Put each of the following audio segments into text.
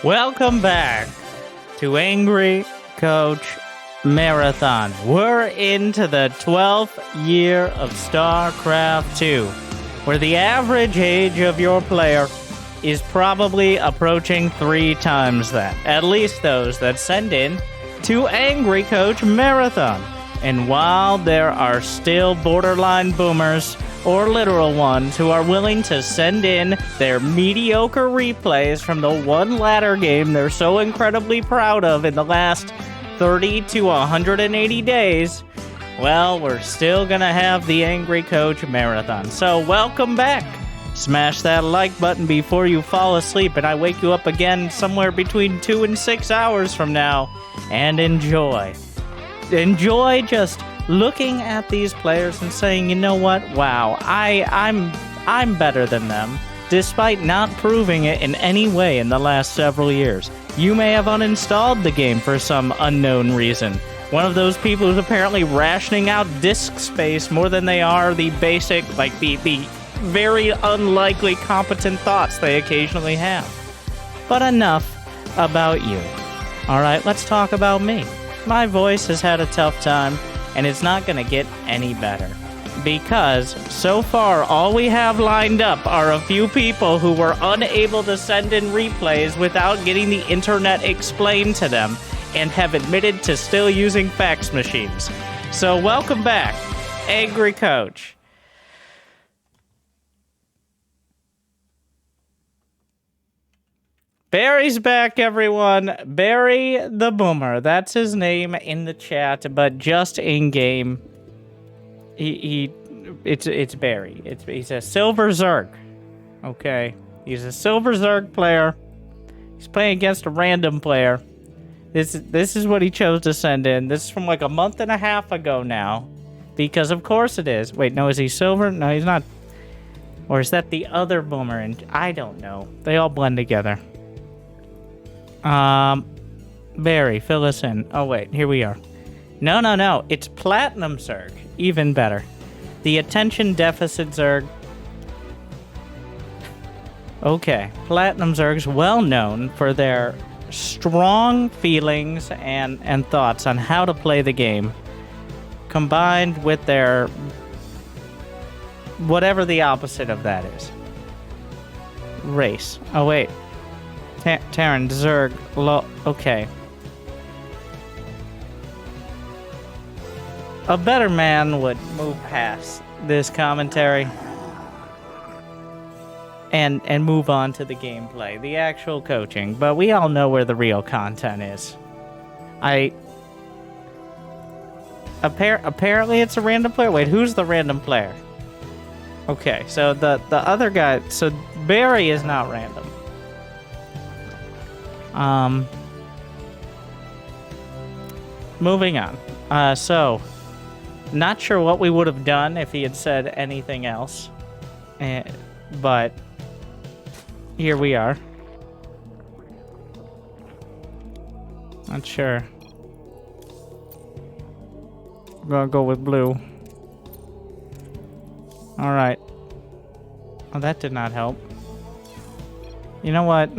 Welcome back to Angry Coach Marathon. We're into the 12th year of StarCraft 2, where the average age of your player is probably approaching 3 times that. At least those that send in to Angry Coach Marathon. And while there are still borderline boomers or literal ones who are willing to send in their mediocre replays from the one ladder game they're so incredibly proud of in the last 30 to 180 days, well, we're still gonna have the Angry Coach Marathon. So welcome back. Smash that like button before you fall asleep and I wake you up again somewhere between 2 and 6 hours from now. And enjoy. Enjoy just looking at these players and saying, you know what? Wow, I'm better than them, despite not proving it in any way in the last several years. You may have uninstalled the game for some unknown reason. One of those people who's apparently rationing out disk space more than they are the basic, like the very unlikely competent thoughts they occasionally have. But enough about you. All right, let's talk about me. My voice has had a tough time, and it's not going to get any better. Because, so far, all we have lined up are a few people who were unable to send in replays without getting the internet explained to them, and have admitted to still using fax machines. So, welcome back, Angry Coach. Barry's back, everyone. Barry the Boomer. That's his name in the chat, but just in game, it's Barry. He's a silver Zerg. Okay, he's a silver Zerg player. He's playing against a random player. This is what he chose to send in. This is from like a month and a half ago now, because of course it is. Wait, no, is he silver? No, he's not. Or is that the other Boomer? And I don't know. They all blend together. Barry, fill us in. Oh, wait, here we are. No. It's Platinum Zerg. Even better. The Attention Deficit Zerg. Okay. Platinum Zerg's well known for their strong feelings and thoughts on how to play the game, combined with their whatever the opposite of that is. Race. Oh, wait. Terran, Zerg, okay. A better man would move past this commentary and move on to the gameplay, the actual coaching, but we all know where the real content is. Apparently it's a random player. Wait, who's the random player? Okay, so the other guy, so Barry is not random. Moving on. So, not sure what we would have done if he had said anything else. But, here we are. Not sure. I'm gonna go with blue. Alright. Oh, that did not help. You know what?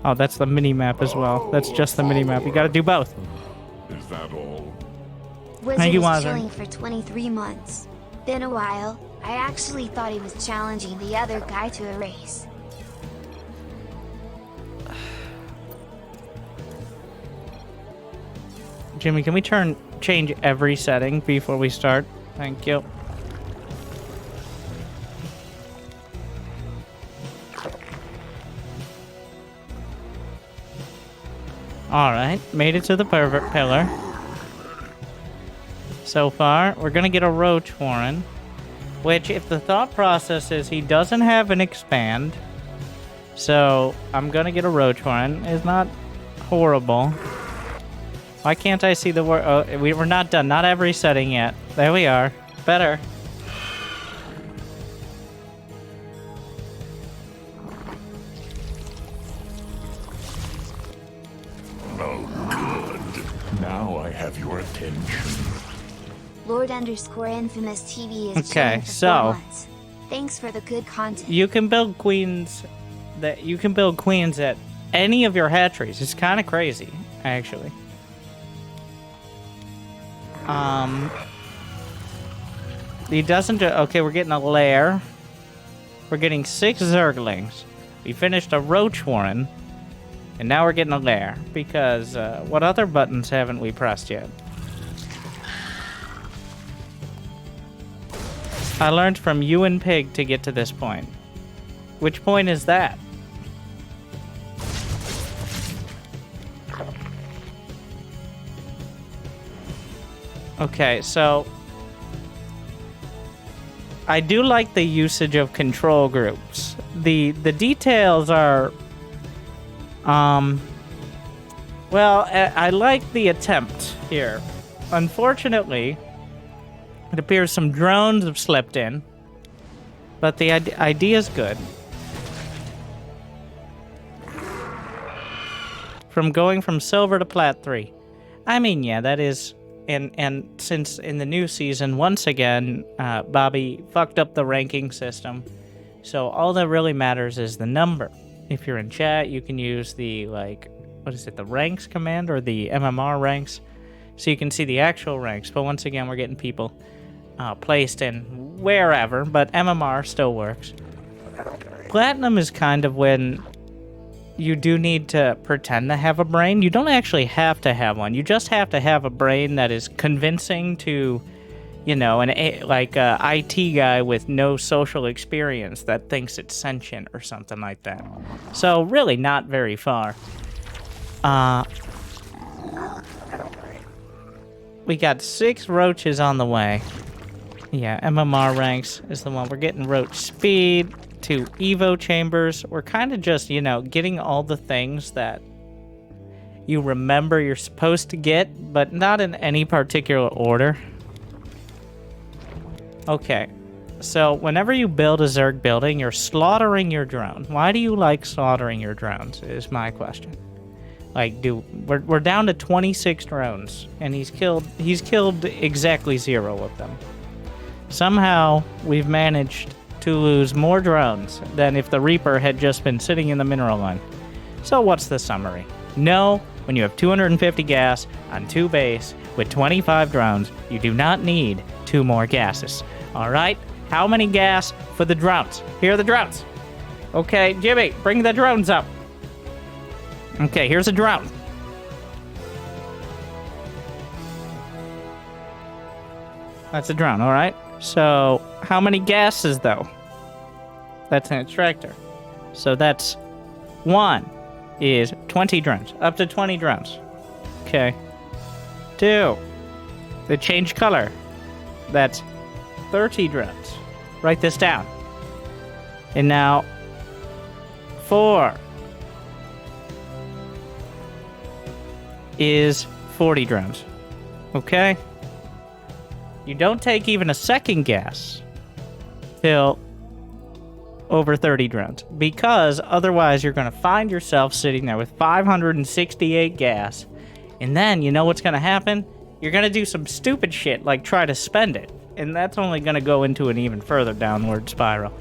Oh, that's the mini-map as well. That's just the mini-map. You gotta do both. Is that all? Thank you, Was chilling for 23 months. Been a while. I actually thought he was challenging the other guy to a race. Jimmy, can we change every setting before we start? Thank you. Alright, made it to the pervert pillar. So far, we're gonna get a Roach Warren, which, if the thought process is he doesn't have an expand, so I'm gonna get a Roach Warren. It's not horrible. Why can't I see the word? Oh, we're not done. Not every setting yet. There we are. Better. Now I have your attention. Lord_Infamous TV is okay, chilling for 4 so months. Thanks for the good content. You can build queens that you can build queens at any of your hatcheries. It's kind of crazy, actually. He doesn't do... Okay, we're getting a lair. We're getting 6 Zerglings. We finished a Roach Warren. And now we're getting a lair. Because, what other buttons haven't we pressed yet? I learned from you and Pig to get to this point. Which point is that? Okay, so... I do like the usage of control groups. The details are... Well, I like the attempt here. Unfortunately, it appears some drones have slipped in. But the idea is good. From going from silver to plat 3. I mean, yeah, that is... And since in the new season, once again, Bobby fucked up the ranking system. So all that really matters is the number. If you're in chat, you can use the, like, what is it, the ranks command or the MMR ranks. So you can see the actual ranks. But once again, we're getting people placed in wherever, but MMR still works. Platinum is kind of when you do need to pretend to have a brain. You don't actually have to have one. You just have to have a brain that is convincing to, you know, an IT guy with no social experience that thinks it's sentient or something like that. So really not very far. We got 6 roaches on the way. Yeah, MMR ranks is the one. We're getting roach speed, 2 Evo chambers. We're kind of just, you know, getting all the things that you remember you're supposed to get, but not in any particular order. Okay, so whenever you build a Zerg building, you're slaughtering your drone. Why do you like slaughtering your drones, is my question. Like, we're down to 26 drones, and he's killed exactly 0 of them. Somehow, we've managed to lose more drones than if the Reaper had just been sitting in the mineral line. So what's the summary? No, when you have 250 gas on 2 base with 25 drones, you do not need 2 more gases. Alright? How many gas for the drones? Here are the drones. Okay, Jimmy, bring the drones up. Okay, here's a drone. That's a drone, alright? So, how many gases, though? That's an extractor. So that's 1 is 20 drones. Up to 20 drones. Okay. 2. They change color. That's 30 drones. Write this down. And now, 4 is 40 drones. Okay? You don't take even a second gas till over 30 drones, because otherwise you're going to find yourself sitting there with 568 gas, and then you know what's going to happen? You're going to do some stupid shit like try to spend it, and that's only going to go into an even further downward spiral.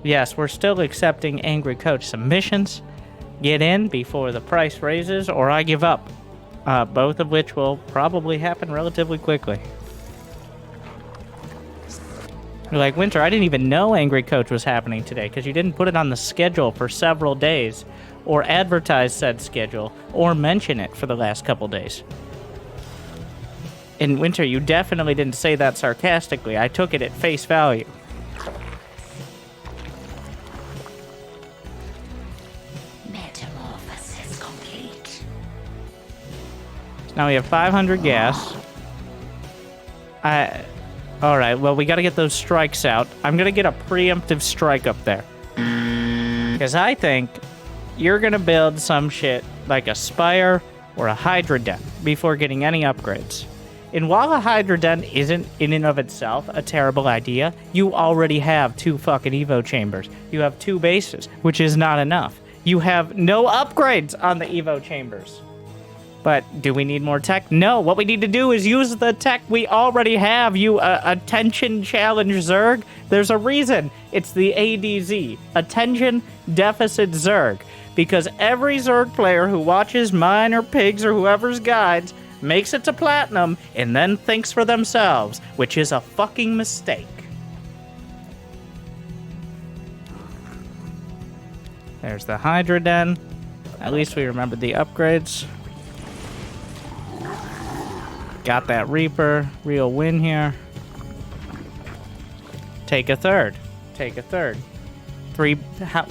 Yes, we're still accepting Angry Coach submissions. Get in before the price raises, or I give up. Both of which will probably happen relatively quickly. You're like, Winter, I didn't even know Angry Coach was happening today because you didn't put it on the schedule for several days, or advertise said schedule, or mention it for the last couple days. In Winter, you definitely didn't say that sarcastically. I took it at face value. Now we have 500 gas. Alright, well, we gotta get those strikes out. I'm gonna get a preemptive strike up there. Because I think you're gonna build some shit like a Spire or a Hydra Den before getting any upgrades. And while a Hydra Den isn't in and of itself a terrible idea, you already have 2 fucking Evo chambers. You have 2 bases, which is not enough. You have no upgrades on the Evo chambers. But do we need more tech? No. What we need to do is use the tech we already have, you Attention Challenge Zerg. There's a reason it's the ADZ, Attention Deficit Zerg. Because every Zerg player who watches mine or Pigs or whoever's guides makes it to Platinum and then thinks for themselves, which is a fucking mistake. There's the Hydra Den. At least we remembered the upgrades. Got that Reaper. Real win here. Take a third. Take a third.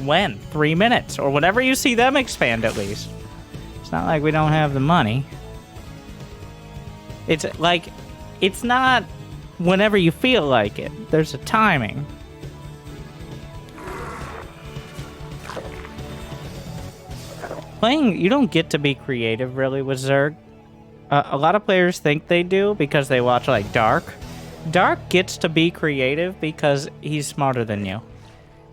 When? 3 minutes. Or whenever you see them expand, at least. It's not like we don't have the money. It's like, it's not whenever you feel like it. There's a timing. Playing, you don't get to be creative, really, with Zerg. A lot of players think they do because they watch, like, Dark. Dark gets to be creative because he's smarter than you.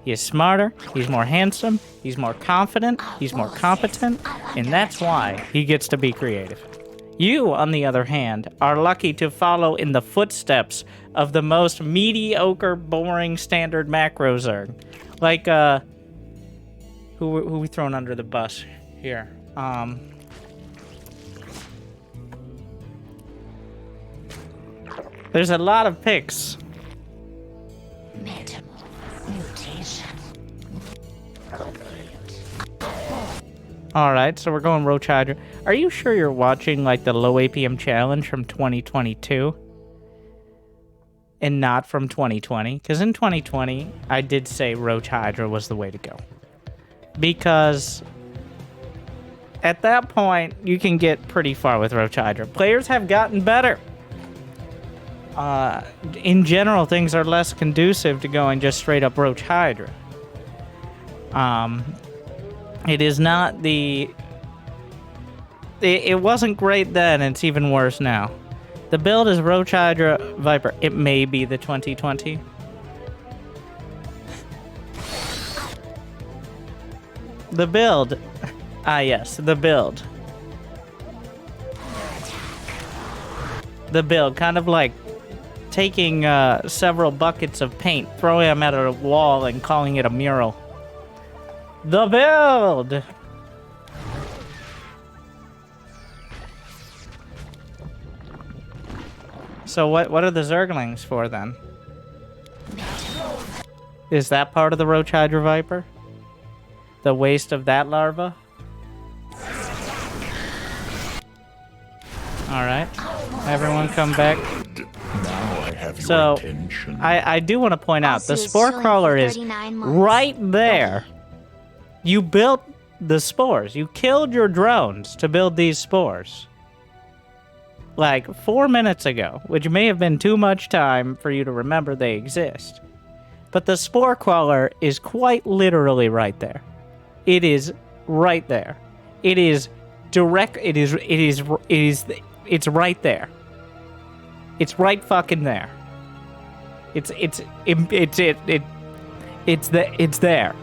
He is smarter, he's more handsome, he's more confident, he's more competent, and that's why he gets to be creative. You, on the other hand, are lucky to follow in the footsteps of the most mediocre, boring, standard macro Zerg. Like, who we thrown under the bus here? There's a lot of picks. Alright, so we're going Roach Hydra. Are you sure you're watching, like, the low APM challenge from 2022? And not from 2020? Because in 2020, I did say Roach Hydra was the way to go. Because at that point, you can get pretty far with Roach Hydra. Players have gotten better. In general, things are less conducive to going just straight up Roach Hydra. It is not the... It wasn't great then, it's even worse now. The build is Roach Hydra Viper. It may be the 2020. The build. Ah, yes, the build. The build, kind of like taking several buckets of paint, throwing them at a wall, and calling it a mural. The build! So what are the Zerglings for, then? Is that part of the Roach Hydra Viper? The waste of that larva? Alright. Everyone come back. Now I have your So, attention. I do want to point out, the Also, spore showing crawler for is 39 months. right there. You built the spores. You killed your drones to build these spores. Like 4 minutes ago, which may have been too much time for you to remember they exist. But the spore crawler is quite literally right there. It is right there. It is direct. It's right there. It's right fucking there. It's there.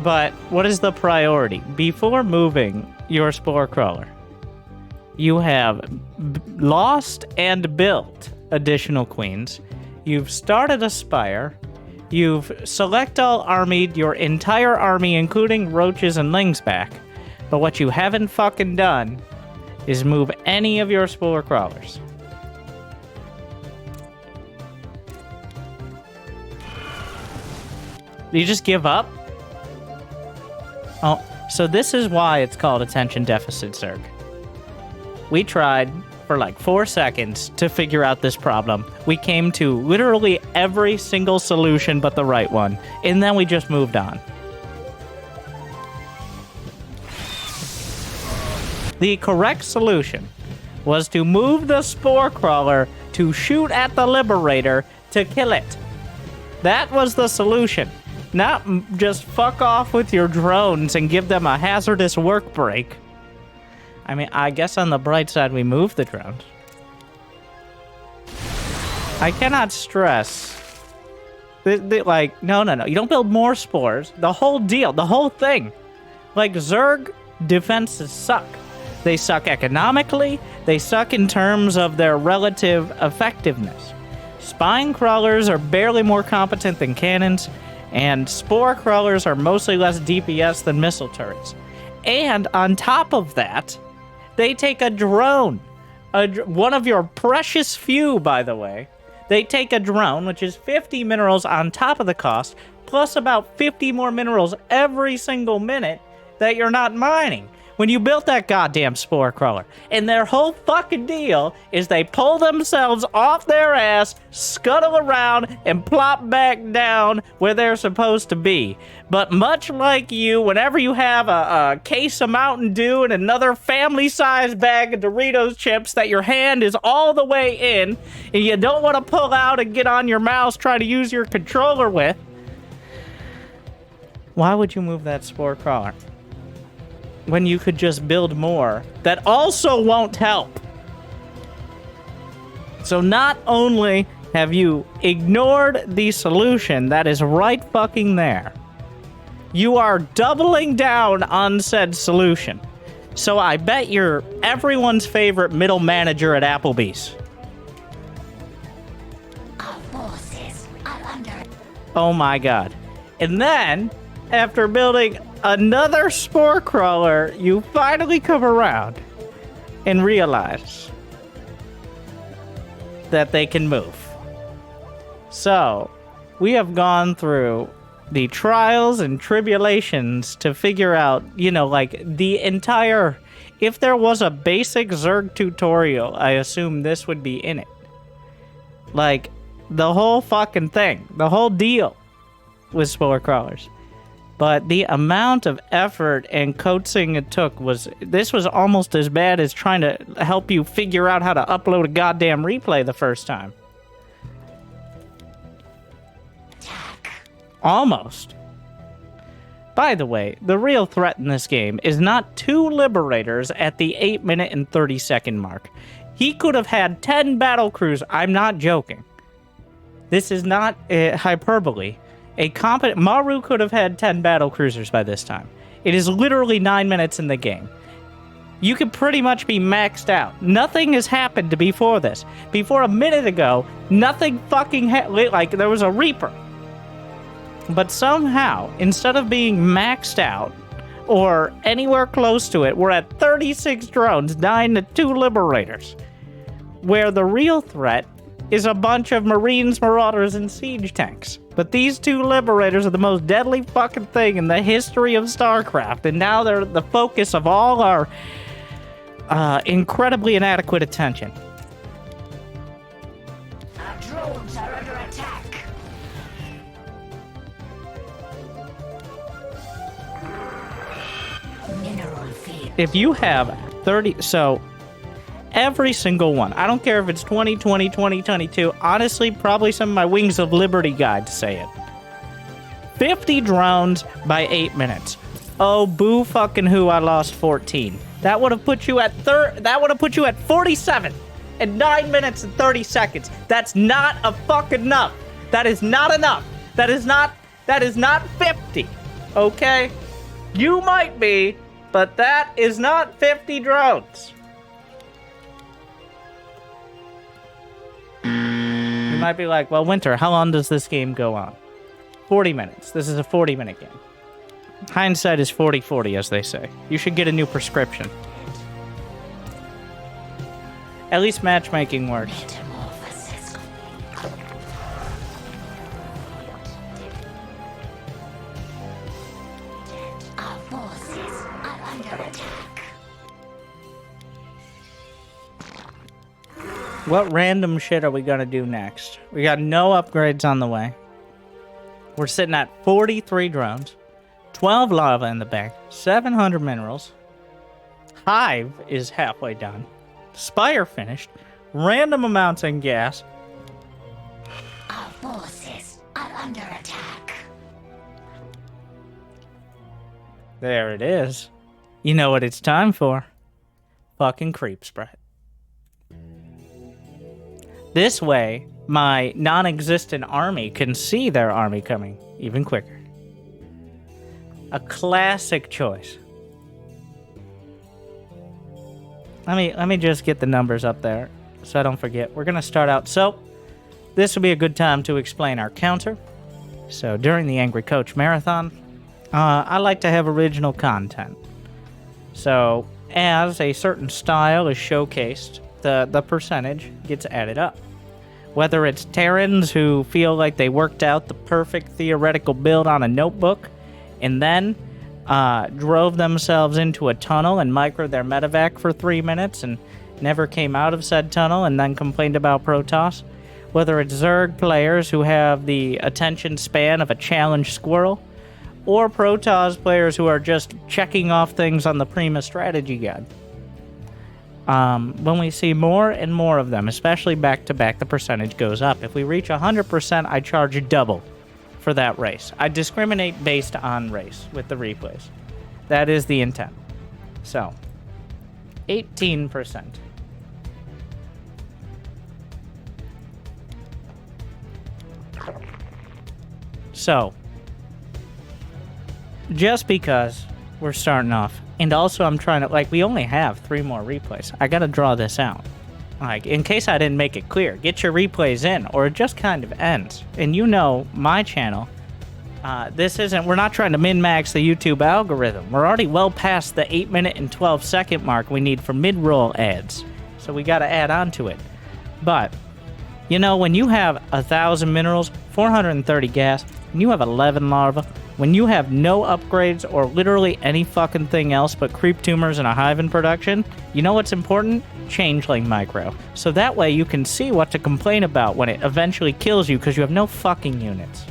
But what is the priority? Before moving your spore crawler, you have lost and built additional queens. You've started a spire. You've select all armied your entire army, including roaches and lings back. But what you haven't fucking done is move any of your spore crawlers. You just give up? Oh, so this is why it's called Attention Deficit Zerg. We tried for like 4 seconds to figure out this problem. We came to literally every single solution but the right one, and then we just moved on. The correct solution was to move the spore crawler to shoot at the Liberator to kill it. That was the solution. Not just fuck off with your drones and give them a hazardous work break. I mean, I guess on the bright side, we moved the drones. I cannot stress. No. You don't build more spores. The whole deal, the whole thing Like, Zerg defenses suck. They suck economically, they suck in terms of their relative effectiveness. Spine crawlers are barely more competent than cannons, and spore crawlers are mostly less DPS than missile turrets. And on top of that, they take a drone. One of your precious few, by the way. They take a drone, which is 50 minerals on top of the cost, plus about 50 more minerals every single minute that you're not mining when you built that goddamn spore crawler. And their whole fucking deal is they pull themselves off their ass, scuttle around, and plop back down where they're supposed to be. But much like you, whenever you have a case of Mountain Dew and another family-sized bag of Doritos chips that your hand is all the way in, and you don't want to pull out and get on your mouse trying to use your controller with, why would you move that spore crawler when you could just build more that also won't help? So not only have you ignored the solution that is right fucking there, you are doubling down on said solution. So I bet you're everyone's favorite middle manager at Applebee's. Our forces are under. Oh my god. And then, after building another spore crawler, you finally come around and realize that they can move. So, we have gone through the trials and tribulations to figure out, you know, like, the entire... If there was a basic Zerg tutorial, I assume this would be in it. Like, the whole fucking thing, the whole deal with spore crawlers. But the amount of effort and coaxing it took this was almost as bad as trying to help you figure out how to upload a goddamn replay the first time. Attack. Almost. By the way, the real threat in this game is not 2 Liberators at the 8-minute and 30-second mark. He could have had 10 battle crews. I'm not joking. This is not hyperbole. A competent Maru could have had 10 battle cruisers by this time. It is literally 9 minutes in the game. You could pretty much be maxed out. Nothing has happened before this. Before a minute ago, nothing fucking like there was a Reaper. But somehow, instead of being maxed out or anywhere close to it, we're at 36 drones dying to 2 Liberators. Where the real threat is a bunch of Marines, Marauders, and Siege tanks. But these 2 Liberators are the most deadly fucking thing in the history of StarCraft, and now they're the focus of all our incredibly inadequate attention. Our drones are under attack. Mineral field. If you have 30... So, every single one. I don't care if it's 2020, 2022. Honestly, probably some of my Wings of Liberty guides say it. 50 drones by 8 minutes. Oh, boo fucking who, I lost 14. That would have put you at that would have put you at 47 in 9 minutes and 30 seconds. That's not a fucking enough. That is not enough. That is not 50. Okay? You might be, but that is not 50 drones. You might be like, well, Winter, how long does this game go on? 40 minutes. This is a 40-minute game. Hindsight is 40/40, as they say. You should get a new prescription. At least matchmaking works. Metamorphosis. Our forces are under attack. What random shit are we gonna do next? We got no upgrades on the way. We're sitting at 43 drones, 12 lava in the bank, 700 minerals. Hive is halfway done. Spire finished. Random amounts in gas. Our forces are under attack. There it is. You know what it's time for? Fucking creep spread. This way, my non-existent army can see their army coming even quicker. A classic choice. Let me just get the numbers up there so I don't forget. We're gonna start out. So this will be a good time to explain our counter. So during the Angry Coach Marathon, I like to have original content. So as a certain style is showcased, the percentage gets added up. Whether it's Terrans who feel like they worked out the perfect theoretical build on a notebook and then drove themselves into a tunnel and microed their medevac for 3 minutes and never came out of said tunnel and then complained about Protoss. Whether it's Zerg players who have the attention span of a challenged squirrel, or Protoss players who are just checking off things on the Prima strategy guide. When we see more and more of them, especially back-to-back, the percentage goes up. If we reach 100%, I charge double for that race. I discriminate based on race with the replays. That is the intent. So, 18%. So, just because we're starting off, and also I'm trying to, like, we only have 3 more replays. I gotta draw this out. Like, in case I didn't make it clear, get your replays in, or it just kind of ends. And you know, my channel, we're not trying to min-max the YouTube algorithm. We're already well past the 8-minute and 12-second mark we need for mid-roll ads. So we gotta add on to it. But, you know, when you have 1,000 minerals, 430 gas, and you have 11 larvae, when you have no upgrades or literally any fucking thing else but creep tumors and a hive in production, you know what's important? Changeling micro. So that way you can see what to complain about when it eventually kills you because you have no fucking units.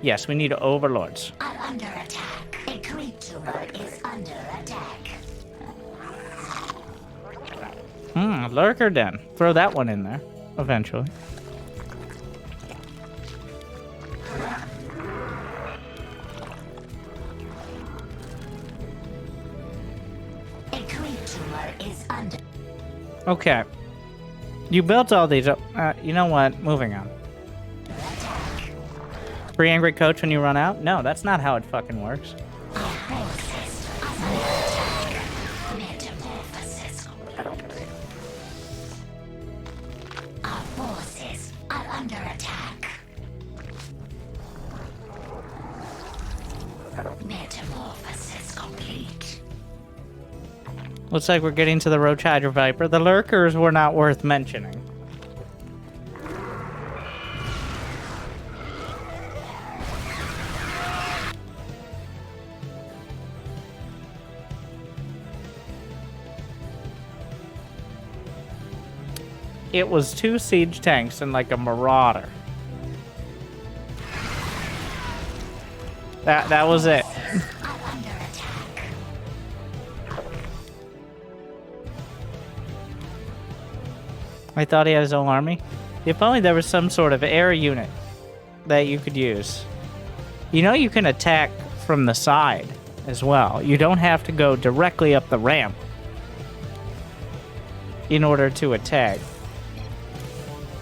Yes, we need overlords. I'm under attack. A creep tumor is under attack. Lurker den. Throw that one in there, eventually. A creep tumor is under. Okay. You built all these up. You know what? Moving on. Free Angry Coach when you run out? No, that's not how it fucking works. Our forces are under attack. Metamorphosis complete. Looks like we're getting to the Roach Hydra Viper. The lurkers were not worth mentioning. It was 2 siege tanks and like a marauder. That was it. I thought he had his own army. If only there was some sort of air unit that you could use. You know you can attack from the side as well. You don't have to go directly up the ramp in order to attack.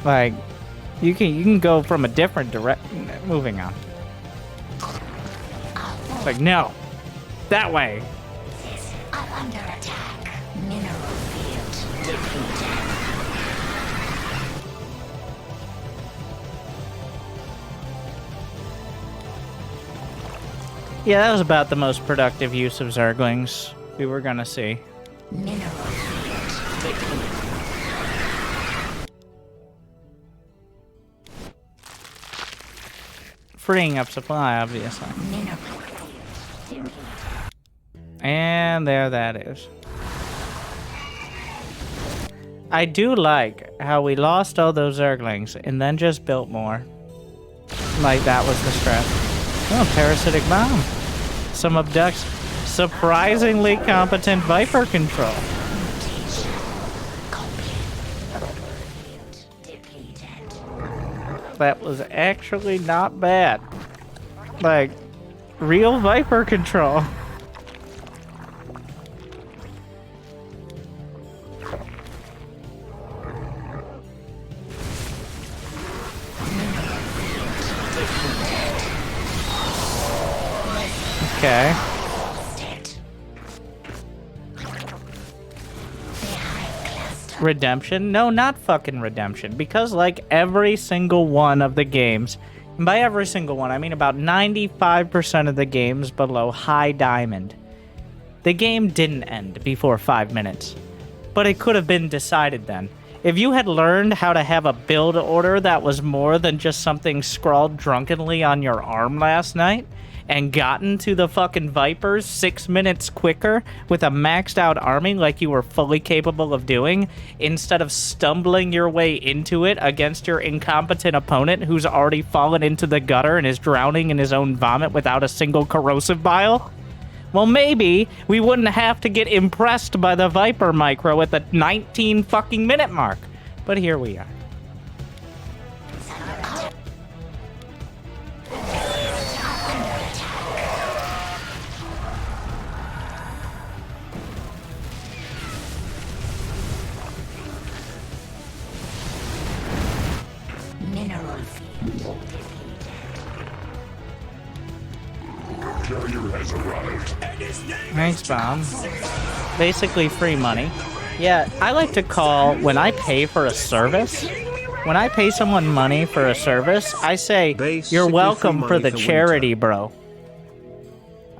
Like, you can go from a different direction. Moving on. It's like, no. That way. I'm under attack. Mineral field depleted. Yeah, that was about the most productive use of Zerglings we were gonna see. Mineral field depleted. Freeing up supply, obviously. And there that is. I do like how we lost all those Zerglings and then just built more. Like that was the strat. Oh, parasitic bomb. Some abducts. Surprisingly competent Viper control. That was actually not bad. Like, real Viper control. Okay. Redemption? No, not fucking Redemption. Because like every single one of the games, and by every single one, I mean about 95% of the games below High Diamond, the game didn't end before 5 minutes. But it could have been decided then. If you had learned how to have a build order that was more than just something scrawled drunkenly on your arm last night, and gotten to the fucking Vipers 6 minutes quicker with a maxed out army like you were fully capable of doing, instead of stumbling your way into it against your incompetent opponent who's already fallen into the gutter and is drowning in his own vomit without a single corrosive bile? Well, maybe we wouldn't have to get impressed by the Viper micro at the 19 fucking minute mark. But here we are. Mineral field. Carrier has arrived. Thanks, Bomb. Basically free money. Yeah, I like to call, when I pay for a service, when I pay someone money for a service, I say, Basically you're welcome free for money the for charity, winter. bro.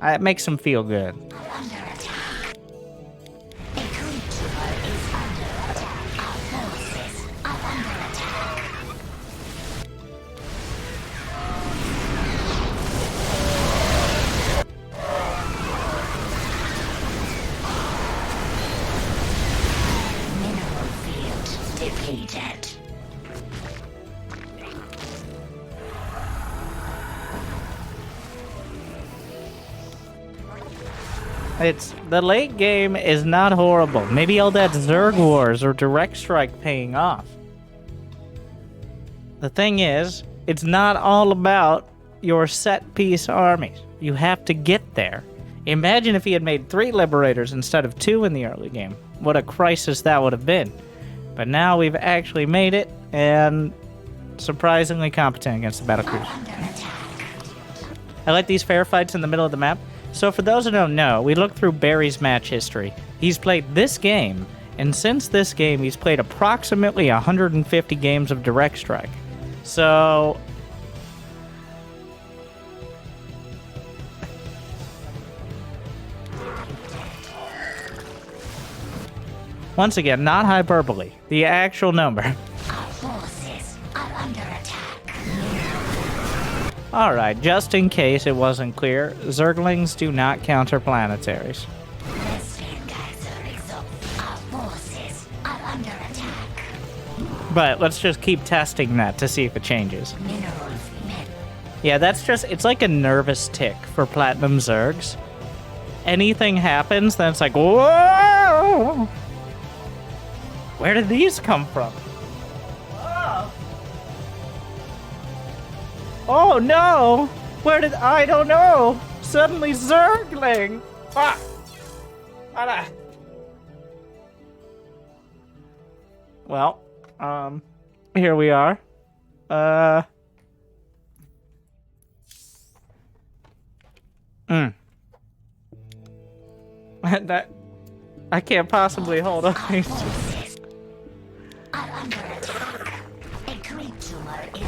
It makes them feel good. Under attack. A creature is under attack. Our forces are under attack. Mineral field depleted. The late game is not horrible. Maybe all that Zerg Wars or Direct Strike paying off. The thing is, it's not all about your set-piece armies. You have to get there. Imagine if he had made 3 Liberators instead of 2 in the early game. What a crisis that would have been. But now we've actually made it, and surprisingly competent against the battlecruisers. I like these fair fights in the middle of the map. So for those who don't know, we looked through Barry's match history. He's played this game, and since this game, he's played approximately 150 games of Direct Strike. So... once again, not hyperbole. The actual number. Our forces are under attack. Alright, just in case it wasn't clear, Zerglings do not counter planetaries. Our forces are under attack. But let's just keep testing that to see if it changes. Mineral Yeah, that's just, it's like a nervous tick for Platinum Zergs. Anything happens, then it's like, whoa! Where did these come from? Oh no! Where did I don't know? Suddenly Zergling! Fuck! Well, here we are. That I can't possibly hold on. forces are under attack. A creature is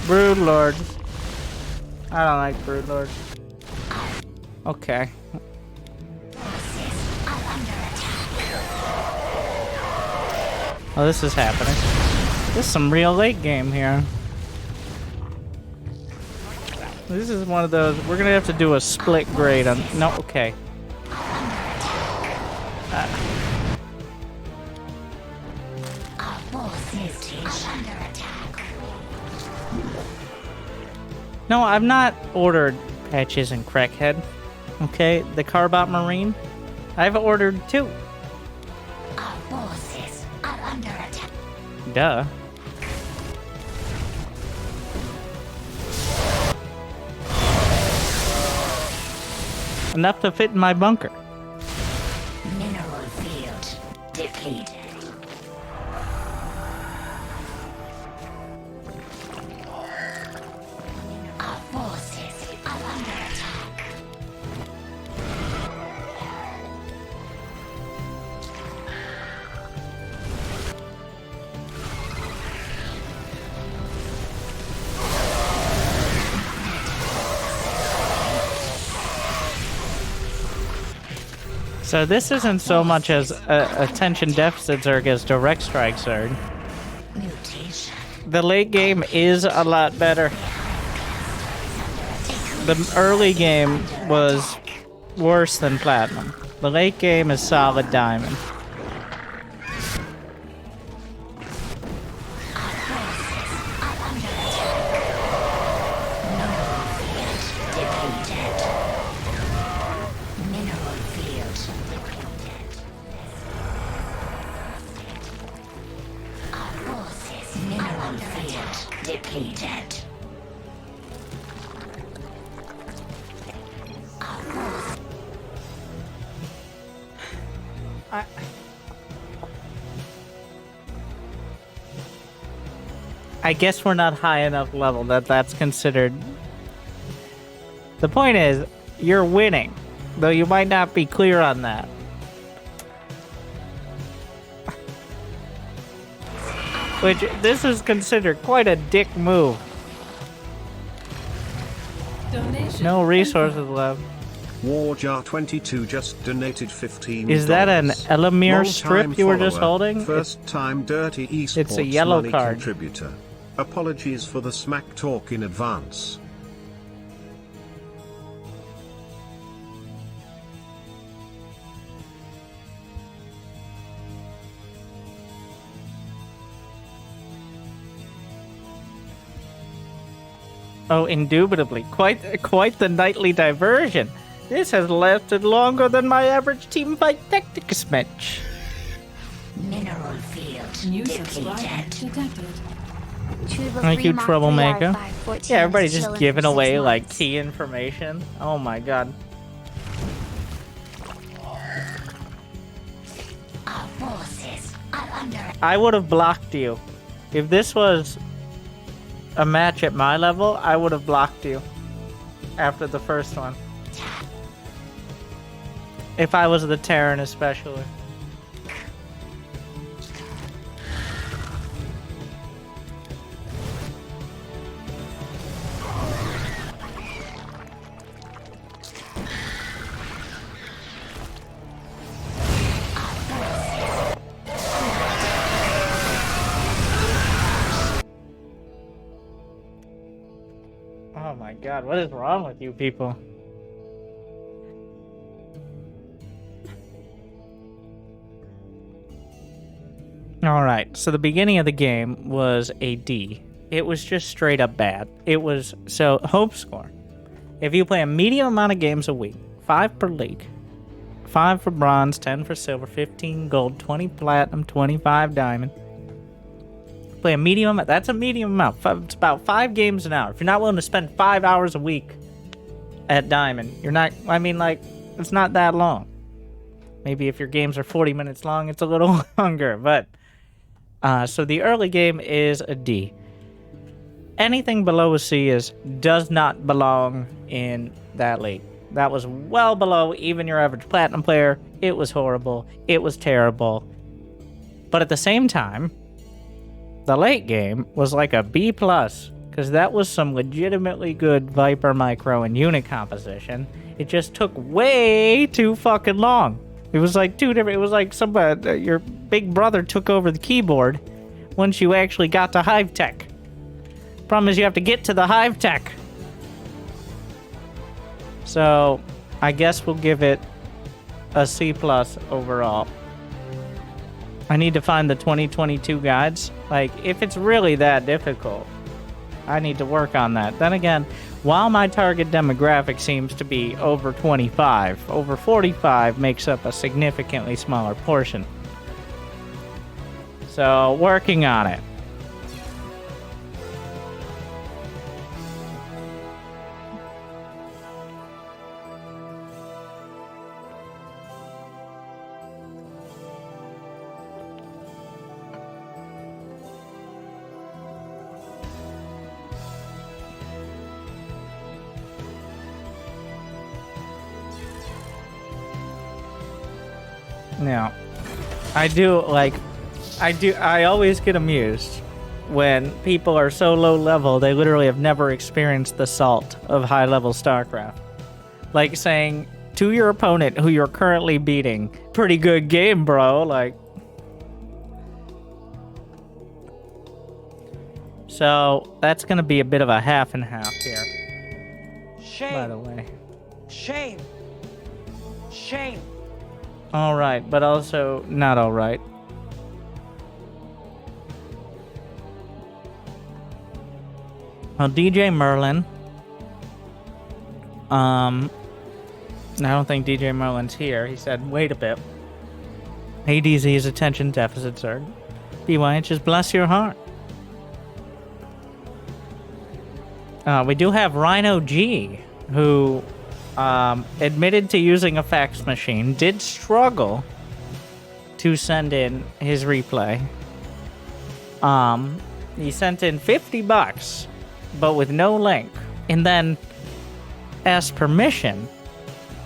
Brood Lord. I don't like Brood Lord. Okay. Oh, this is happening. This is some real late game here. This is one of those. We're gonna have to do a split grade on. No, okay. our forces are under attack. No, I've not ordered patches in Crackhead. Okay, the Carbot Marine. I've ordered 2. Our forces are under attack. Duh. Enough to fit in my bunker. Mineral field depleted. Our forces are under attack. So this isn't so much as attention deficit Zerg as direct strike Zerg. Mutation. The late game is a lot better. The early game was worse than Platinum. The late game is solid Diamond. I guess we're not high enough level that that's considered. The point is, you're winning, though you might not be clear on that. Which, this is considered quite a dick move. Donation. No resources left. Warjar22 just donated $15. Is that an Elamir Long-time strip you were just follower, holding? First time Dirty Esports It's a yellow money card. contributor. Apologies for the smack talk in advance. Oh, indubitably. Quite the nightly diversion. This has lasted longer than my average teamfight tactics match. Mineral field New subscriber depleted. detected. Thank you, Troublemaker. Yeah, everybody's just chilling giving for 6 away, like, months. key information. Oh my god. Our forces are under I would have blocked you. If this was a match at my level, I would have blocked you after the first one. If I was the Terran especially. Oh my god, what is wrong with you people? Alright, so the beginning of the game was a D. It was just straight up bad. It was, so, hope score. If you play a medium amount of games a week, 5 per league, 5 for bronze, 10 for silver, 15 gold, 20 platinum, 25 diamond. Play a medium amount, that's a medium amount. It's about 5 games an hour. If you're not willing to spend 5 hours a week at diamond, you're not, I mean, like, it's not that long. Maybe if your games are 40 minutes long, it's a little longer, but... so the early game is a D. Anything below a C does not belong in that league. That was well below even your average platinum player. It was horrible. It was terrible. But at the same time, the late game was like a B+, because that was some legitimately good Viper micro and unit composition. It just took way too fucking long. It was like two different, it was like somebody, your big brother took over the keyboard once you actually got to Hive Tech. Problem is you have to get to the Hive Tech. So, I guess we'll give it a C+ overall. I need to find the 2022 guides. Like, if it's really that difficult, I need to work on that. Then again, while my target demographic seems to be over 25, over 45 makes up a significantly smaller portion. So, working on it. Now, I always get amused when people are so low level they literally have never experienced the salt of high level StarCraft. Like saying to your opponent who you're currently beating. Pretty good game, bro. Like, so that's gonna be a bit of a half and half here. Shame. By the way. Shame. Shame. All right, but also not all right. Well, DJ Merlin. I don't think DJ Merlin's here. He said, wait a bit. ADZ is attention deficit, sir. BYH, bless your heart. We do have Rhino G, who admitted to using a fax machine, did struggle to send in his replay. He sent in $50, but with no link, and then asked permission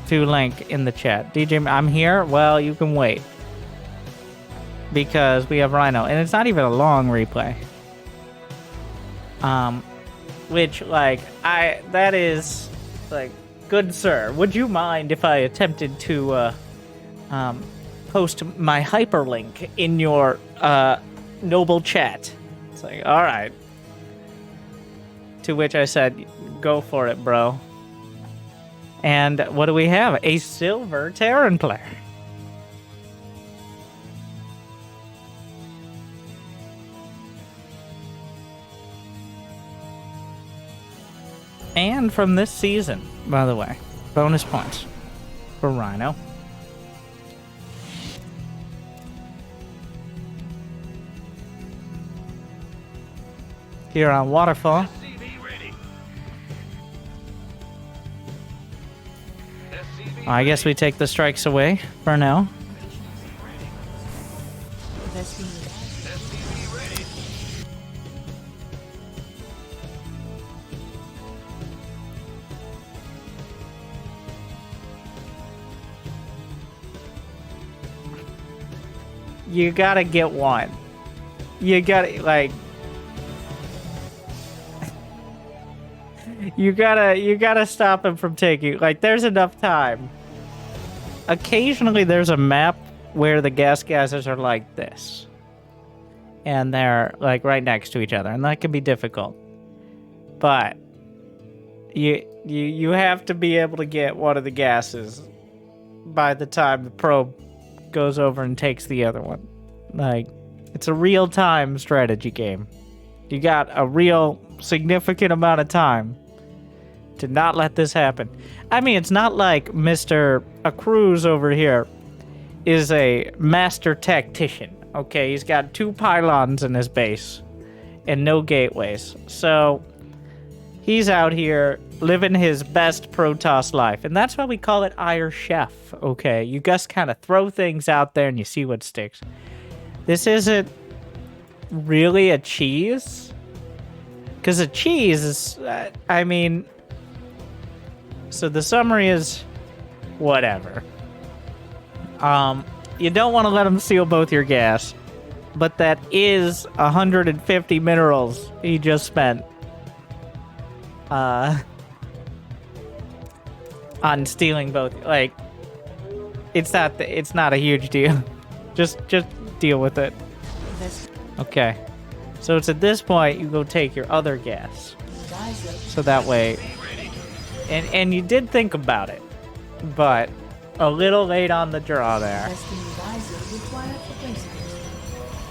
to link in the chat. DJ, I'm here. Well, you can wait because we have Rhino, and it's not even a long replay. Which, like, that is, like, good sir, would you mind if I attempted to, post my hyperlink in your, noble chat? It's like, alright. To which I said, go for it, bro. And what do we have? A silver Terran player. And from this season, by the way, bonus points for Rhino. Here on Waterfall. I guess we take the strikes away for now. You gotta get one. You gotta, like... You gotta stop him from taking... Like, there's enough time. Occasionally there's a map where the gas gases are like this. And they're, like, right next to each other. And that can be difficult. But... You have to be able to get one of the gases by the time the probe goes over and takes the other one. Like, it's a real-time strategy game. You got a real significant amount of time to not let this happen. I mean, it's not like Mr. Cruz over here is a master tactician, okay? He's got 2 pylons in his base and no gateways. So, he's out here living his best Protoss life. And that's why we call it Iron Chef, okay? You just kind of throw things out there and you see what sticks. This isn't really a cheese. Because a cheese is, I mean... So the summary is whatever. You don't want to let him steal both your gas. But that is 150 minerals he just spent. On stealing both. Like, it's not a huge deal. Just deal with it. Okay. So it's at this point you go take your other gas. So that way, and you did think about it, but a little late on the draw there.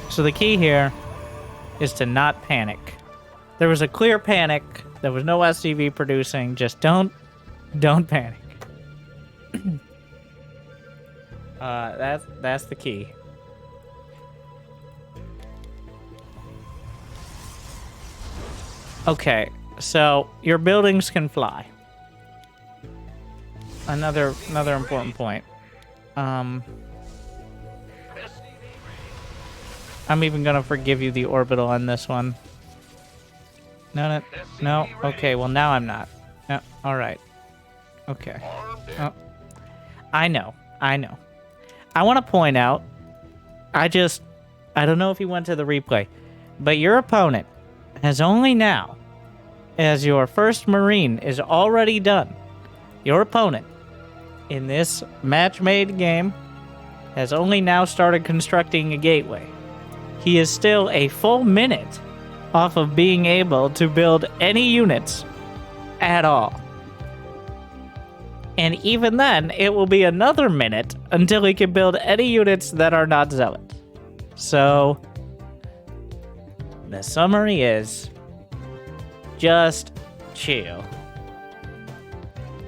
So the key here is to not panic. There was a clear panic. There was no SCV producing. Just don't panic. That's the key. Okay, so your buildings can fly. Another important point. I'm even gonna forgive you the orbital on this one. No. Okay, well now I'm not. No, all right. Okay. Oh, I know. I want to point out. I don't know if you went to the replay, but your opponent has only now, as your first Marine is already done, your opponent in this match-made game has only now started constructing a gateway. He is still a full minute off of being able to build any units at all. And even then, it will be another minute until he can build any units that are not zealots. So, the summary is just chill.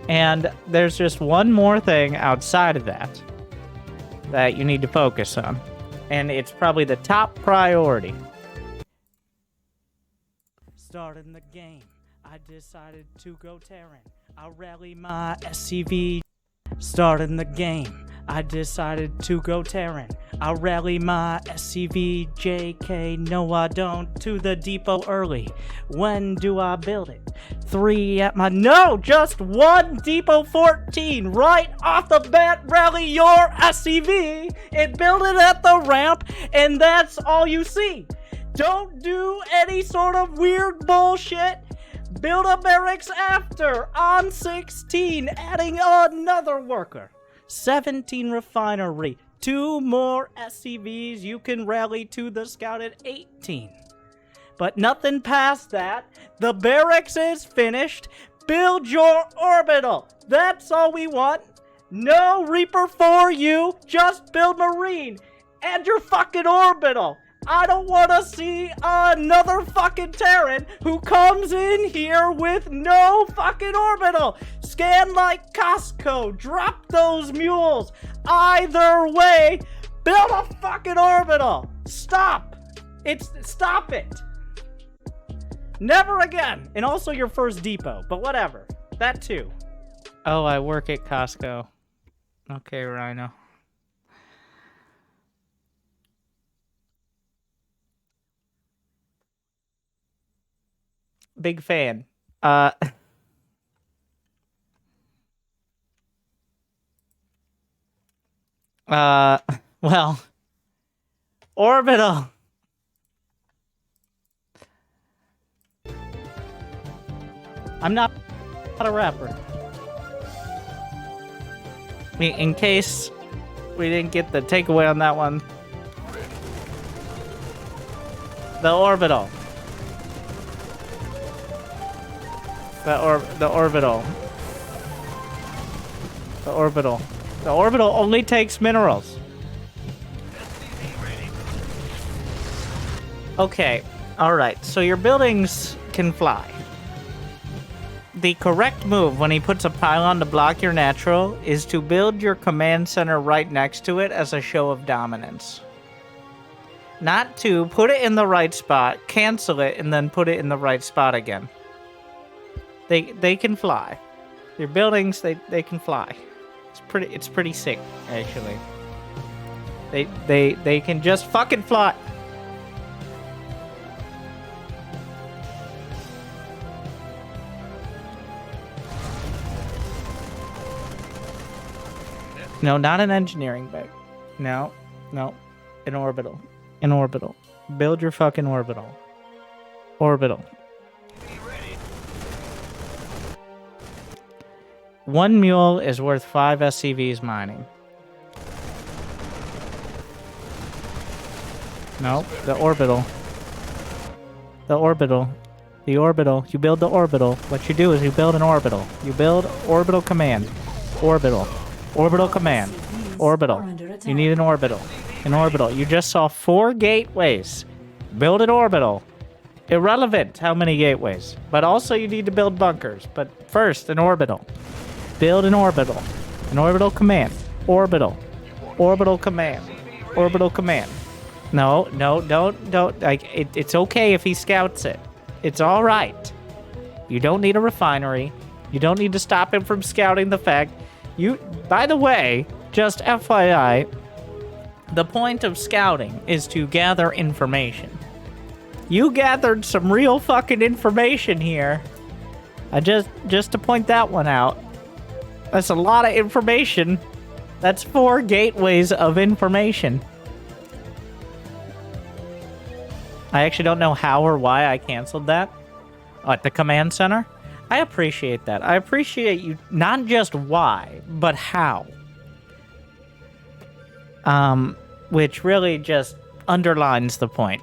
And there's just one more thing outside of that you need to focus on. And it's probably the top priority. Starting the game, I decided to go Terran. I'll rally my SCV. Starting the game, I decided to go Terran. I'll rally my SCV. JK, no I don't. To the depot early. When do I build it? 3 at my... No! Just 1 depot 14! Right off the bat, rally your SCV and build it at the ramp, and that's all you see. Don't do any sort of weird bullshit. Build a barracks after, on 16, adding another worker. 17 refinery, 2 more SCVs you can rally to the scout at 18. But nothing past that. The barracks is finished. Build your orbital. That's all we want. No Reaper for you. Just build Marine and your fucking orbital. I don't want to see another fucking Terran who comes in here with no fucking orbital. Scan like Costco. Drop those mules. Either way, build a fucking orbital. Stop. Stop it. Never again. And also your first depot, but whatever. That too. Oh, I work at Costco. Okay, Rhino. Big fan. Well, orbital. I'm not a rapper. In case we didn't get the takeaway on that one. The orbital. The orbital. The orbital. The orbital only takes minerals. Okay, alright, so your buildings can fly. The correct move when he puts a pylon to block your natural is to build your command center right next to it as a show of dominance. Not to put it in the right spot, cancel it, and then put it in the right spot again. They can fly. Your buildings, they can fly. It's pretty sick, actually. They can just fucking fly. No, not an engineering bag. No. An orbital. An orbital. Build your fucking orbital. Orbital. 1 mule is worth 5 SCVs mining. No, the orbital. The orbital. The orbital. You build the orbital. What you do is you build an orbital. You build orbital command. Orbital. Orbital command. Orbital. You need an orbital. An orbital. You just saw 4 gateways. Build an orbital. Irrelevant how many gateways. But also you need to build bunkers. But first, an orbital. Build an orbital. An orbital command. Orbital. Orbital command. Orbital command. No, don't. Like, it's okay if he scouts it. It's alright. You don't need a refinery. You don't need to stop him from scouting the fact. By the way, just FYI, the point of scouting is to gather information. You gathered some real fucking information here. Just to point that one out. That's a lot of information. That's 4 gateways of information. I actually don't know how or why I canceled that at the command center. I appreciate that. I appreciate you not just why, but how. Which really just underlines the point.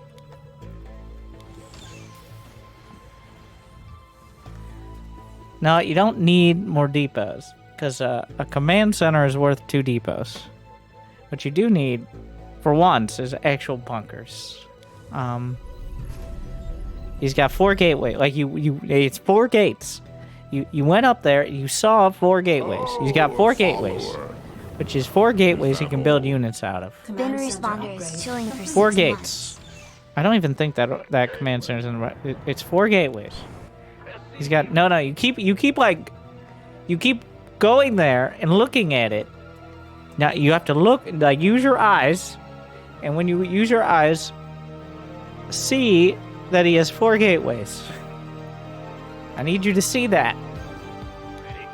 No, you don't need more depots, because a command center is worth 2 depots. What you do need, for once, is actual bunkers. He's got 4 gateways. Like, it's 4 gates. You went up there, you saw 4 gateways. He's got 4 gateways, which is 4 gateways he can build units out of. Bin responder is chilling for 4 6 gates. months. I don't even think that command center's in the right. It's 4 gateways. He's got no. You keep going there and looking at it. Now you have to look, like, use your eyes, and when you use your eyes, see that he has 4 gateways. I need you to see that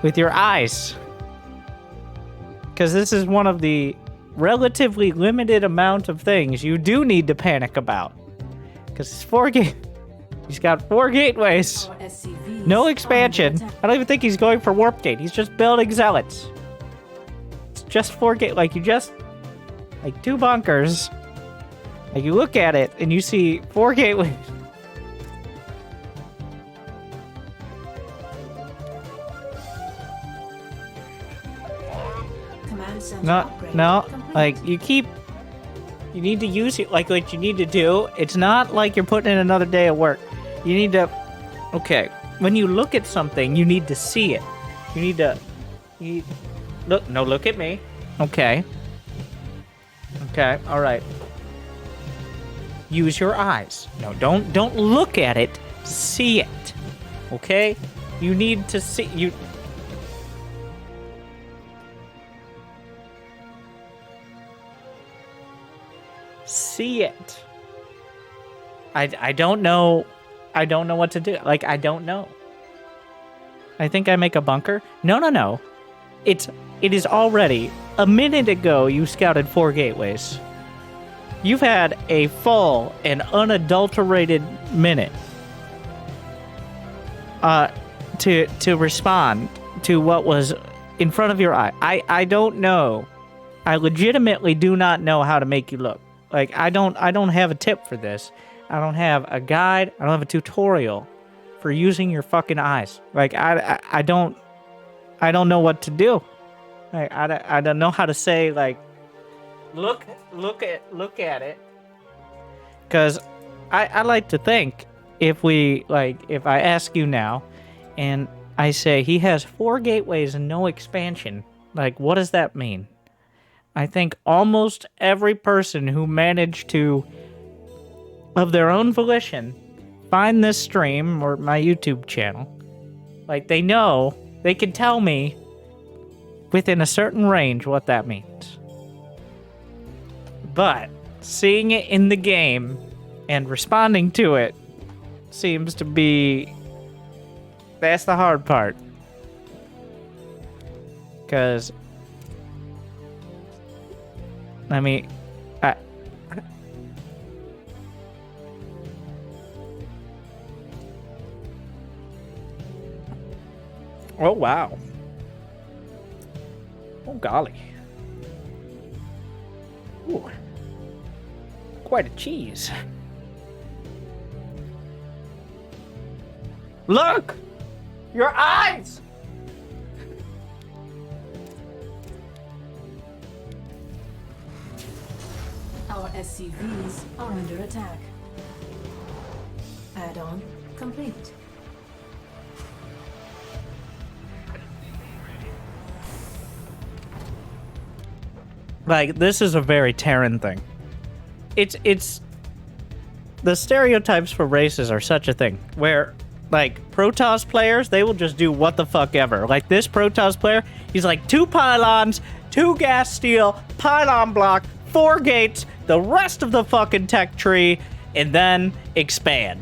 with your eyes, because this is one of the relatively limited amount of things you do need to panic about. Because it's 4 He's got 4 gateways. No expansion. I don't even think he's going for warp gate. He's just building zealots. It's just 4 gate. Like, you just, like, 2 bunkers. Like, you look at it and you see 4 gateways. No, like, you need to use it, like, what you need to do. It's not like you're putting in another day of work. You need to, okay, when you look at something, you need to see it. Look at me. Okay, all right. Use your eyes. No, don't look at it. See it. Okay? You need to see, see it. I don't know. I don't know what to do. Like, I don't know. I think I make a bunker. No. It is already, a minute ago, you scouted 4 gateways. You've had a full and unadulterated minute to respond to what was in front of your eye. I don't know. I legitimately do not know how to make you look. Like, I don't have a tip for this. I don't have a guide. I don't have a tutorial for using your fucking eyes. Like, I don't know what to do. Like, I don't know how to say, like, look at it. Because I like to think, if I ask you now and I say he has 4 gateways and no expansion, like, what does that mean? I think almost every person who managed to, of their own volition, find this stream or my YouTube channel, like, they know, they can tell me within a certain range what that means. But seeing it in the game and responding to it seems to be, that's the hard part. Because, I mean, oh, wow. Oh, golly. Ooh. Quite a cheese. Look! Your eyes! Our SCVs are under attack. Add-on complete. Like, this is a very Terran thing. It's the stereotypes for races are such a thing where, like, Protoss players, they will just do what the fuck ever. Like, this Protoss player, he's like 2 pylons, 2 gas steel, pylon block, 4 gates, the rest of the fucking tech tree, and then expand.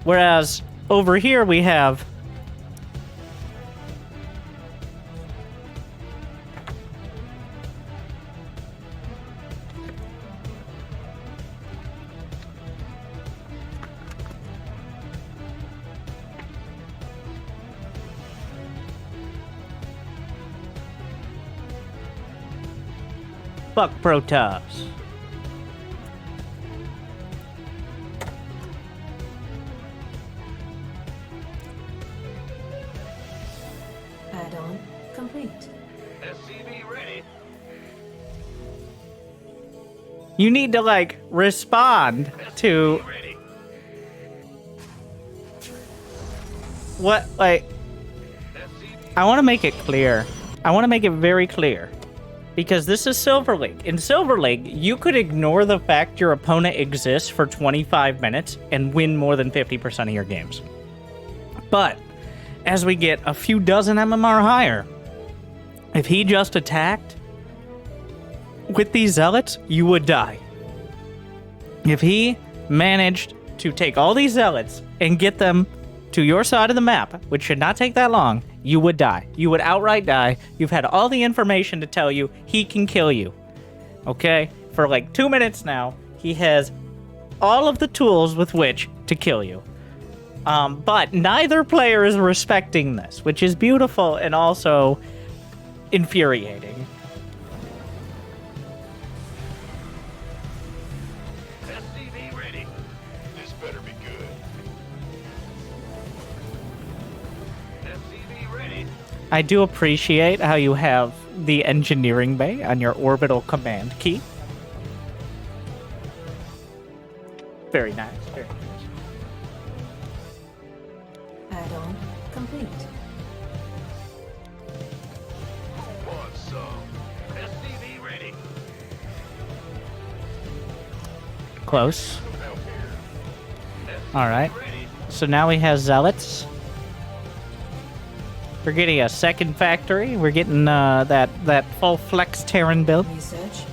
Whereas over here we have Fuck Protoss. Add-on complete. You need to, like, respond to... What, like... I want to make it clear. I want to make it very clear. Because this is Silver League. In Silver League, you could ignore the fact your opponent exists for 25 minutes and win more than 50% of your games. But, as we get a few dozen MMR higher, if he just attacked... with these zealots, you would die. If he managed to take all these zealots and get them to your side of the map, which should not take that long, you would die. You would outright die. You've had all the information to tell you he can kill you. Okay? For like 2 minutes now, he has all of the tools with which to kill you. But neither player is respecting this, which is beautiful and also infuriating. I do appreciate how you have the engineering bay on your orbital command key. Very nice, very nice. Add-on complete. Close. Alright. So now we have zealots. We're getting a second factory. We're getting that full flex Terran build. Research.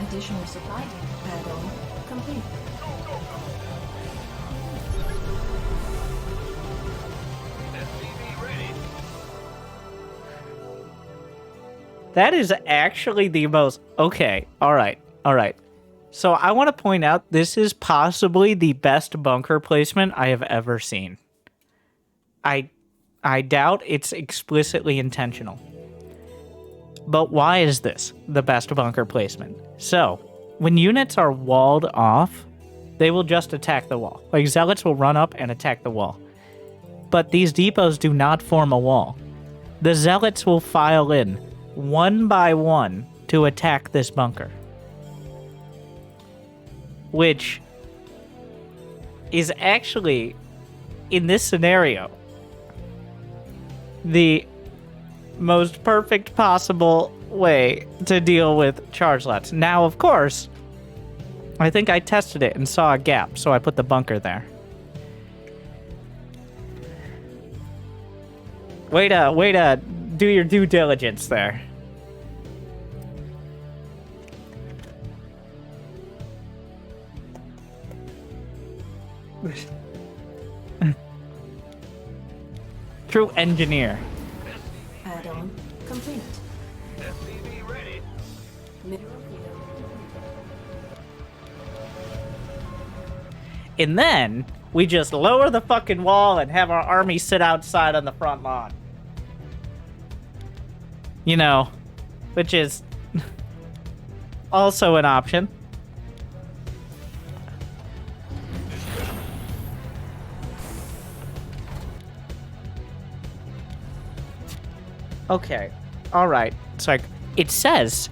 Additional supply. Add-on complete. That is actually the most... Okay, alright. So I want to point out, this is possibly the best bunker placement I have ever seen. I doubt it's explicitly intentional. But why is this the best bunker placement? So, when units are walled off, they will just attack the wall. Like, zealots will run up and attack the wall. But these depots do not form a wall. The zealots will file in, one by one, to attack this bunker. Which is actually, in this scenario, the most perfect possible way to deal with charge lots. Now, of course, I think I tested it and saw a gap, so I put the bunker there. Way to do your due diligence there. True engineer. Add-on complete. Mineral field. And then we just lower the fucking wall and have our army sit outside on the front lawn. You know, which is also an option. Okay, all right. So it says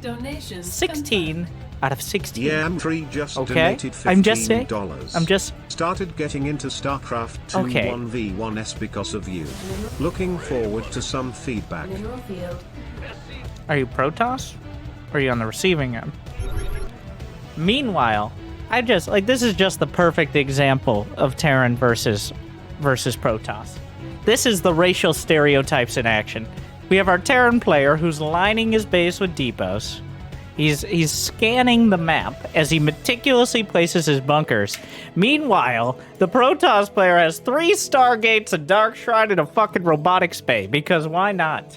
Donations 16 out of 16. Yeah, Amtree just Okay, donated $15. I'm just saying. I'm just started getting into StarCraft 2 Okay. 1v1s because of you. Looking forward to some feedback. Mineral field. Are you Protoss? Or are you on the receiving end? Meanwhile, I just like this is just the perfect example of Terran versus Protoss. This is the racial stereotypes in action. We have our Terran player who's lining his base with depots. He's scanning the map as he meticulously places his bunkers. Meanwhile, the Protoss player has 3 Stargates, a Dark Shrine, and a fucking robotics bay, because why not?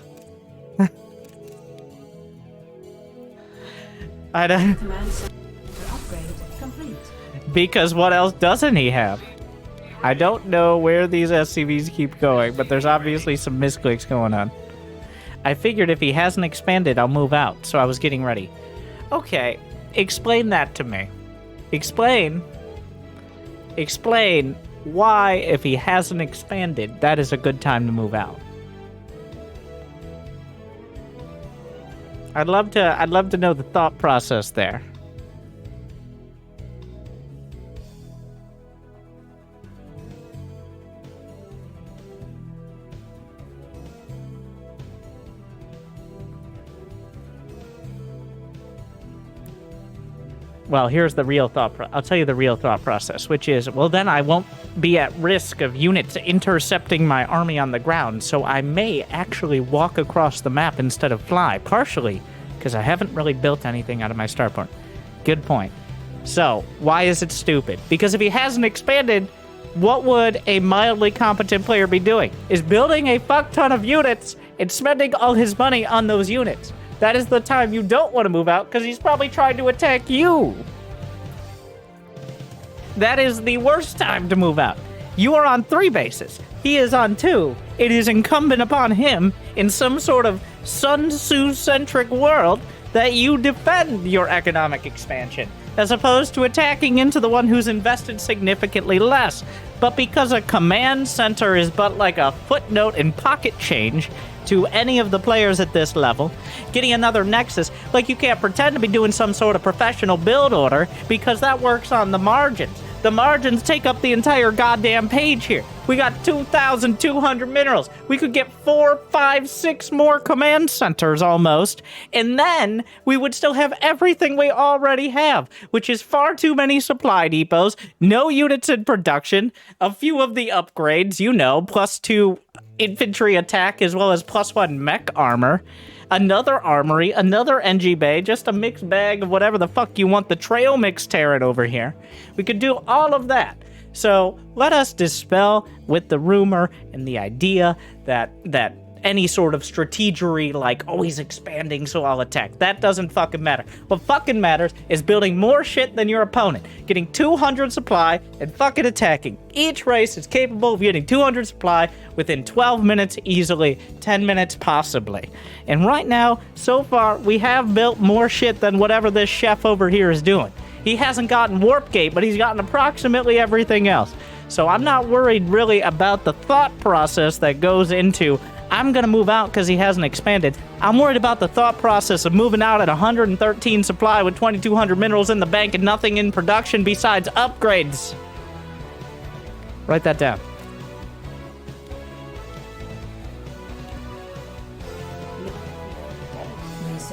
I don't... Command center upgrade complete. Because what else doesn't he have? I don't know where these SCVs keep going, but there's obviously some misclicks going on. I figured if he hasn't expanded, I'll move out, so I was getting ready. Okay, explain that to me. Explain why, if he hasn't expanded, that is a good time to move out. I'd love to know the thought process there. Well, here's the real I'll tell you the real thought process, which is, well, then I won't be at risk of units intercepting my army on the ground, so I may actually walk across the map instead of fly, partially because I haven't really built anything out of my start point. Good point. So, why is it stupid? Because if he hasn't expanded, what would a mildly competent player be doing? Is building a fuck ton of units and spending all his money on those units. That is the time you don't want to move out, because he's probably trying to attack you. That is the worst time to move out. You are on 3 bases. He is on 2. It is incumbent upon him, in some sort of Sun Tzu-centric world, that you defend your economic expansion, as opposed to attacking into the one who's invested significantly less. But because a command center is but like a footnote in pocket change to any of the players at this level, getting another Nexus, like, you can't pretend to be doing some sort of professional build order, because that works on the margins. The margins take up the entire goddamn page here. We got 2,200 minerals. We could get 4, 5, 6 more command centers almost, and then we would still have everything we already have, which is far too many supply depots, no units in production, a few of the upgrades, you know, +2 infantry attack as well as +1 mech armor, another armory, another NG bay, just a mixed bag of whatever the fuck you want, the trail mix Terran over here. We could do all of that. So let us dispel with the rumor and the idea that any sort of strategery, like, oh, he's expanding, so I'll attack. That doesn't fucking matter. What fucking matters is building more shit than your opponent, getting 200 supply, and fucking attacking. Each race is capable of getting 200 supply within 12 minutes easily, 10 minutes possibly. And right now, so far, we have built more shit than whatever this chef over here is doing. He hasn't gotten Warp Gate, but he's gotten approximately everything else. So I'm not worried really about the thought process that goes into, I'm going to move out because he hasn't expanded. I'm worried about the thought process of moving out at 113 supply with 2,200 minerals in the bank and nothing in production besides upgrades. Write that down.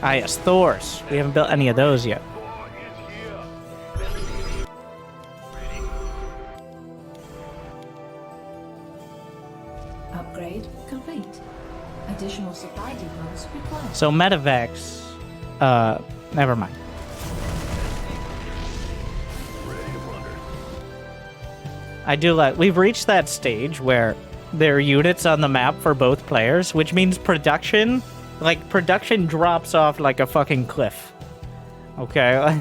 Ah, yes, Thors. We haven't built any of those yet. Upgrade complete. Additional supply depots required. So Medivacs, never mind. I do like, we've reached that stage where there are units on the map for both players, which means production drops off like a fucking cliff. Okay?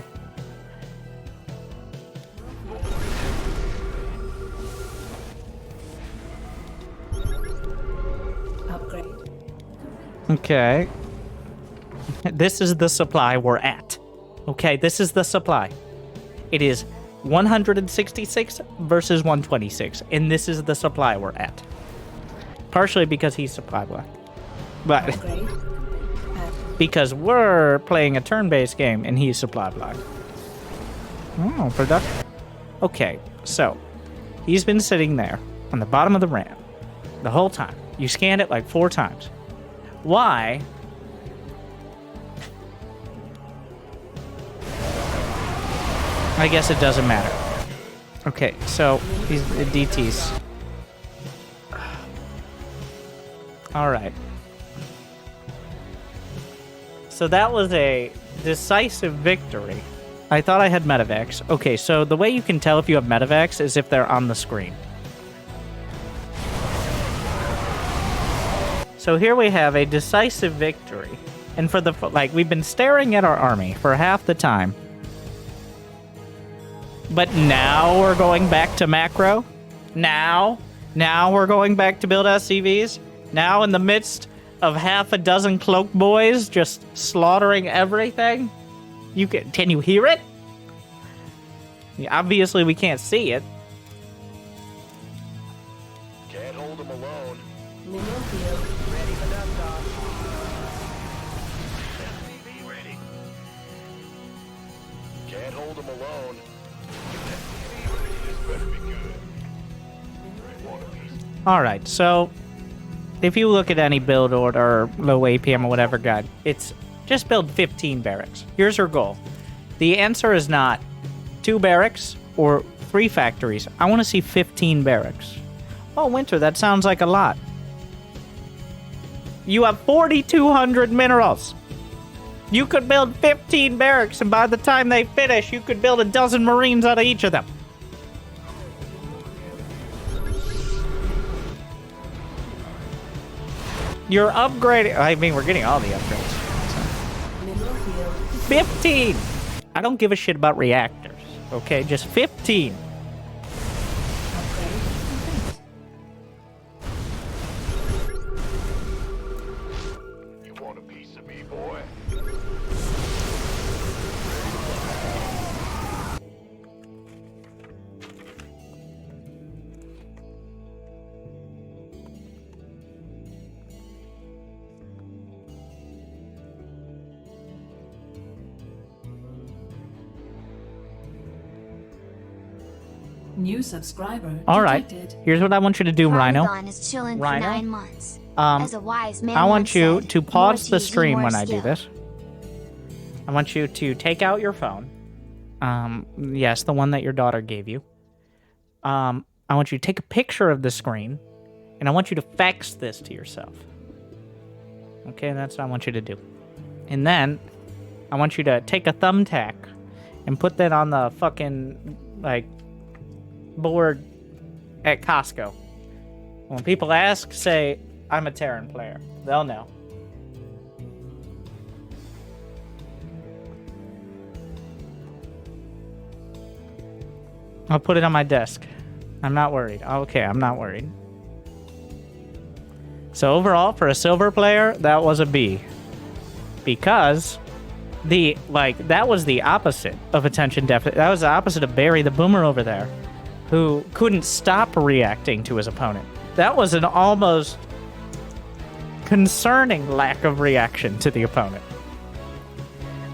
Upgrade. Okay. This is the supply we're at. Okay, this is the supply. It is 166 versus 126, and this is the supply we're at. Partially because he's supply block. But Upgrade. because we're playing a turn-based game and he's supply block. Oh, production. Okay, so he's been sitting there on the bottom of the ramp the whole time. You scanned it like 4 times. Why? I guess it doesn't matter. Okay, so these DTs. Alright. So that was a decisive victory. I thought I had Medivacs. Okay, so the way you can tell if you have Medivacs is if they're on the screen. So here we have a decisive victory. And for the, like, we've been staring at our army for half the time. But now we're going back to macro? Now we're going back to build SCVs? Now in the midst of half a dozen cloak boys just slaughtering everything? Can you hear it? Yeah, obviously we can't see it. Can't hold him alone. Mineral field. Ready for liftoff. SCV ready. Can't hold him alone. SCV ready. This better be good. Want a piece? Alright, so if you look at any build order or low APM or whatever guide, it's just build 15 barracks. Here's your goal. The answer is not 2 barracks or 3 factories. I want to see 15 barracks. Oh, Winter, that sounds like a lot. You have 4,200 minerals. You could build 15 barracks, and by the time they finish, you could build a dozen Marines out of each of them. You're upgrading. I mean, we're getting all the upgrades. Mineral field. 15! I don't give a shit about reactors, okay? Just 15. Upgrade complete. You want a piece of me, boy? New subscriber All right. detected. Here's what I want you to do, Rhino. Parmesan is chilling for Rhino? 9 months. Um, As a wise man I want once you said, to more pause the cheese, stream more when I do skill. this. I want you to take out your phone. Yes, the one that your daughter gave you. I want you to take a picture of the screen, and I want you to fax this to yourself. Okay, that's what I want you to do. And then, I want you to take a thumbtack and put that on the fucking, like, board at Costco. When people ask, say, I'm a Terran player. They'll know. I'll put it on my desk. I'm not worried. Okay, I'm not worried. So overall, for a silver player, that was a B. Because that was the opposite of attention deficit. That was the opposite of Barry the Boomer over there, who couldn't stop reacting to his opponent. That was an almost concerning lack of reaction to the opponent.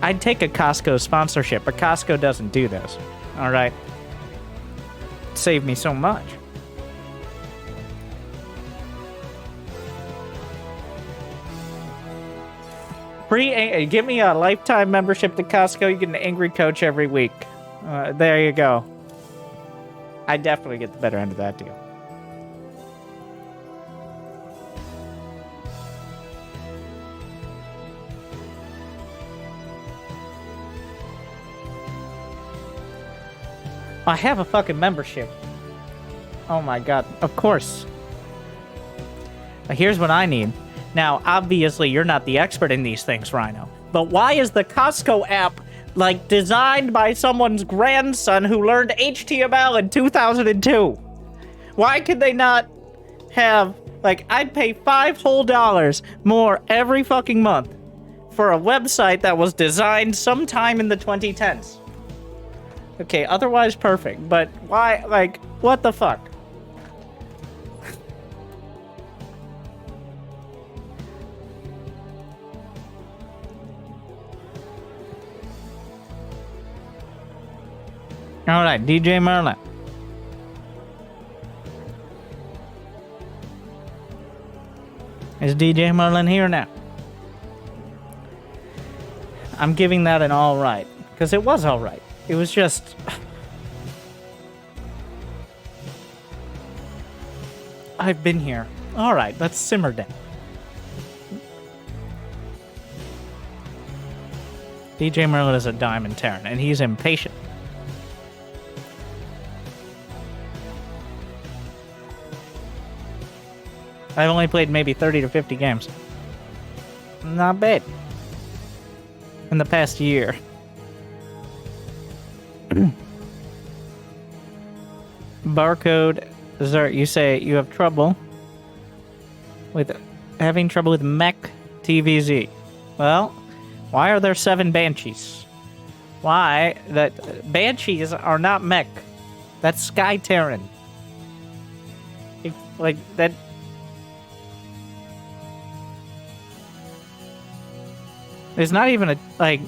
I'd take a Costco sponsorship, but Costco doesn't do this. All right? Saved me so much. Give me a lifetime membership to Costco. You get an angry coach every week. There you go. I definitely get the better end of that deal. I have a fucking membership. Oh my god. Of course. Here's what I need. Now, obviously, you're not the expert in these things, Rhino. But why is the Costco app, like, designed by someone's grandson who learned HTML in 2002? Why could they not have, like, I'd pay $5 whole more every fucking month for a website that was designed sometime in the 2010s? Okay, otherwise perfect, but why, like, what the fuck? Alright, DJ Merlin. Is DJ Merlin here now? I'm giving that an alright, because it was alright. It was just... I've been here. Alright, let's simmer down. DJ Merlin is a diamond Terran, and he's impatient. I've only played maybe 30 to 50 games. Not bad. In the past year. Barcode Zerg, you say you have trouble with Mech TVZ. Well, why are there 7 Banshees? Why? Banshees are not Mech. That's Sky Terran. Like, that... There's not even a, like...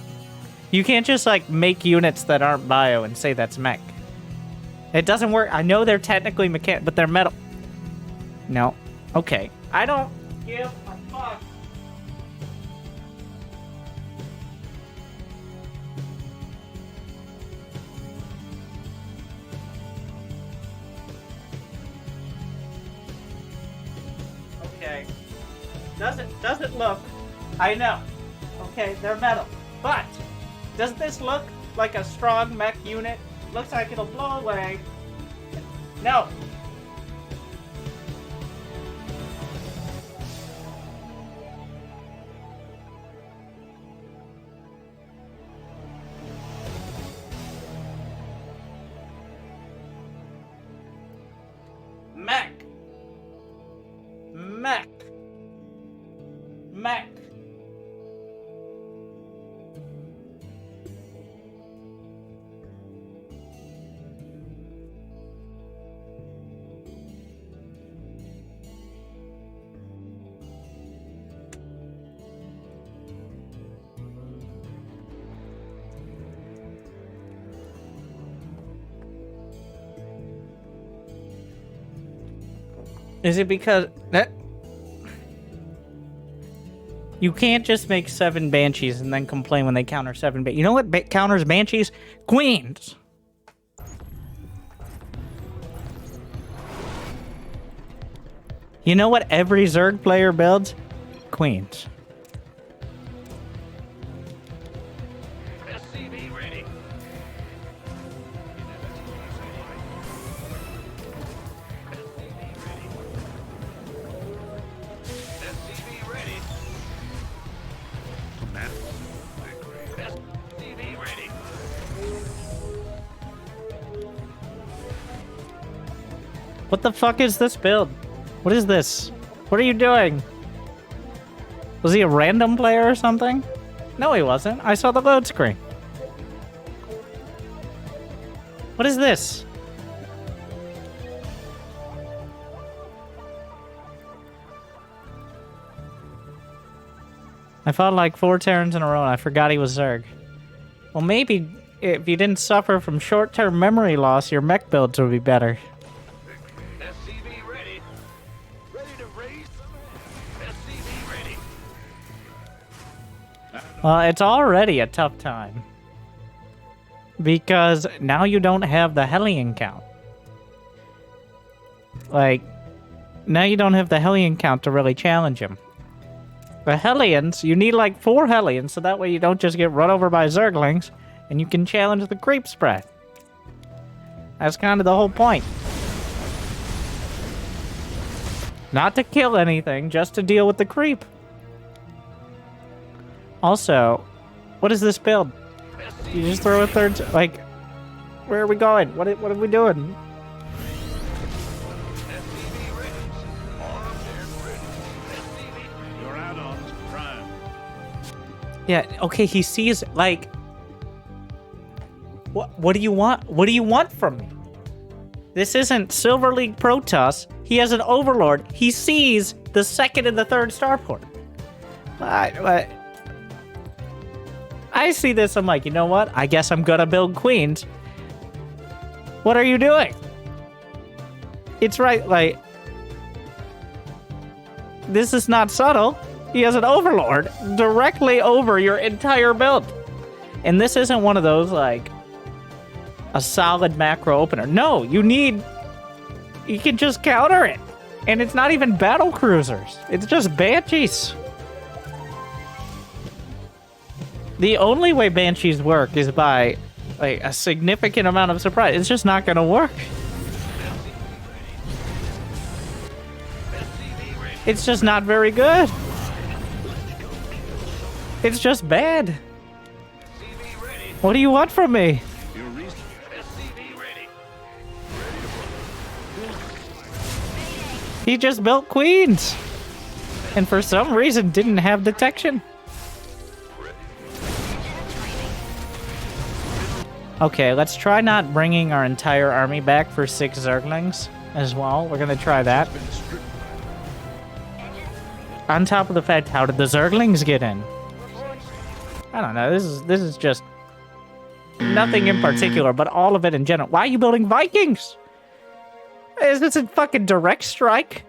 You can't just, like, make units that aren't bio and say that's Mech. It doesn't work. I know they're technically mechanic, but they're metal. No. Okay. I don't give a fuck. Okay. Doesn't look. I know. Okay, they're metal. But does this look like a strong mech unit? Looks like it'll blow away. No. Mech. Mech. Mech. Is it because that you can't just make 7 Banshees and then complain when they counter 7 You know what counters Banshees? Queens. You know what every Zerg player builds? Queens. SCV ready. SCV ready. SCV ready. What the fuck is this build? What is this? What are you doing? Was he a random player or something? No, he wasn't. I saw the load screen. What is this? I fought like 4 Terrans in a row and I forgot he was Zerg. Well, maybe if you didn't suffer from short-term memory loss, your mech builds would be better. SCV ready. Ready to raise some SCV ready. Well, it's already a tough time. Because now you don't have the Hellion count. Like, now you don't have the Hellion count to really challenge him. The Hellions, you need like 4 Hellions, so that way you don't just get run over by Zerglings, and you can challenge the creep spread. That's kind of the whole point. Not to kill anything, just to deal with the creep. Also, what is this build? You just throw a third... Like, where are we going? What are we doing? SCV ready. Armed and ready. SCV. Your add-ons prime. Yeah, okay, he sees, like... What do you want? What do you want from me? This isn't Silver League Protoss. He has an Overlord. He sees the 2nd and the 3rd starport. I see this, I'm like, you know what? I guess I'm gonna build queens. What are you doing? It's right, like... This is not subtle. He has an Overlord directly over your entire build. And this isn't one of those, like... a solid macro opener. No, you need... You can just counter it. And it's not even battle cruisers. It's just Banshees. The only way Banshees work is by like a significant amount of surprise. It's just not gonna work. It's just not very good. It's just bad. What do you want from me? He just built queens. And for some reason didn't have detection. Okay, let's try not bringing our entire army back for 6 Zerglings as well. We're gonna try that. On top of the fact, how did the Zerglings get in? I don't know, this is just nothing in particular, but all of it in general. Why are you building Vikings? Is this a fucking direct strike?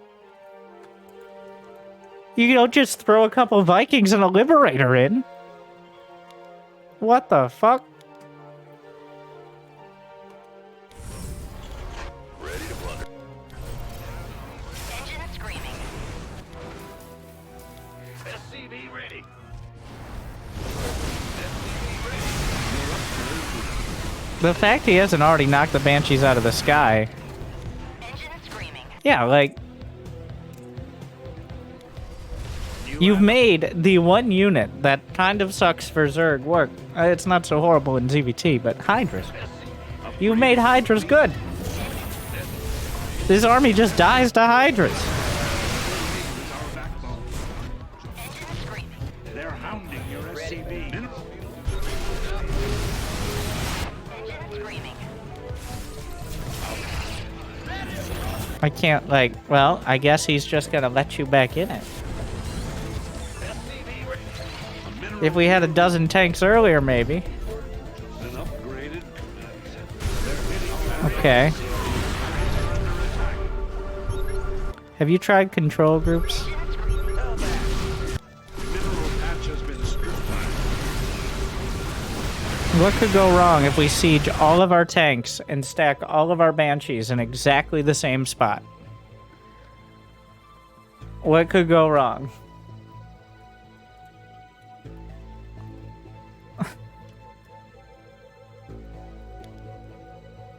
You don't just throw a couple Vikings and a Liberator in. What the fuck? Ready to plunder. Engine screaming. SCV ready. The fact he hasn't already knocked the Banshees out of the sky. Engine screaming. Yeah, like... You've made the one unit that kind of sucks for Zerg work. It's not so horrible in ZVT, but Hydras. You've made Hydras good. This army just dies to Hydras. Engine screaming. They're hounding your SCV. Engine screaming. I can't, like, well, I guess he's just gonna let you back in it. If we had a dozen tanks earlier, maybe. Okay. Have you tried control groups? What could go wrong if we siege all of our tanks and stack all of our Banshees in exactly the same spot? What could go wrong?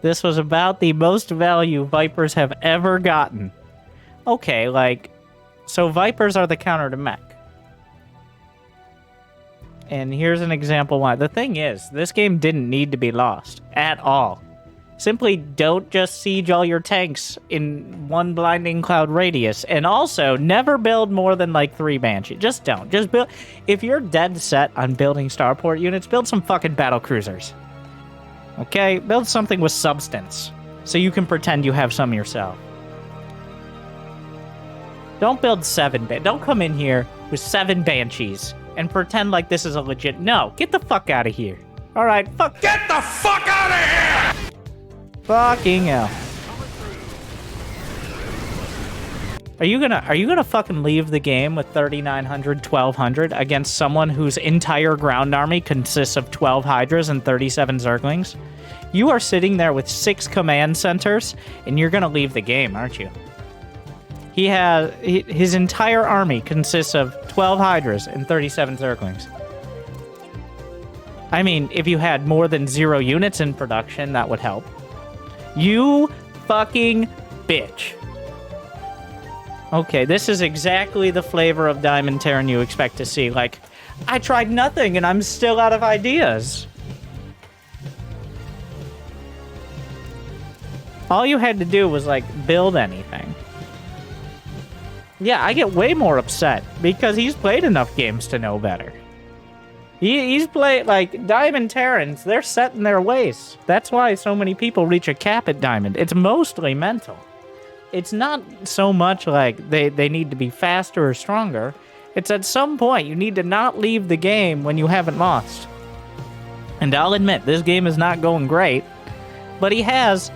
This was about the most value Vipers have ever gotten. Okay, like, so Vipers are the counter to Mech. And here's an example why. The thing is, this game didn't need to be lost at all. Simply don't just siege all your tanks in one blinding cloud radius. And also, never build more than like 3 Banshee. Just don't. Just build. If you're dead set on building starport units, build some fucking battle cruisers. Okay? Build something with substance. So you can pretend you have some yourself. Don't build 7. Don't come in here with 7 Banshees and pretend like this is a legit... No, get the fuck out of here. Alright, fuck... Get the fuck out of here! Fucking hell. Are you gonna fucking leave the game with 3,900, 1,200 against someone whose entire ground army consists of 12 Hydras and 37 Zerglings? You are sitting there with 6 command centers, and you're gonna leave the game, aren't you? His entire army consists of 12 Hydras and 37 Zerglings. I mean, if you had more than 0 units in production, that would help. You fucking bitch. Okay, this is exactly the flavor of Diamond Terran you expect to see. Like, I tried nothing and I'm still out of ideas. All you had to do was, like, build anything. Yeah, I get way more upset because he's played enough games to know better. He's played, like, Diamond Terrans, they're set in their ways. That's why so many people reach a cap at Diamond. It's mostly mental. It's not so much like they need to be faster or stronger. It's at some point you need to not leave the game when you haven't lost. And I'll admit, this game is not going great, but he has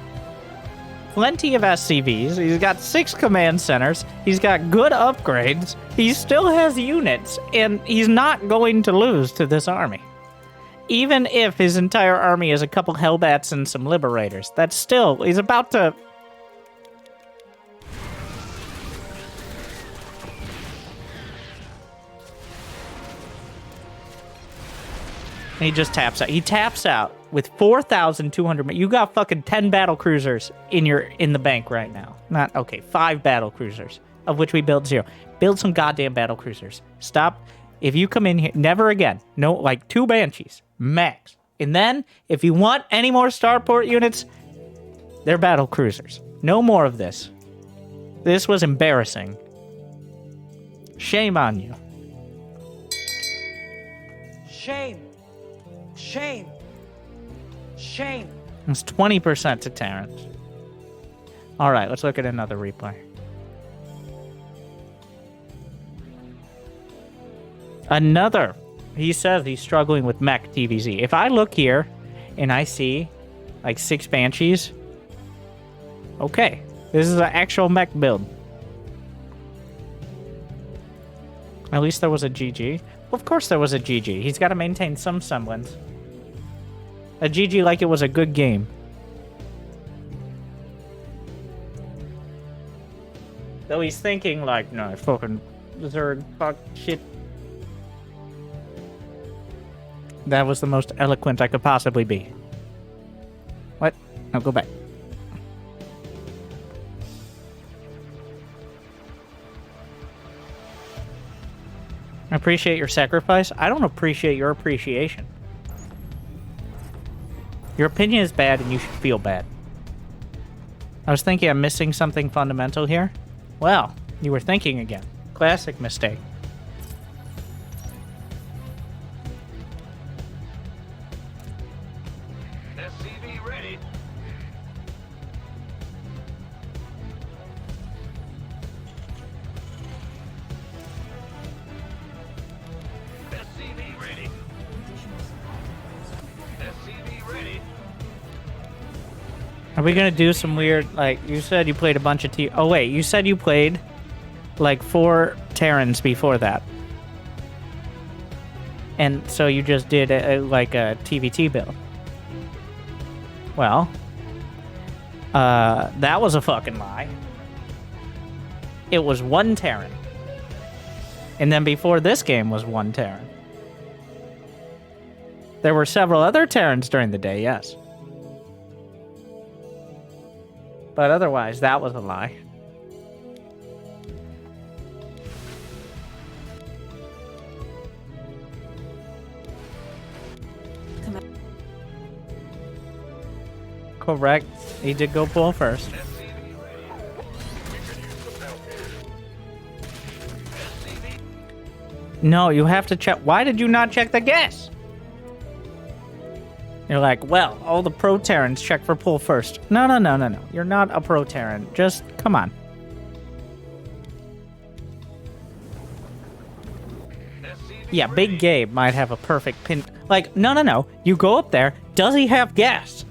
plenty of SCVs, he's got 6 command centers, he's got good upgrades, he still has units, and he's not going to lose to this army. Even if his entire army is a couple Hellbats and some Liberators, that's still, he's about to... And he just taps out. He taps out with 4,200. You got fucking 10 battle cruisers in the bank right now. Not okay. 5 battle cruisers, of which we built 0. Build some goddamn battle cruisers. Stop. If you come in here, never again. No, like 2 Banshees max. And then, if you want any more starport units, they're battle cruisers. No more of this. This was embarrassing. Shame on you. Shame. Shame. Shame. It's 20% to Terrans. All right, let's look at another replay. Another. He says he's struggling with Mech TVZ. If I look here and I see like 6 Banshees, okay, this is an actual Mech build. At least there was a GG. Well, of course there was a GG. He's got to maintain some semblance. A GG like it was a good game. Though he's thinking like, no, fucking Zerg, fuck, shit. That was the most eloquent I could possibly be. What? No, go back. I appreciate your sacrifice. I don't appreciate your appreciation. Your opinion is bad and you should feel bad. I was thinking I'm missing something fundamental here. Well, you were thinking again. Classic mistake. SCV ready. SCV ready. SCV ready. Are we gonna do some weird, like, you said you played a bunch of Oh wait, you said you played like 4 Terrans before that. And so you just did like a TVT build. Well, that was a fucking lie. It was 1 Terran. And then before this game was 1 Terran. There were several other Terrans during the day, yes. But otherwise, that was a lie. Correct. He did go pull first. No, you have to check. Why did you not check the gas? You're like, well, all the pro Terrans check for pull first. No. You're not a pro Terran. Just, come on. Yeah, Big Gabe might have a perfect pin. Like, no. You go up there. Does he have gas?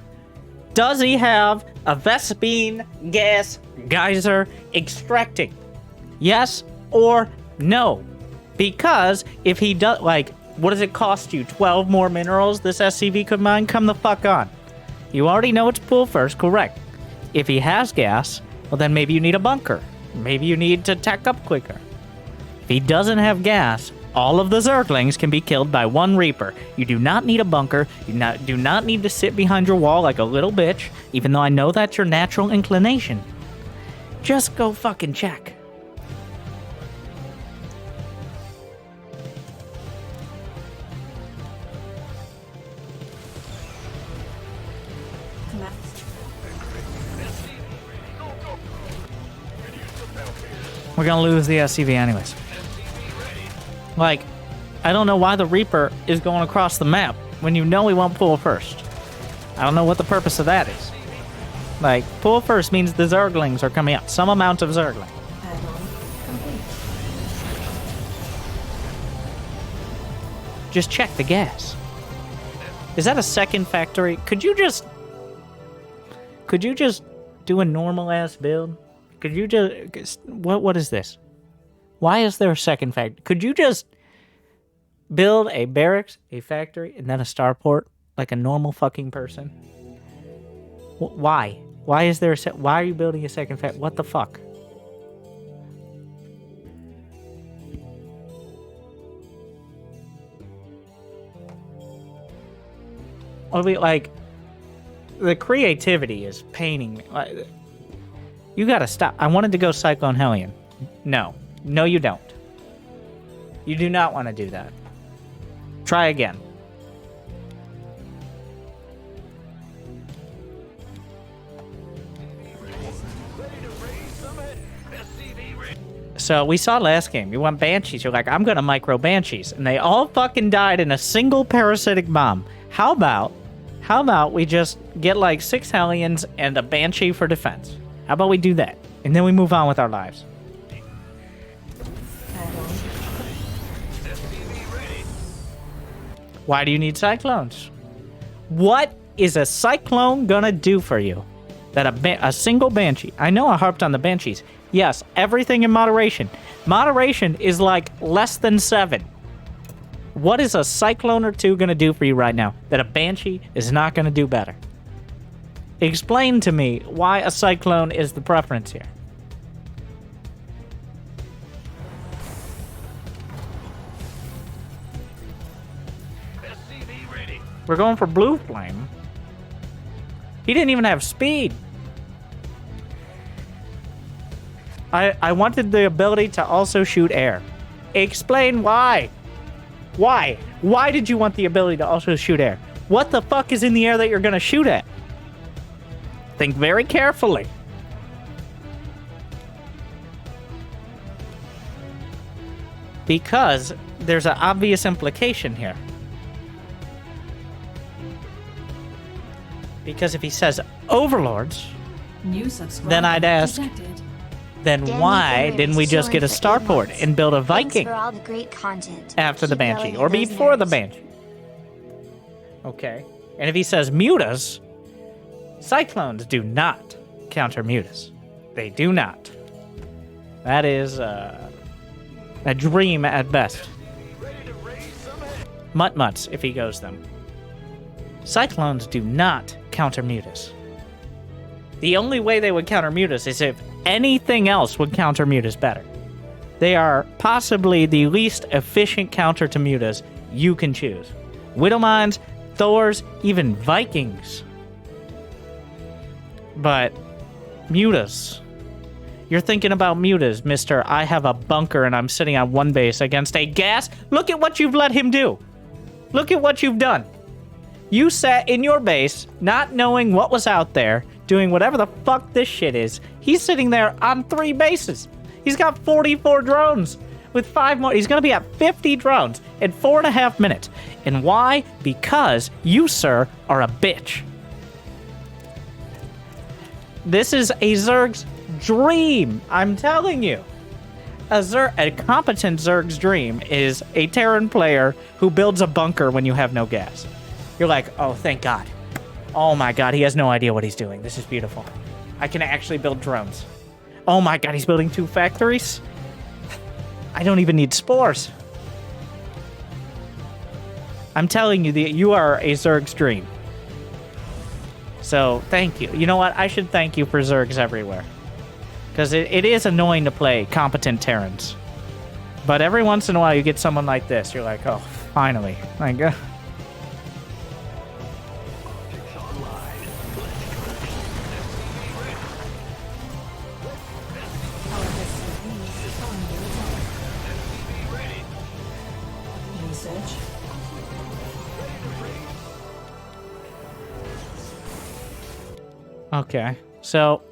Does he have a Vespine gas geyser extracting? Yes or no? Because if he does, like, what does it cost you? 12 more minerals this SCV could mine? Come the fuck on. You already know it's pull first, correct. If he has gas, well then maybe you need a bunker. Maybe you need to tech up quicker. If he doesn't have gas, all of the Zerglings can be killed by 1 Reaper. You do not need a bunker. You do not need to sit behind your wall like a little bitch, even though I know that's your natural inclination. Just go fucking check. We're gonna lose the SCV anyways. Like, I don't know why the Reaper is going across the map when you know he won't pull first. I don't know what the purpose of that is. Like, pull first means the Zerglings are coming out. Some amount of Zergling. Just check the gas. Is that a second factory? Could you just do a normal ass build? Could you just... What is this? Why is there a second factory? Could you just build a barracks, a factory, and then a starport like a normal fucking person? Why? Why is there a why are you building a second factory? What the fuck? I mean, like, the creativity is paining me. Like, you gotta stop. I wanted to go Cyclone Hellion. No. No, you don't. You do not want to do that. Try again. So we saw last game. You want Banshees. You're like, I'm going to micro Banshees. And they all fucking died in a single parasitic bomb. How about we just get like 6 Hellions and a Banshee for defense? How about we do that? And then we move on with our lives. Why do you need Cyclones? What is a Cyclone gonna do for you? That a single Banshee... I know I harped on the Banshees. Yes, everything in moderation. Moderation is like less than 7. What is a Cyclone or 2 gonna do for you right now that a Banshee is not gonna do better? Explain to me why a Cyclone is the preference here. SCV ready. We're going for Blue Flame. He didn't even have speed. I wanted the ability to also shoot air. Explain why. Why? Why did you want the ability to also shoot air? What the fuck is in the air that you're gonna shoot at? Think very carefully. Because there's an obvious implication here. Because if he says overlords, New subscriber then I'd ask, detected. then Danny why Barrett didn't we is just get a chilling for 8 starport months. and build a Thanks Viking for all the great content. after the Keep Banshee? going Or at those before the nerds. Banshee? Okay. And if he says mutas, Cyclones do not counter mutas. They do not. That is a dream at best. Mutt-mutts if he goes them. Cyclones do not counter mutas. The only way they would counter mutas is if anything else would counter mutas better. They are possibly the least efficient counter to mutas you can choose. Widowmines, Thors, even Vikings. But mutas. You're thinking about mutas, Mr. I have a bunker and I'm sitting on one base against a gas. Look at what you've let him do. Look at what you've done. You sat in your base, not knowing what was out there, doing whatever the fuck this shit is. He's sitting there on 3 bases. He's got 44 drones. With 5 more, he's going to be at 50 drones in 4.5 minutes. And why? Because you, sir, are a bitch. This is a Zerg's dream. I'm telling you. A competent Zerg's dream is a Terran player who builds a bunker when you have no gas. You're like, oh, thank God. Oh my God, he has no idea what he's doing. This is beautiful. I can actually build drones. Oh my God, he's building 2 factories? I don't even need spores. I'm telling you, you are a Zerg's dream. So, thank you. You know what? I should thank you for Zergs everywhere. Because it is annoying to play competent Terrans. But every once in a while, you get someone like this. You're like, oh, finally. Like, Research. Okay, so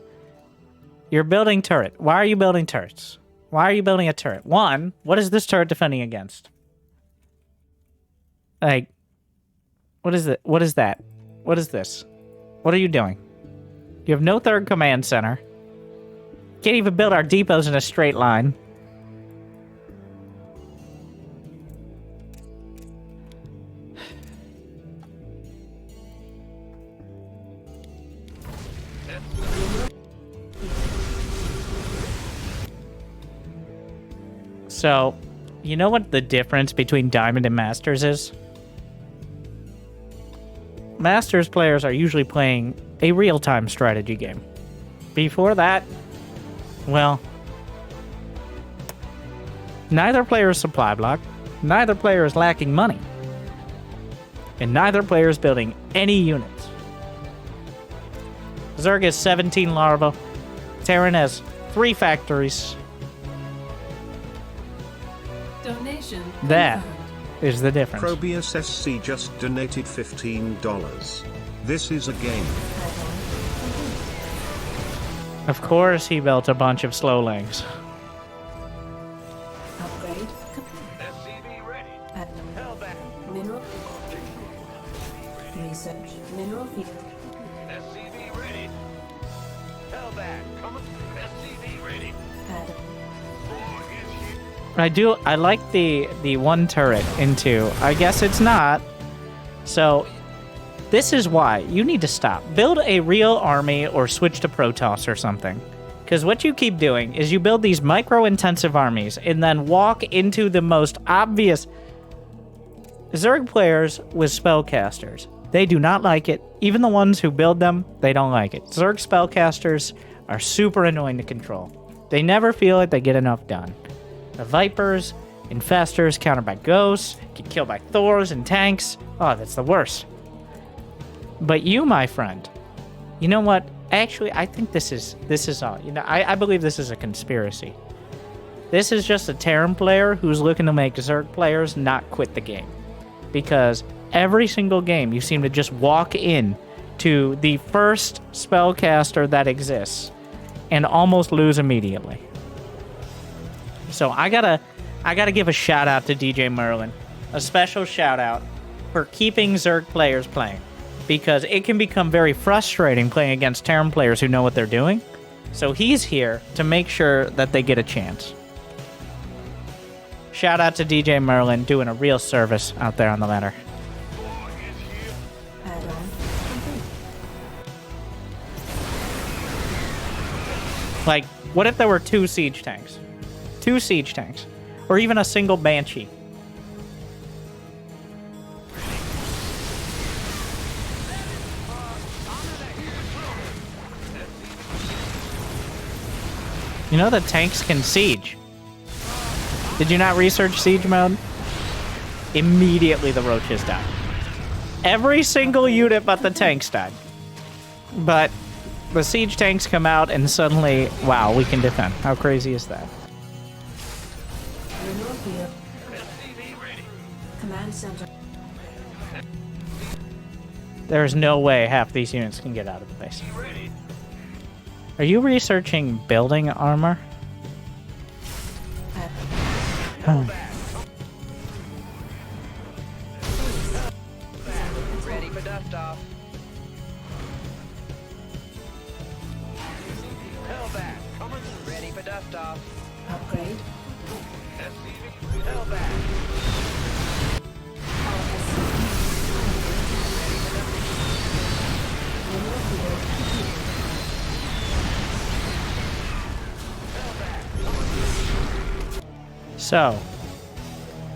you're building turret. Why are you building turrets? Why are you building a turret? One, what is this turret defending against? Like, what is it? What is that? What is this? What are you doing? You have no third command center. Can't even build our depots in a straight line. So, you know what the difference between Diamond and Masters is? Masters players are usually playing a real-time strategy game. Before that, well, neither player is supply block, neither player is lacking money, and neither player is building any units. Zerg has 17 larvae, Terran has 3 factories. Donation. That confirmed. is the difference. Probius SC just donated $15. This is a game. Of course he built a bunch of slow legs. Research. Mineral field. SCV ready. Hellbat, coming. SCV ready. Add. I like the one turret into, I guess it's not. So this is why you need to stop. Build a real army or switch to Protoss or something. Because what you keep doing is you build these micro-intensive armies and then walk into the most obvious Zerg players with spellcasters. They do not like it. Even the ones who build them, they don't like it. Zerg spellcasters are super annoying to control. They never feel like they get enough done. The Vipers, Infestors, countered by Ghosts, get killed by Thors and tanks. Oh, that's the worst. But you, my friend, you know what? Actually, I think this is all. You know, I believe this is a conspiracy. This is just a Terran player who's looking to make Zerg players not quit the game. Because every single game, you seem to just walk in to the first spellcaster that exists and almost lose immediately. So I gotta give a shout out to DJ Merlin, a special shout out for keeping Zerg players playing, because it can become very frustrating playing against Terran players who know what they're doing. So he's here to make sure that they get a chance. Shout out to DJ Merlin doing a real service out there on the ladder. Add on. Like, what if there were 2 siege tanks? 2 siege tanks. Or even a single Banshee. You know the tanks can siege. Did you not research siege mode? Immediately the roaches died. Every single unit but the tanks died. But the siege tanks come out and suddenly, wow, we can defend. How crazy is that? Mineral field. Command center. There's no way half these units can get out of the base. Are you researching building armor? Oh. Ready for dust off. Hellbat, coming. Ready for dust off. Upgrade. Hellbat. Mineral field. So,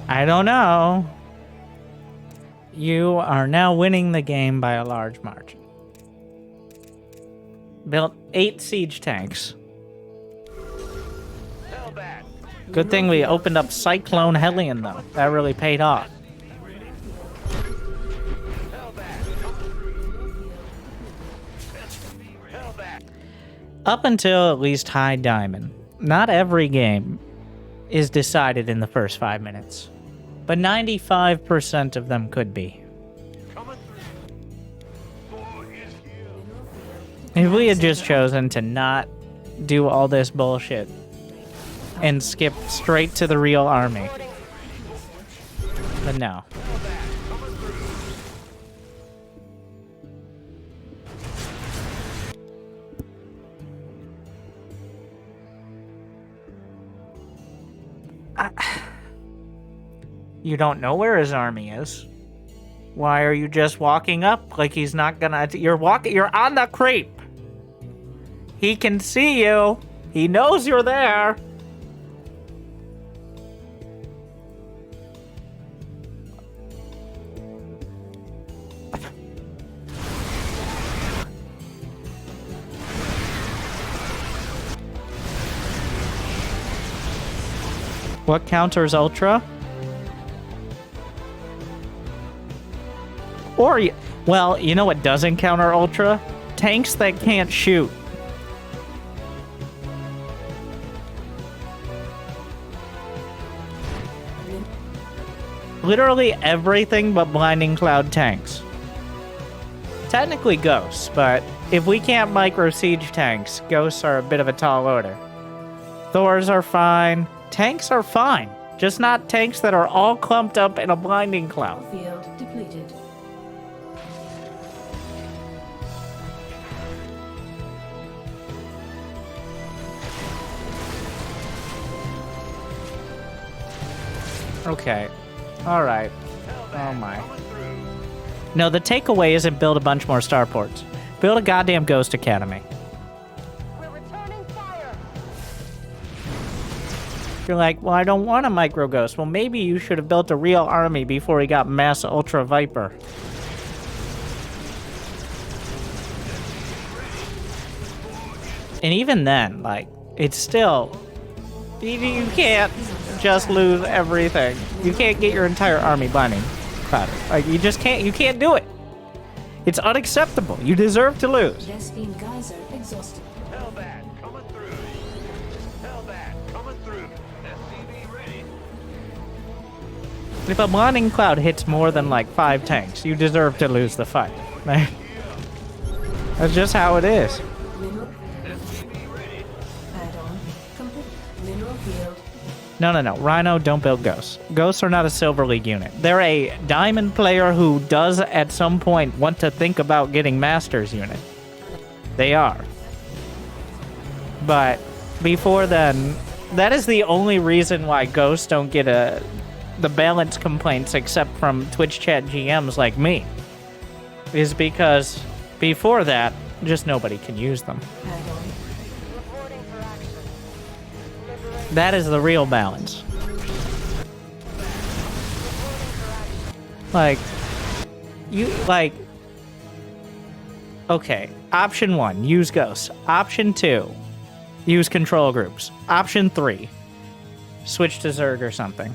I don't know. You are now winning the game by a large margin. Built 8 siege tanks. Hellbat. Good thing we opened up Cyclone Hellion, though. That really paid off. Hellbat. Up until at least High Diamond, not every game is decided in the first 5 minutes. But 95% of them could be. If we had just chosen to not do all this bullshit and skip straight to the real army. But no. You don't know where his army is. Why are you just walking up like he's not gonna... You're on the creep. He can see you. He knows you're there. What counters Ultra? Or, well, you know what doesn't counter Ultra? Tanks that can't shoot. Literally everything but Blinding Cloud tanks. Technically Ghosts, but if we can't micro siege tanks, Ghosts are a bit of a tall order. Thors are fine. Tanks are fine. Just not tanks that are all clumped up in a Blinding Cloud. Field depleted. Okay. Alright. Oh my. No, the takeaway isn't build a bunch more starports. Build a goddamn Ghost Academy. We're returning fire. You're like, well, I don't want a micro ghost. Well, maybe you should have built a real army before he got Mass Ultra Viper. And even then, like, it's still... You can't just lose everything. You can't get your entire army blinding clouded. Like, you just can't. You can't do it. It's unacceptable. You deserve to lose. Vespene Geyser exhausted. Hellbat coming through. Hellbat coming through. SCV ready. If a blinding cloud hits more than, like, 5 tanks, you deserve to lose the fight. That's just how it is. Mineral. Add-on complete. Mineral field. No. Rhino, don't build ghosts. Ghosts are not a Silver League unit. They're a Diamond player who does at some point want to think about getting Masters unit. They are. But before then, that is the only reason why ghosts don't get the balance complaints except from Twitch chat GMs like me. Is because before that, just nobody can use them. Add-on. Reporting for action. That is the real balance. Like, okay, option 1, use ghosts. Option 2, use control groups. Option 3, switch to Zerg or something.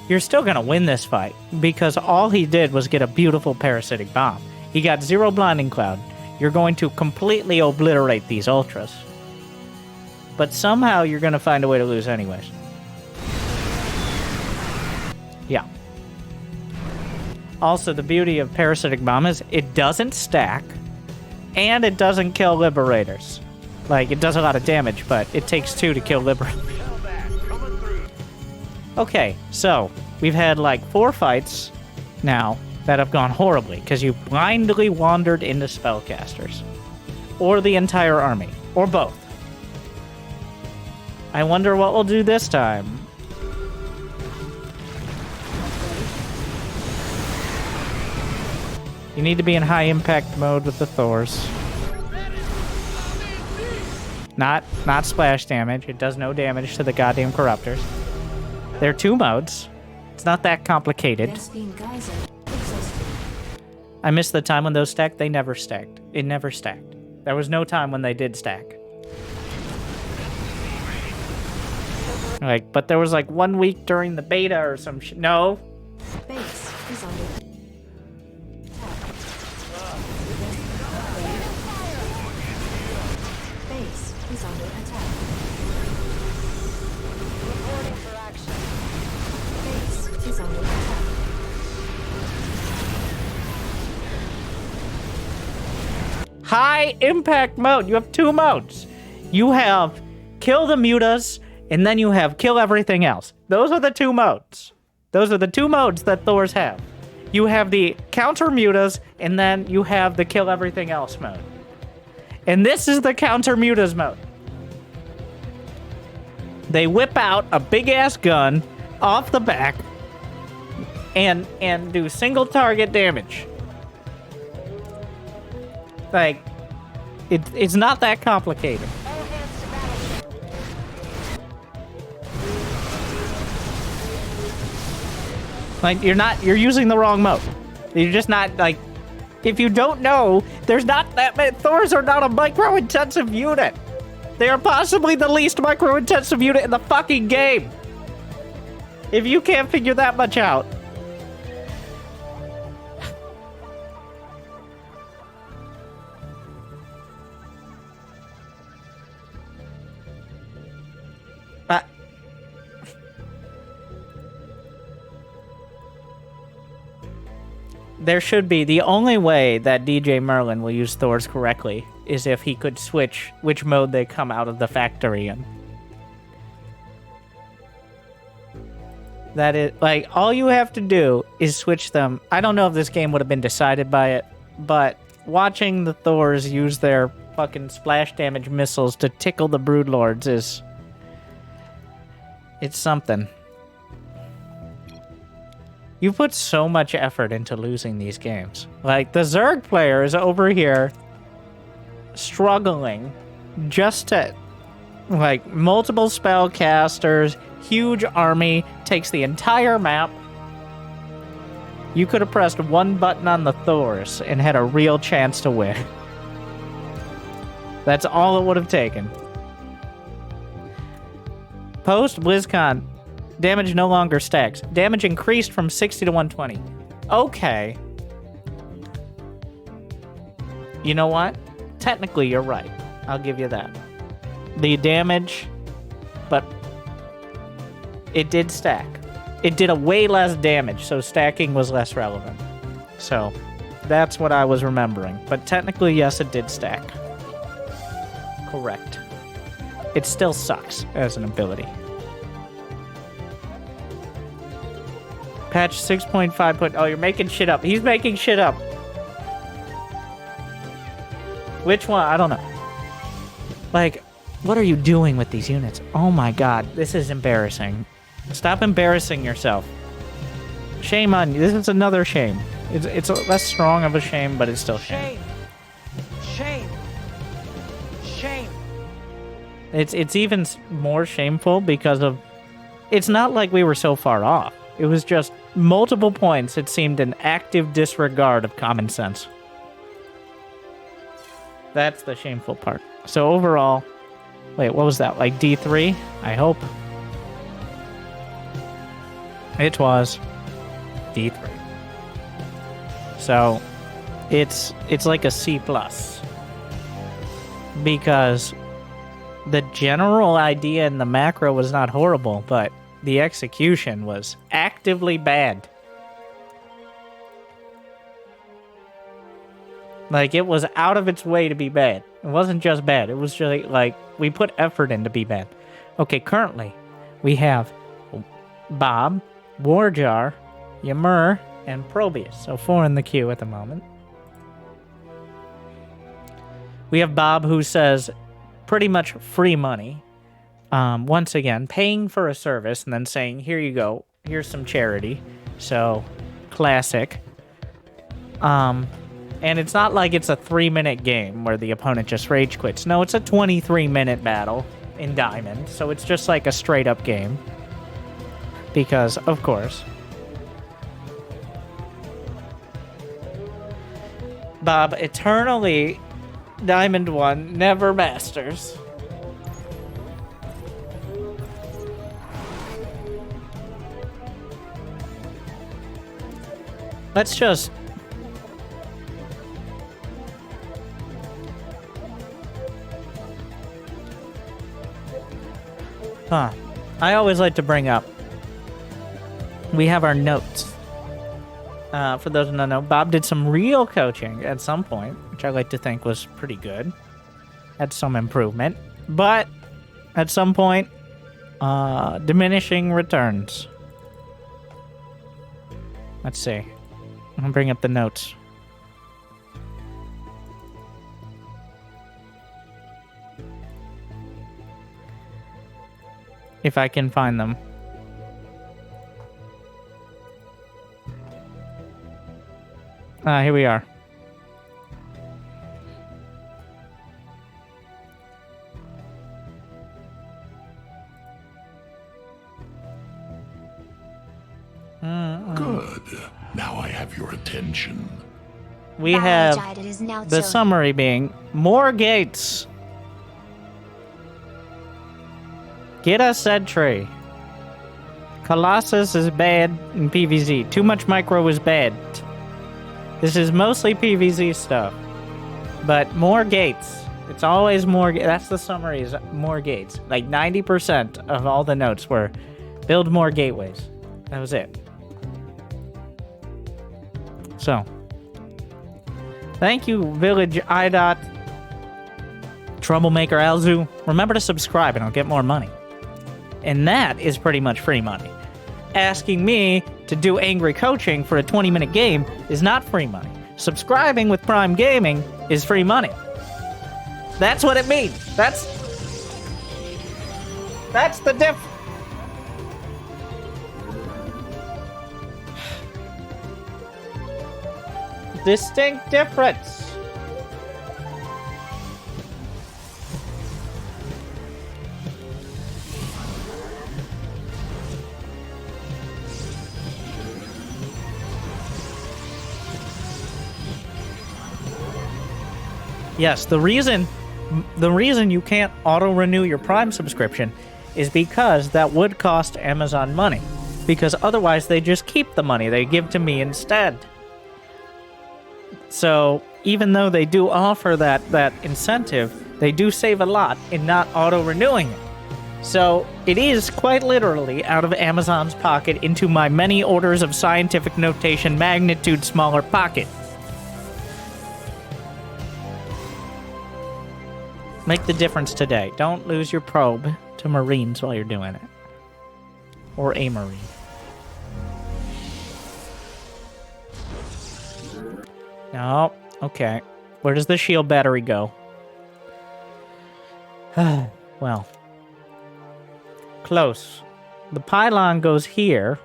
You're still gonna win this fight, because all he did was get a beautiful parasitic bomb. He got 0 blinding cloud. You're going to completely obliterate these ultras. But somehow you're gonna find a way to lose anyways. Yeah. Also, the beauty of Parasitic Bomb is it doesn't stack, and it doesn't kill Liberators. Like, it does a lot of damage, but it takes 2 to kill Liberators. Hellbat coming through. Okay, so, we've had like 4 fights now that have gone horribly, because you blindly wandered into Spellcasters. Or the entire army. Or both. I wonder what we'll do this time. You need to be in high impact mode with the Thors. Not splash damage. It does no damage to the goddamn Corruptors. There are 2 modes. It's not that complicated. Vespene Geyser exhausted. I missed the time when those stacked. They never stacked. It never stacked. There was no time when they did stack. Like, but there was like 1 week during the beta or some shit. No. Base is under attack. Base is under attack. Reporting for action. Base is under attack. High impact mode. You have 2 modes. You have kill the mutas, and then you have kill everything else. Those are the 2 modes. Those are the 2 modes that Thors have. You have the counter mutas, and then you have the kill everything else mode. And this is the counter mutas mode. They whip out a big ass gun off the back and do single target damage. Like, it's not that complicated. All hands to battle. Like, you're using the wrong mode. You're just not, like, if you don't know, there's not that many, Thors are not a micro-intensive unit. They are possibly the least micro-intensive unit in the fucking game. If you can't figure that much out. There should be, the only way that DJ Merlin will use Thors correctly is if he could switch which mode they come out of the factory in. That is, like, all you have to do is switch them. I don't know if this game would have been decided by it, but watching the Thors use their fucking splash damage missiles to tickle the Broodlords is... it's something. You put so much effort into losing these games. Like, the Zerg player is over here struggling just to, like, multiple spellcasters, huge army, takes the entire map. You could have pressed one button on the Thors and had a real chance to win. That's all it would have taken. Post BlizzCon, damage no longer stacks. Damage increased from 60 to 120. Okay. You know what? Technically, you're right. I'll give you that. The damage, but it did stack. It did a way less damage, so stacking was less relevant. So, that's what I was remembering. But technically, yes, it did stack. Correct. It still sucks as an ability. Patch 6.5. Oh, you're making shit up. He's making shit up. Which one? I don't know. Like, what are you doing with these units? Oh my god, this is embarrassing. Stop embarrassing yourself. Shame on you. This is another shame. It's less strong of a shame, but it's still shame. Shame. Shame. It's even more shameful because of... It's not like we were so far off. It was just multiple points. It seemed an active disregard of common sense. That's the shameful part. So overall... Wait, what was that? Like D3? I hope. It was D3. So it's like a C+. Because the general idea in the macro was not horrible, but the execution was actively bad. Like, it was out of its way to be bad. It wasn't just bad. It was just like we put effort in to be bad. Okay, currently we have Bob, Warjar, Ymir, and Probius. So 4 in the queue at the moment. We have Bob, who says pretty much free money. Once again, paying for a service and then saying, here you go, here's some charity. So, classic. And it's not like it's a 3-minute game where the opponent just rage quits. No, it's a 23-minute battle in Diamond. So it's just like a straight-up game. Because, of course. Bob eternally Diamond 1 never masters. Let's just... Huh. I always like to bring up... We have our notes. For those who don't know, Bob did some real coaching at some point, which I like to think was pretty good. Had some improvement. But, at some point, diminishing returns. Let's see. I'm gonna bring up the notes. If I can find them. Here we are. Good. Now I have your attention. We have Biologite, it is now the chilling. summary being more gates. Get a sentry. Colossus is bad in PvZ. Too much micro is bad. This is mostly PvZ stuff. But more gates. It's always more. That's the summary, is more gates. Like 90% of all the notes were build more gateways. That was it. So, thank you, Village IDOT, Troublemaker Alzu. Remember to subscribe and I'll get more money. And that is pretty much free money. Asking me to do angry coaching for a 20-minute game is not free money. Subscribing with Prime Gaming is free money. That's what it means. That's the distinct difference. Yes, the reason you can't auto-renew your Prime subscription is because that would cost Amazon money. Because otherwise they just keep the money. They give to me instead. So, even though they do offer that incentive, they do save a lot in not auto-renewing it. So, it is quite literally out of Amazon's pocket into my many orders of scientific notation magnitude smaller pocket. Make the difference today. Don't lose your probe to Marines while you're doing it. Or a Marine. No. Okay. Where does the shield battery go? Well. Close. The pylon goes here.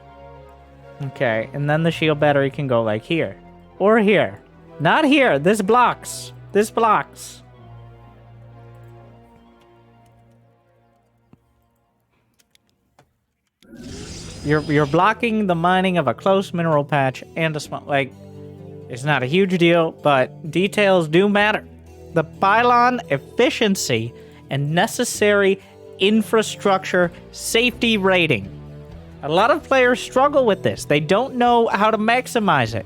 Okay. And then the shield battery can go like here. Or here. Not here. This blocks. This blocks. You're blocking the mining of a close mineral patch and a small... Like, it's not a huge deal, but details do matter. The pylon efficiency and necessary infrastructure safety rating. A lot of players struggle with this. They don't know how to maximize it.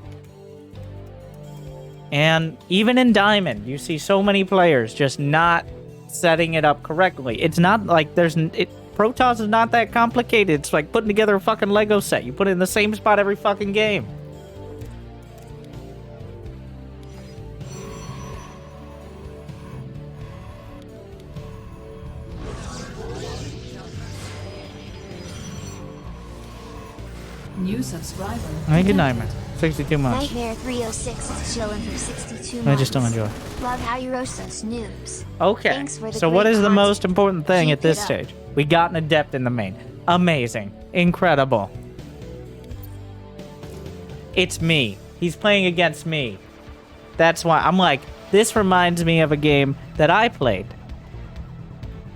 And even in Diamond, you see so many players just not setting it up correctly. It's not like Protoss is not that complicated. It's like putting together a fucking Lego set. You put it in the same spot every fucking game. New subscriber. Hey, good night, man. 62 months. Nightmare 306 is chilling for 62 months. I just don't enjoy. Love how you roast us noobs. Okay, Thanks for the so what great is the content. most important thing Keep at this it up. stage? We got an adept in the main. Amazing. Incredible. It's me. He's playing against me. That's why I'm like, this reminds me of a game that I played.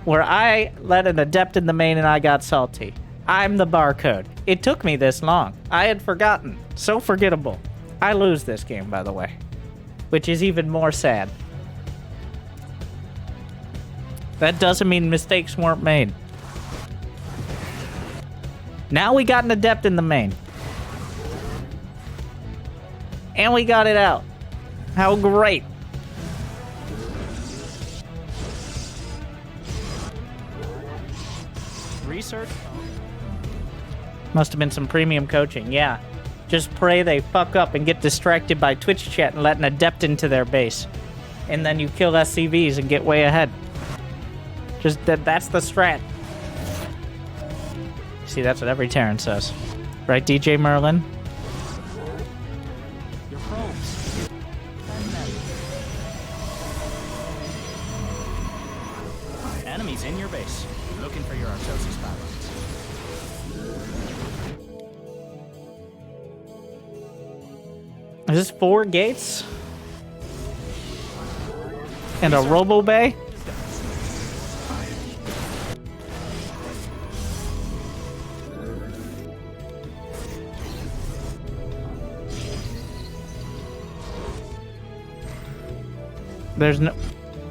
Where I let an adept in the main and I got salty. I'm the barcode. It took me this long. I had forgotten. So forgettable. I lose this game, by the way. Which is even more sad. That doesn't mean mistakes weren't made. Now we got an adept in the main. And we got it out. How great. Research? Must have been some premium coaching, yeah. Just pray they fuck up and get distracted by Twitch chat and let an adept into their base. And then you kill SCVs and get way ahead. Just that's the strat. See, that's what every Terran says. Right, DJ Merlin? Your probes. Enemies in your base. Looking for your Artosis power. Is this 4 gates? And a Robo Bay? There's no...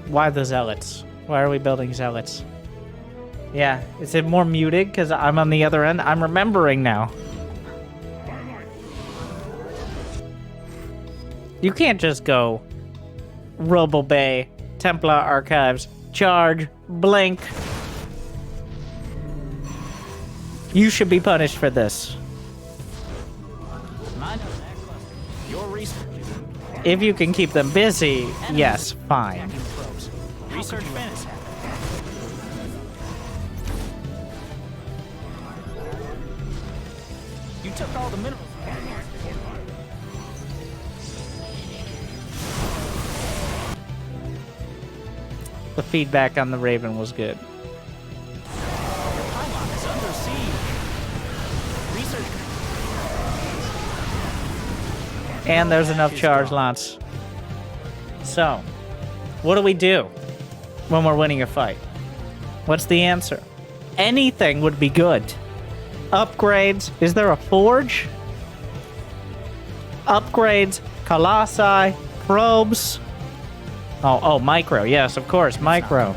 Why the zealots? Why are we building zealots? Yeah, is it more muted because I'm on the other end? I'm remembering now. You can't just go Robo Bay, Templar Archives, charge, blink. You should be punished for this. If you can keep them busy, yes, fine. Research finished. You took all the minerals. The feedback on the Raven was good. And there's enough charge lots. So, what do we do when we're winning a fight? What's the answer? Anything would be good. Upgrades. Is there a forge? Upgrades. Colossi. Probes. Oh, micro. Yes, of course, micro.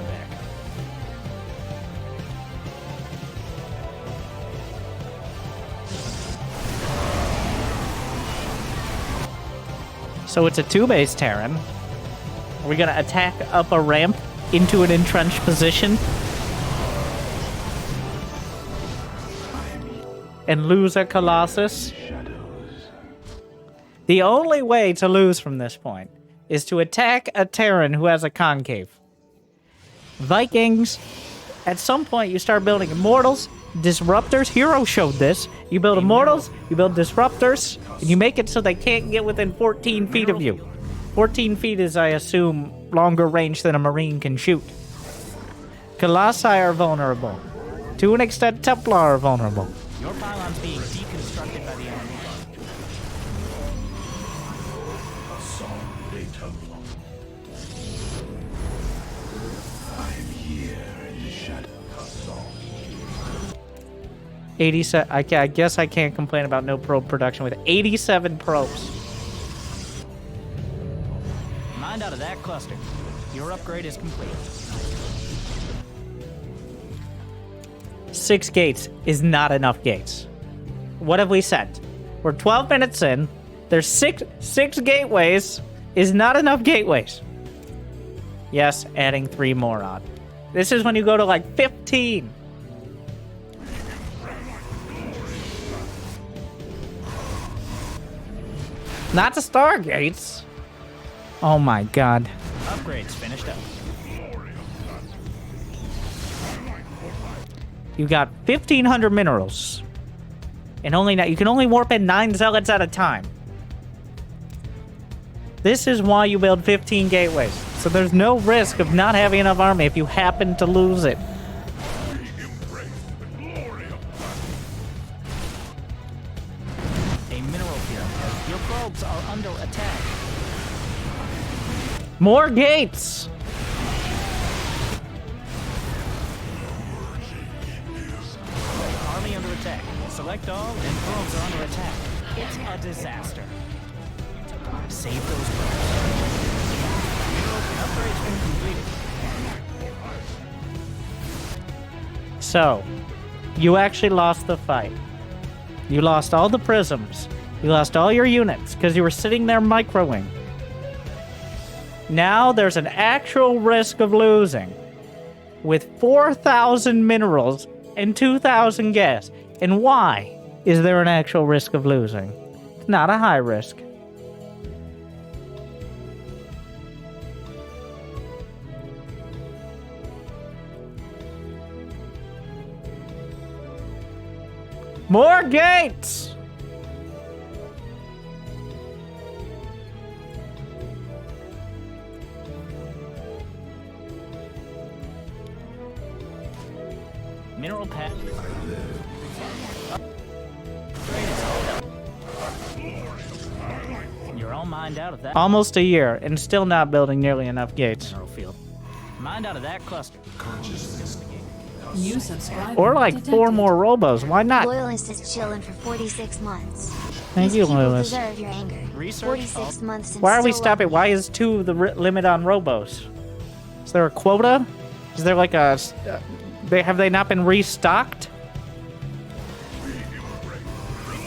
So it's a 2-base Terran. Are we gonna attack up a ramp into an entrenched position? And lose a Colossus? The only way to lose from this point is to attack a Terran who has a concave. Vikings, at some point you start building Immortals, Disruptors. Hero showed this. You build Immortals, you build Disruptors, and you make it so they can't get within 14 feet of you. 14 feet is, I assume, longer range than a Marine can shoot. Colossi are vulnerable. To an extent, Templar are vulnerable. Your pylon's being deconstructed by the enemy. I'm here in the shadow. 87. I guess I can't complain about no probe production with 87 probes. Mind out of that cluster. Your upgrade is complete. 6 gates is not enough gates. What have we said? We're 12 minutes in. There's six gateways is not enough gateways. Yes, adding 3 more on. This is when you go to like 15. Not the Stargates. Oh my god. Upgrades finished up. You got 1,500 minerals. And you can only warp in 9 zealots at a time. This is why you build 15 gateways. So there's no risk of not having enough army if you happen to lose it. A mineral pyramid. Your probes are under attack. More gates! Army under attack. Select all, and probes are under attack. It's a disaster. Save those probes. Upgrade's been completed. So, you actually lost the fight. You lost all the prisms. You lost all your units because you were sitting there microwing. Now there's an actual risk of losing with 4,000 minerals and 2,000 gas. And why is there an actual risk of losing? It's not a high risk. More gates! Mineral pack. You're all mined out of that Almost a year and still not building nearly enough gates. mineral field. Mined out of that cluster. New subscriber Or like detected. 4 more robos. Why not? Loyalist is chilling for 46 months. Thank These you, people Loyalist. deserve your anger. Research 46 months and Why are we still stopping? lonely. Why is 2 the limit on robos? Is there a quota? Is there like a... have they not been restocked?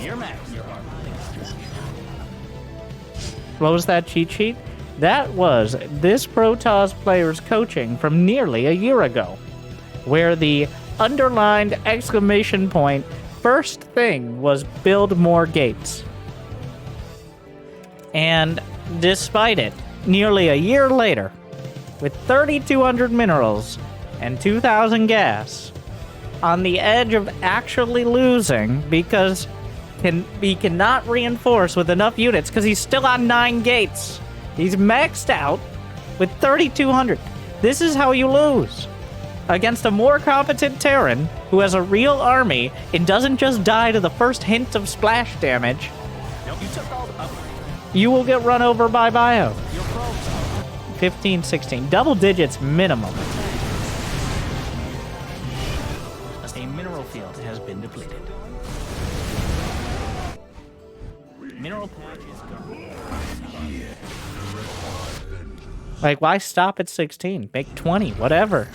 Your max. What was that cheat sheet? That was this Protoss player's coaching from nearly a year ago, where the underlined exclamation point first thing was build more gates. And despite it, nearly a year later, with 3,200 minerals and 2,000 gas, on the edge of actually losing because he cannot reinforce with enough units because he's still on 9 gates. He's maxed out with 3,200. This is how you lose. Against a more competent Terran who has a real army and doesn't just die to the first hint of splash damage. Nope, you took all the you will get run over by bio. Your probes are 15, 16. Double digits minimum. A mineral field has been depleted. Mineral patch is gone. Like, why stop at 16? Make 20, whatever.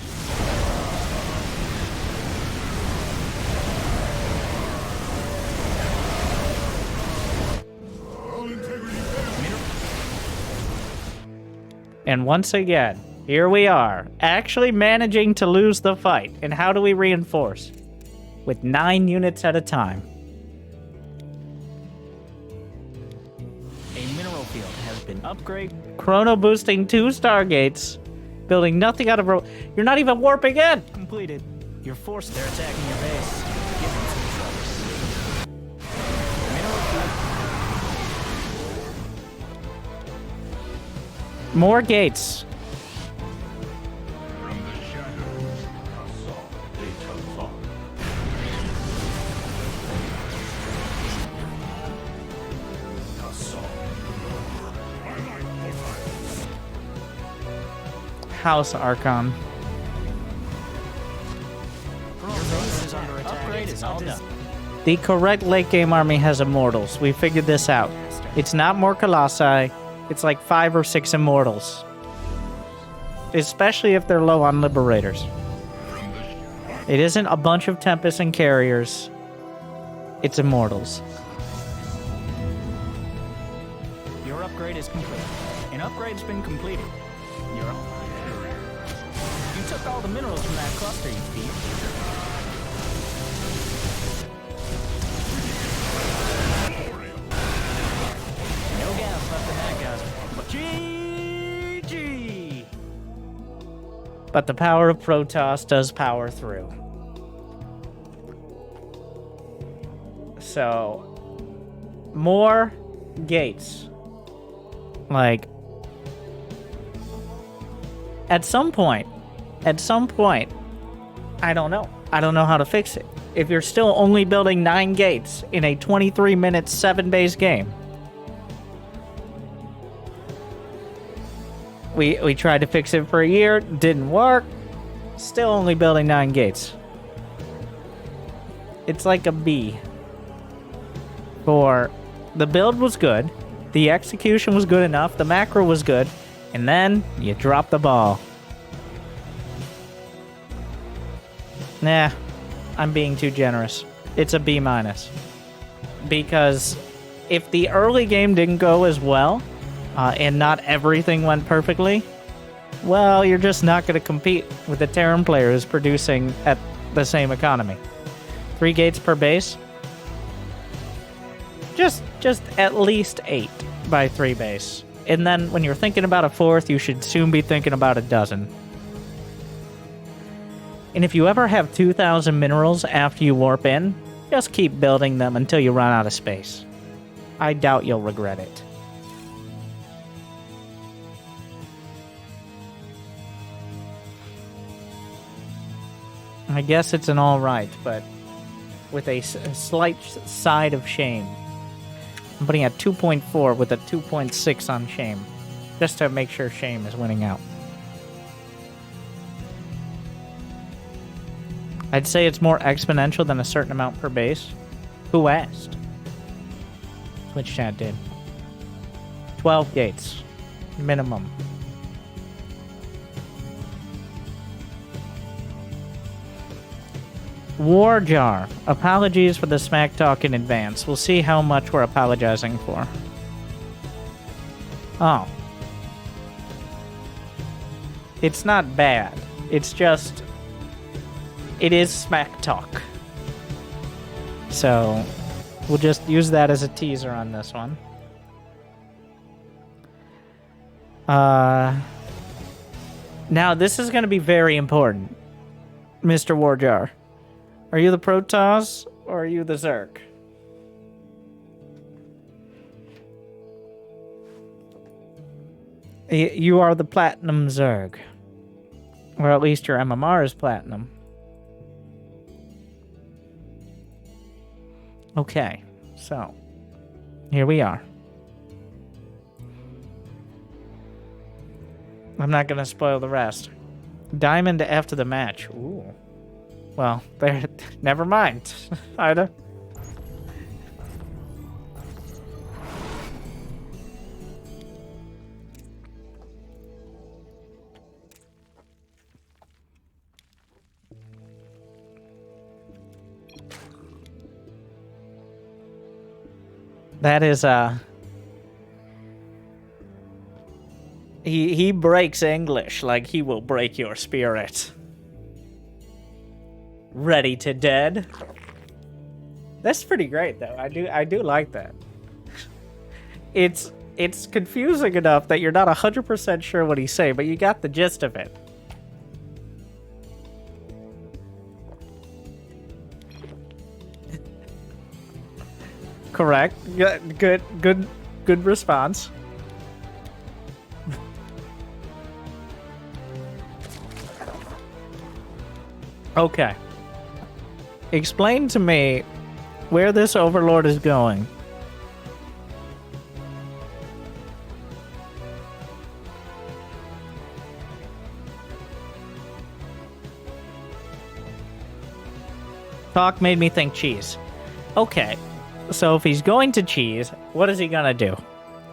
And once again, here we are, actually managing to lose the fight. And how do we reinforce? With 9 units at a time. A mineral field has been upgraded. Chrono boosting 2 Stargates. Building nothing out of... You're not even warping in! Completed. Your force, they're attacking your base. Give them some trouble. Mineral field. More gates. From the shadows, assault, they fall. Assault. House Archon. Your base is under attack. Upgrade is all done. The correct late game army has immortals. We figured this out. It's not more Colossi. It's like 5 or 6 immortals. Especially if they're low on liberators. It isn't a bunch of Tempest and carriers. It's immortals. Your upgrade is complete. An upgrade's been completed. You're You took all the minerals from that cluster, you thief. No gas left in that gas. But GG! But the power of Protoss does power through. So, more gates. Like, at some point, I don't know. I don't know how to fix it. If you're still only building 9 gates in a 23-minute 7-base game. We tried to fix it for a year, didn't work. Still only building 9 gates. It's like a B. For the build was good, the execution was good enough, the macro was good, and then you drop the ball. Nah, I'm being too generous. It's a B-. Because if the early game didn't go as well, and not everything went perfectly, well, you're just not going to compete with the Terran players producing at the same economy. 3 gates per base? Just at least 8 by 3 base. And then when you're thinking about a 4th, you should soon be thinking about a dozen. And if you ever have 2,000 minerals after you warp in, just keep building them until you run out of space. I doubt you'll regret it. I guess it's an alright, but with a slight side of shame. I'm putting at 2.4 with a 2.6 on shame, just to make sure shame is winning out. I'd say it's more exponential than a certain amount per base. Who asked? Twitch chat did. 12 gates. Minimum. War Jar. Apologies for the smack talk in advance. We'll see how much we're apologizing for. Oh. It's not bad. It's just... It is smack talk. So, we'll just use that as a teaser on this one. Now, this is going to be very important. Mr. Warjar. Are you the Protoss, or are you the Zerg? You are the Platinum Zerg. Or at least your MMR is Platinum. Okay, so here we are. I'm not gonna spoil the rest. Diamond after the match. Ooh. Well, there. Never mind. Ida. That is he breaks English like he will break your spirit. Ready to dead. That's pretty great though. I do like that. It's confusing enough that you're not 100% sure what he's saying, but you got the gist of it. Correct. Good response. Okay. Explain to me where this overlord is going. Talk made me think cheese. Okay. So if he's going to cheese, what is he gonna do?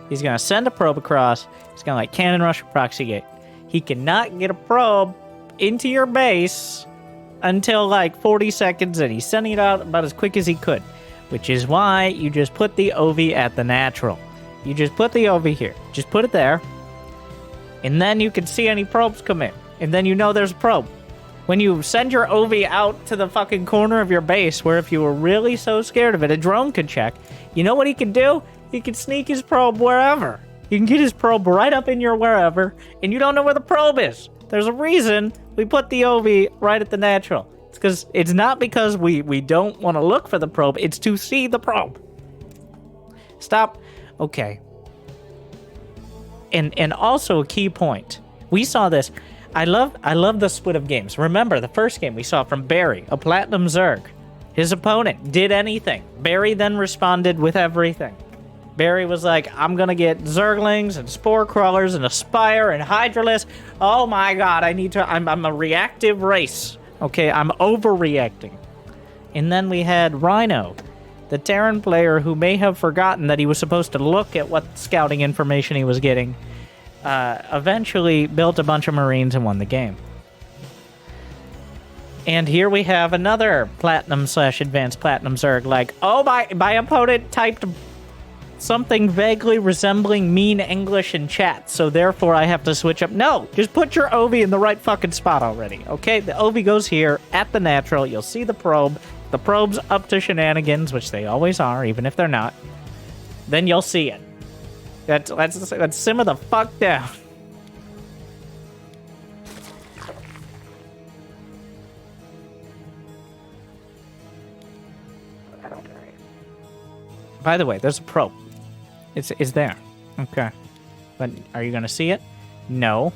He's gonna send a probe across. He's gonna like cannon rush or proxy gate. He cannot get a probe into your base until like 40 seconds in. He's sending it out about as quick as he could, which is why you just put the OV at the natural. You just put the OV here. Just put it there, and then you can see any probes come in, and then you know there's a probe. When you send your OV out to the fucking corner of your base, where if you were really so scared of it, a drone could check, you know what he could do? He could sneak his probe wherever. You can get his probe right up in your wherever, and you don't know where the probe is. There's a reason we put the OV right at the natural. It's not because we don't want to look for the probe, it's to see the probe. Stop. Okay. And also a key point. We saw this. I love the split of games. Remember, the first game we saw from Barry, a Platinum Zerg. His opponent did anything. Barry then responded with everything. Barry was like, I'm gonna get Zerglings and Spore Crawlers and Aspire and Hydralisk. Oh my god, I'm a reactive race. Okay, I'm overreacting. And then we had Rhino, the Terran player who may have forgotten that he was supposed to look at what scouting information he was getting. Eventually built a bunch of Marines and won the game. And here we have another Platinum/Advanced Platinum Zerg. Like, oh, my opponent typed something vaguely resembling mean English in chat, so therefore I have to switch up. No, just put your OV in the right fucking spot already, okay? The OV goes here at the natural. You'll see the probe. The probe's up to shenanigans, which they always are, even if they're not. Then you'll see it. Let's simmer the fuck down. By the way, there's a probe. It's there. Okay. But are you gonna see it? No.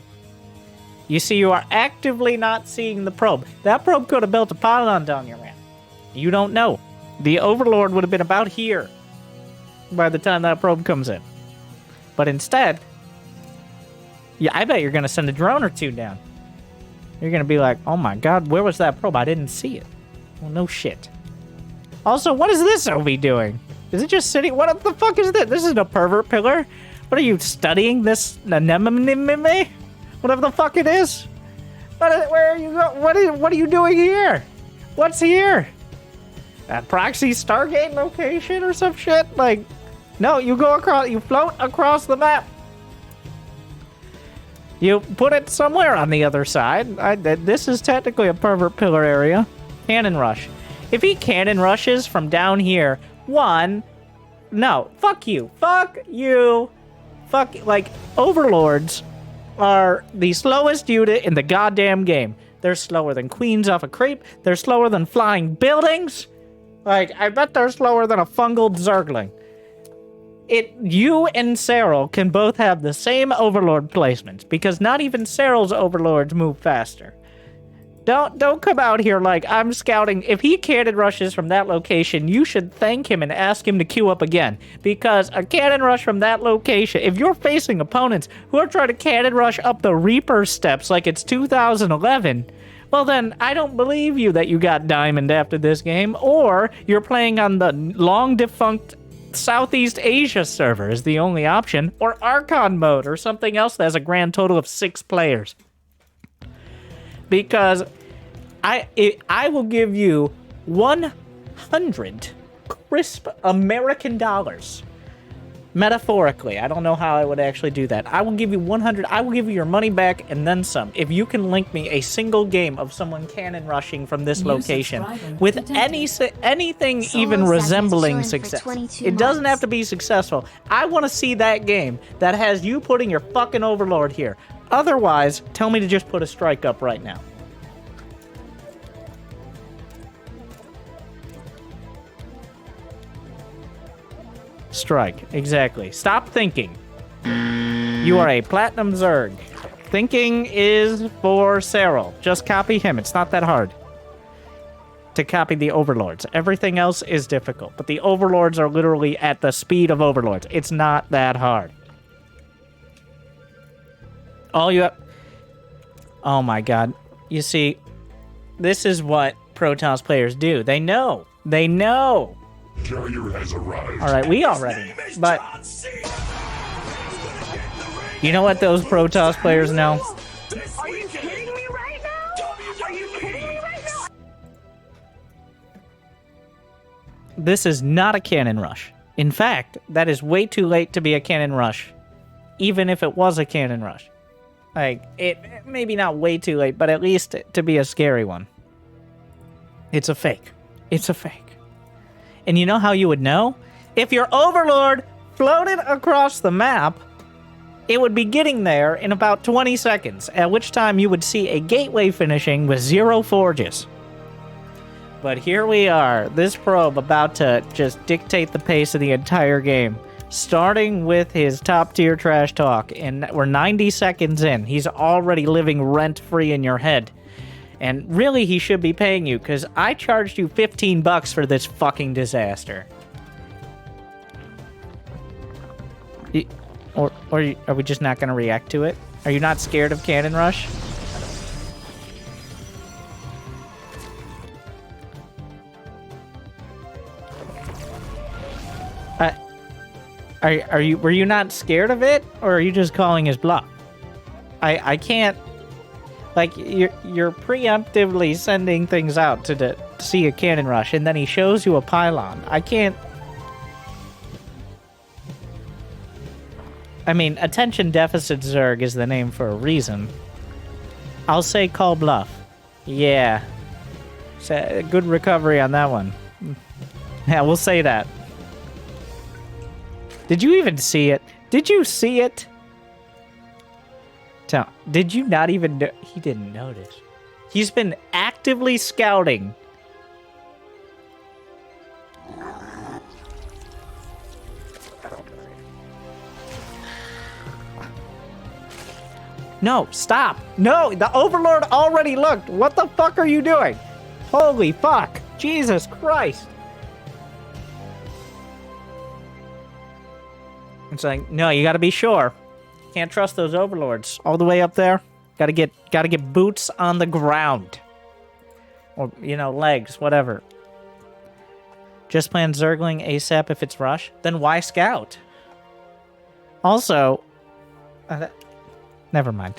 You see, you are actively not seeing the probe. That probe could have built a pylon down your ramp. You don't know. The Overlord would have been about here by the time that probe comes in. But instead, yeah, I bet you're going to send a drone or two down. You're going to be like, oh my god, where was that probe? I didn't see it. Well, no shit. Also, what is this OV doing? Is it just sitting? What the fuck is this? This isn't a pervert pillar. What are you studying this anemone? Whatever the fuck it is. Where are you going? What are you doing here? What's here? A proxy Stargate location or some shit? Like, no, you go across, you float across the map. You put it somewhere on the other side. This is technically a pervert pillar area. Cannon rush. If he cannon rushes from down here, no, fuck you. Fuck you. Fuck, like, Overlords are the slowest unit in the goddamn game. They're slower than queens off a creep. They're slower than flying buildings. Like, I bet they're slower than a fungal Zergling. You and Serral can both have the same Overlord placements, because not even Serral's Overlords move faster. Don't come out here like I'm scouting. If he cannon rushes from that location, you should thank him and ask him to queue up again. Because a cannon rush from that location, if you're facing opponents who are trying to cannon rush up the Reaper steps like it's 2011, well then, I don't believe you that you got diamond after this game, or you're playing on the long-defunct Southeast Asia server is the only option, or Archon mode, or something else that has a grand total of 6 players. Because I will give you 100 crisp American dollars. Metaphorically, I don't know how I would actually do that. I will give you 100, I will give you your money back and then some. If you can link me a single game of someone cannon rushing from this location with anything even resembling success. It doesn't have to be successful. I want to see that game that has you putting your fucking overlord here. Otherwise, tell me to just put a strike up right now. Strike, exactly. Stop thinking. You are a platinum Zerg. Thinking is for Serral. Just copy him. It's not that hard to copy the overlords. Everything else is difficult, but the overlords are literally at the speed of overlords. It's not that hard. All you have... Oh my god. You see, this is what Protoss players do. They know. They know. Carrier has arrived. Alright, we already know. But... You know what those Protoss players know? Are you kidding me right now? Are you kidding me right now? This is not a cannon rush. In fact, that is way too late to be a cannon rush. Even if it was a cannon rush. Like, it maybe not way too late, but at least to be a scary one. It's a fake. It's a fake. And you know how you would know? If your overlord floated across the map, it would be getting there in about 20 seconds, at which time you would see a gateway finishing with 0 forges. But here we are, this probe about to just dictate the pace of the entire game. Starting with his top-tier trash talk, and we're 90 seconds in. He's already living rent-free in your head. And really, he should be paying you, because I charged you $15 for this fucking disaster. Or are we just not going to react to it? Are you not scared of Cannon Rush? Were you not scared of it, or are you just calling his bluff? I can't... Like, you're preemptively sending things out to see a cannon rush, and then he shows you a pylon. I can't... I mean, attention deficit Zerg is the name for a reason. I'll say call bluff. Yeah. Good recovery on that one. Yeah, we'll say that. Did you even see it? Did you see it? Did you not even know? He didn't notice. He's been actively scouting. No, stop. No, the Overlord already looked. What the fuck are you doing? Holy fuck. Jesus Christ. It's like, no, you gotta be sure. Can't trust those overlords all the way up there. Gotta get boots on the ground, or you know, legs, whatever. Just plan Zergling ASAP if it's rush. Then why scout? Also, never mind.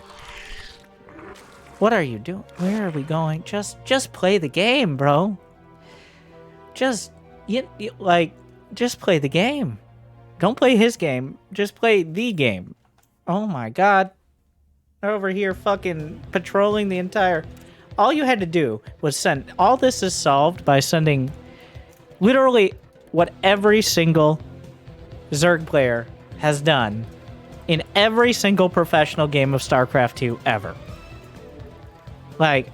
What are you doing? Where are we going? Just play the game, bro. Just play the game. Don't play his game. Just play the game. Oh my god. Over here fucking patrolling the entire... All you had to do was send... All this is solved by sending literally what every single Zerg player has done in every single professional game of StarCraft 2 ever. Like,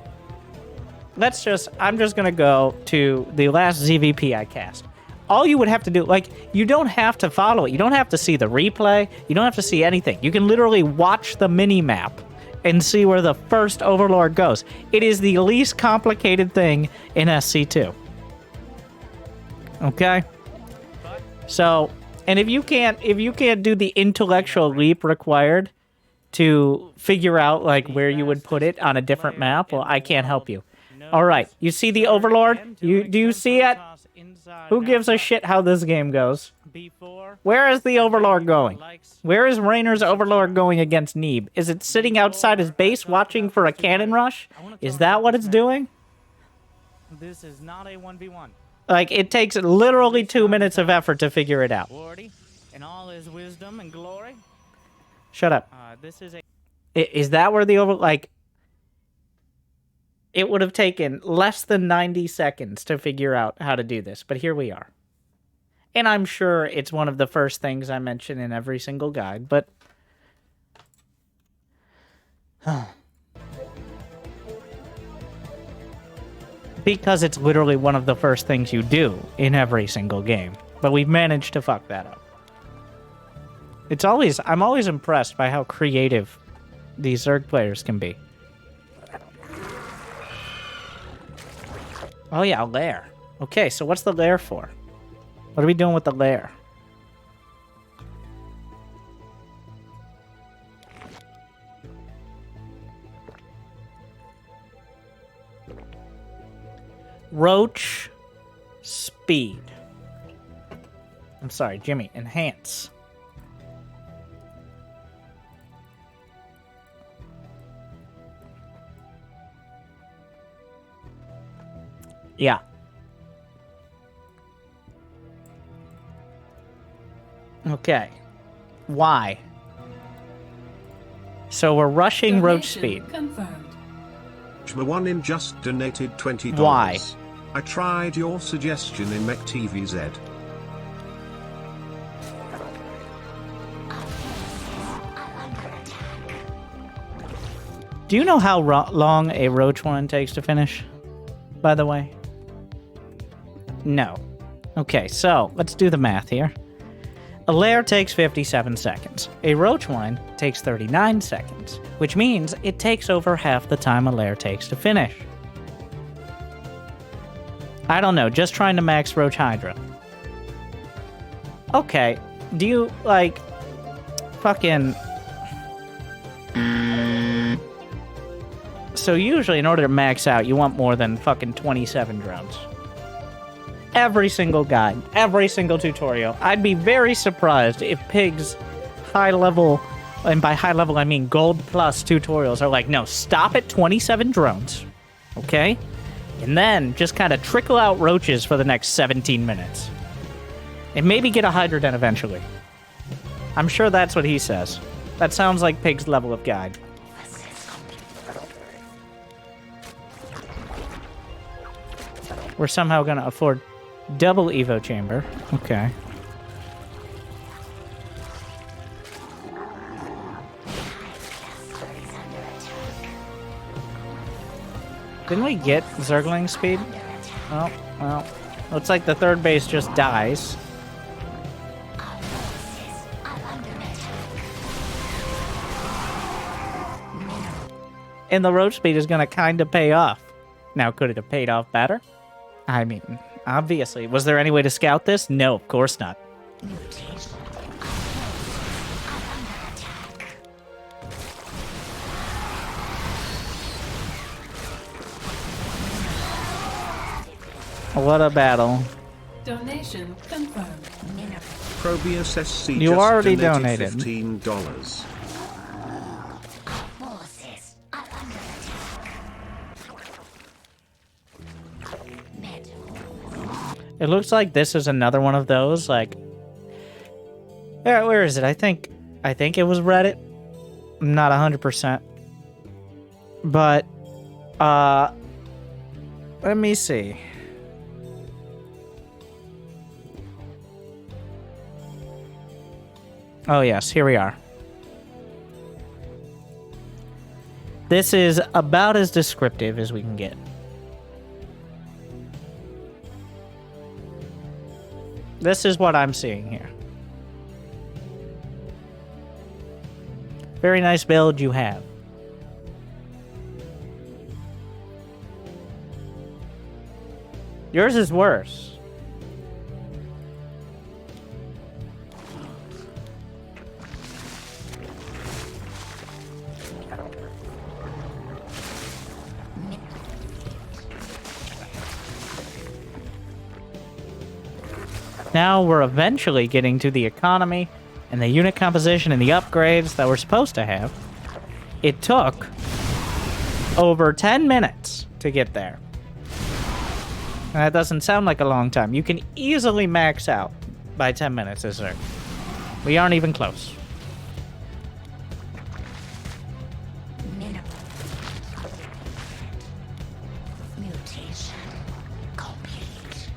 I'm just gonna go to the last ZVP I cast. All you would have to do, like, you don't have to follow it. You don't have to see the replay. You don't have to see anything. You can literally watch the mini-map and see where the first Overlord goes. It is the least complicated thing in SC2. Okay? So, and if you can't do the intellectual leap required to figure out like where you would put it on a different map, well, I can't help you. All right, you see the Overlord? Do you see it? Who gives a shit how this game goes? Where is the Overlord going? Where is Reynor's Overlord going against Neeb? Is it sitting outside his base watching for a cannon rush? Is that what it's doing? This is not a 1v1. Like, it takes literally 2 minutes of effort to figure it out. Wardy, in all his wisdom and glory. Shut up. This is a... Is that where the like... It would have taken less than 90 seconds to figure out how to do this, but here we are. And I'm sure it's one of the first things I mention in every single guide, but... because it's literally one of the first things you do in every single game. But we've managed to fuck that up. I'm always impressed by how creative these Zerg players can be. Oh yeah, a lair. Okay, so what's the lair for? What are we doing with the lair? Roach speed. I'm sorry, Jimmy. Enhance. Yeah. Okay. Why? So we're rushing roach speed. Confirmed. Shma1 just donated $20. Why? I tried your suggestion in Mech TVZ. Do you know how long a roach one takes to finish? By the way? No. Okay, so let's do the math here. A lair takes 57 seconds. A roach one takes 39 seconds, which means it takes over half the time a lair takes to finish. I don't know, just trying to max roach hydra. Okay, do you, like, fucking... So usually in order to max out, you want more than fucking 27 drones. Every single guide, every single tutorial. I'd be very surprised if Pig's high level, and by high level I mean gold plus tutorials, are like, no, stop at 27 drones, okay? And then just kind of trickle out roaches for the next 17 minutes. And maybe get a Hydra den eventually. I'm sure that's what he says. That sounds like Pig's level of guide. We're somehow going to afford double Evo chamber. Okay. Didn't we get Zergling speed? Oh, well. Looks like the third base just dies. And the roach speed is going to kind of pay off. Now, could it have paid off better? I mean, obviously. Was there any way to scout this? No, of course not. What a battle. Donation confirmed. Probius SC You just already donated donated. $15. It looks like this is another one of those, like... Where is it? I think it was Reddit. I'm not 100%. But, let me see. Oh yes, here we are. This is about as descriptive as we can get. This is what I'm seeing here. Very nice build you have. Yours is worse. Now we're eventually getting to the economy and the unit composition and the upgrades that we're supposed to have. It took over 10 minutes to get there. And that doesn't sound like a long time. You can easily max out by 10 minutes, is there? We aren't even close. Mutation complete.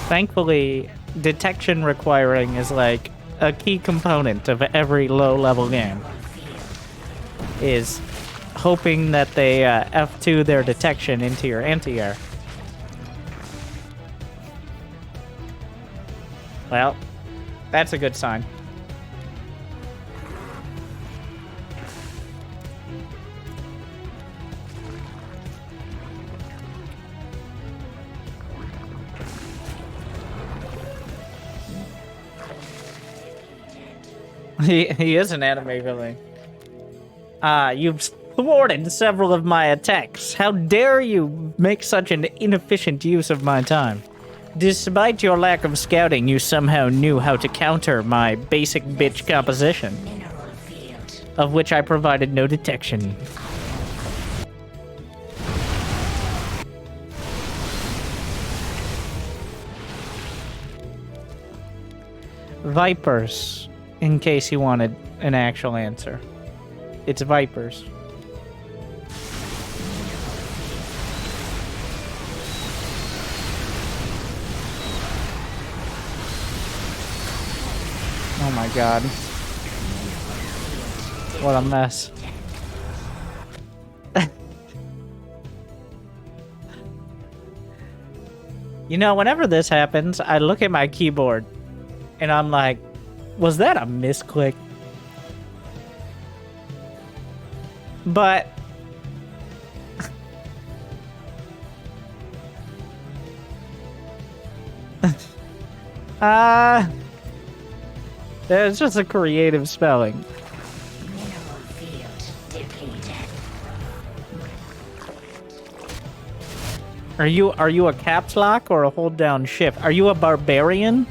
Thankfully, detection requiring is like a key component of every low-level game. Is hoping that they F2 their detection into your anti-air. Well, that's a good sign. He is an anime villain. You've thwarted several of my attacks. How dare you make such an inefficient use of my time? Despite your lack of scouting, you somehow knew how to counter my basic bitch composition, of which I provided no detection. Vipers, in case you wanted an actual answer. It's Vipers. Oh my god. What a mess. You know, whenever this happens, I look at my keyboard and I'm like, was that a misclick? But it's just a creative spelling. Are you a caps lock or a hold down shift? Are you a barbarian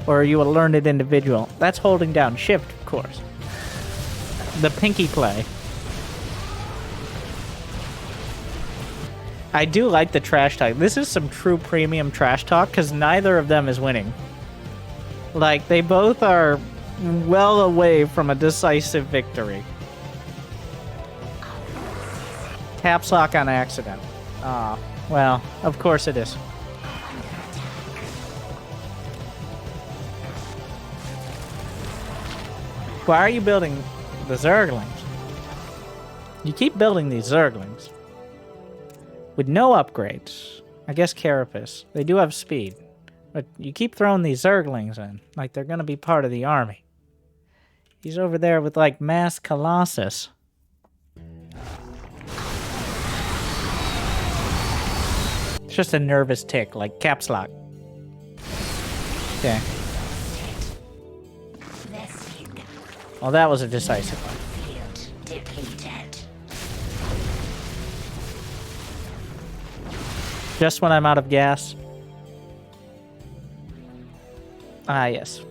or are you a learned individual? That's holding down shift, of course. The pinky play. I do like the trash talk. This is some true premium trash talk because neither of them is winning. Like, they both are well away from a decisive victory. Caps lock on accident. Ah, well, of course it is. Why are you building the Zerglings? You keep building these Zerglings. With no upgrades. I guess Carapace. They do have speed. But you keep throwing these Zerglings in. Like they're gonna be part of the army. He's over there with like Mass Colossus. It's just a nervous tick, like caps lock. Okay. Well, that was a decisive one. Just when I'm out of gas. Ah, yes.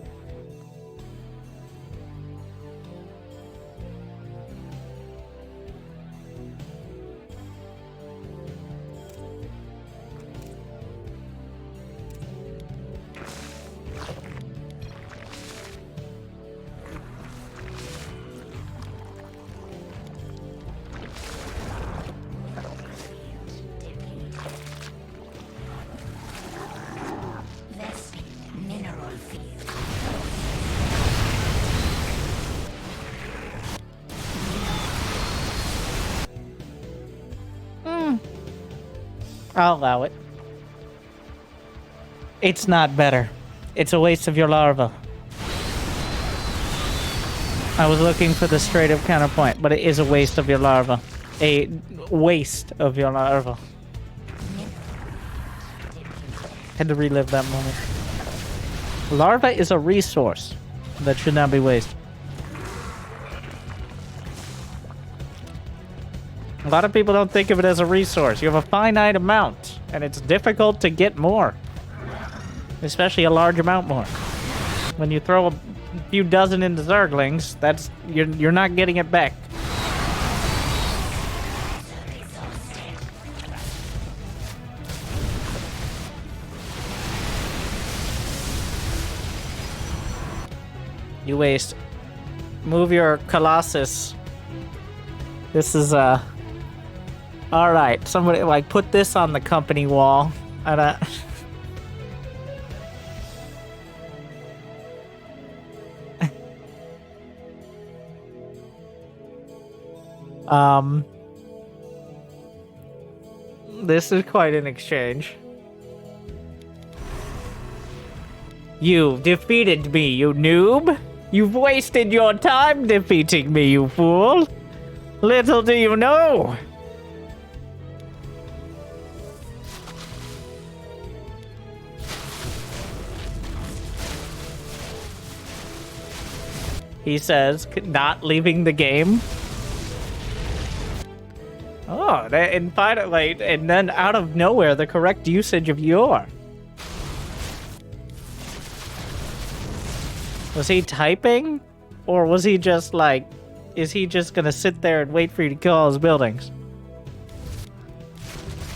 I'll allow it. It's not better. It's a waste of your larva. I was looking for the straight up counterpoint, but it is a waste of your larva. a waste of your larva. Had to relive that moment. Larva is a resource that should not be wasted. A lot of people don't think of it as a resource. You have a finite amount, and it's difficult to get more. Especially a large amount more. When you throw a few dozen into Zerglings, that's you're not getting it back. You waste. Move your Colossus. This is alright, somebody like put this on the company wall. This is quite an exchange. You defeated me, you noob! You've wasted your time defeating me, you fool! Little do you know! He says, not leaving the game. Oh, and finally, and then out of nowhere, the correct usage of your. Was he typing? Or was he just like, is he just gonna sit there and wait for you to kill all his buildings?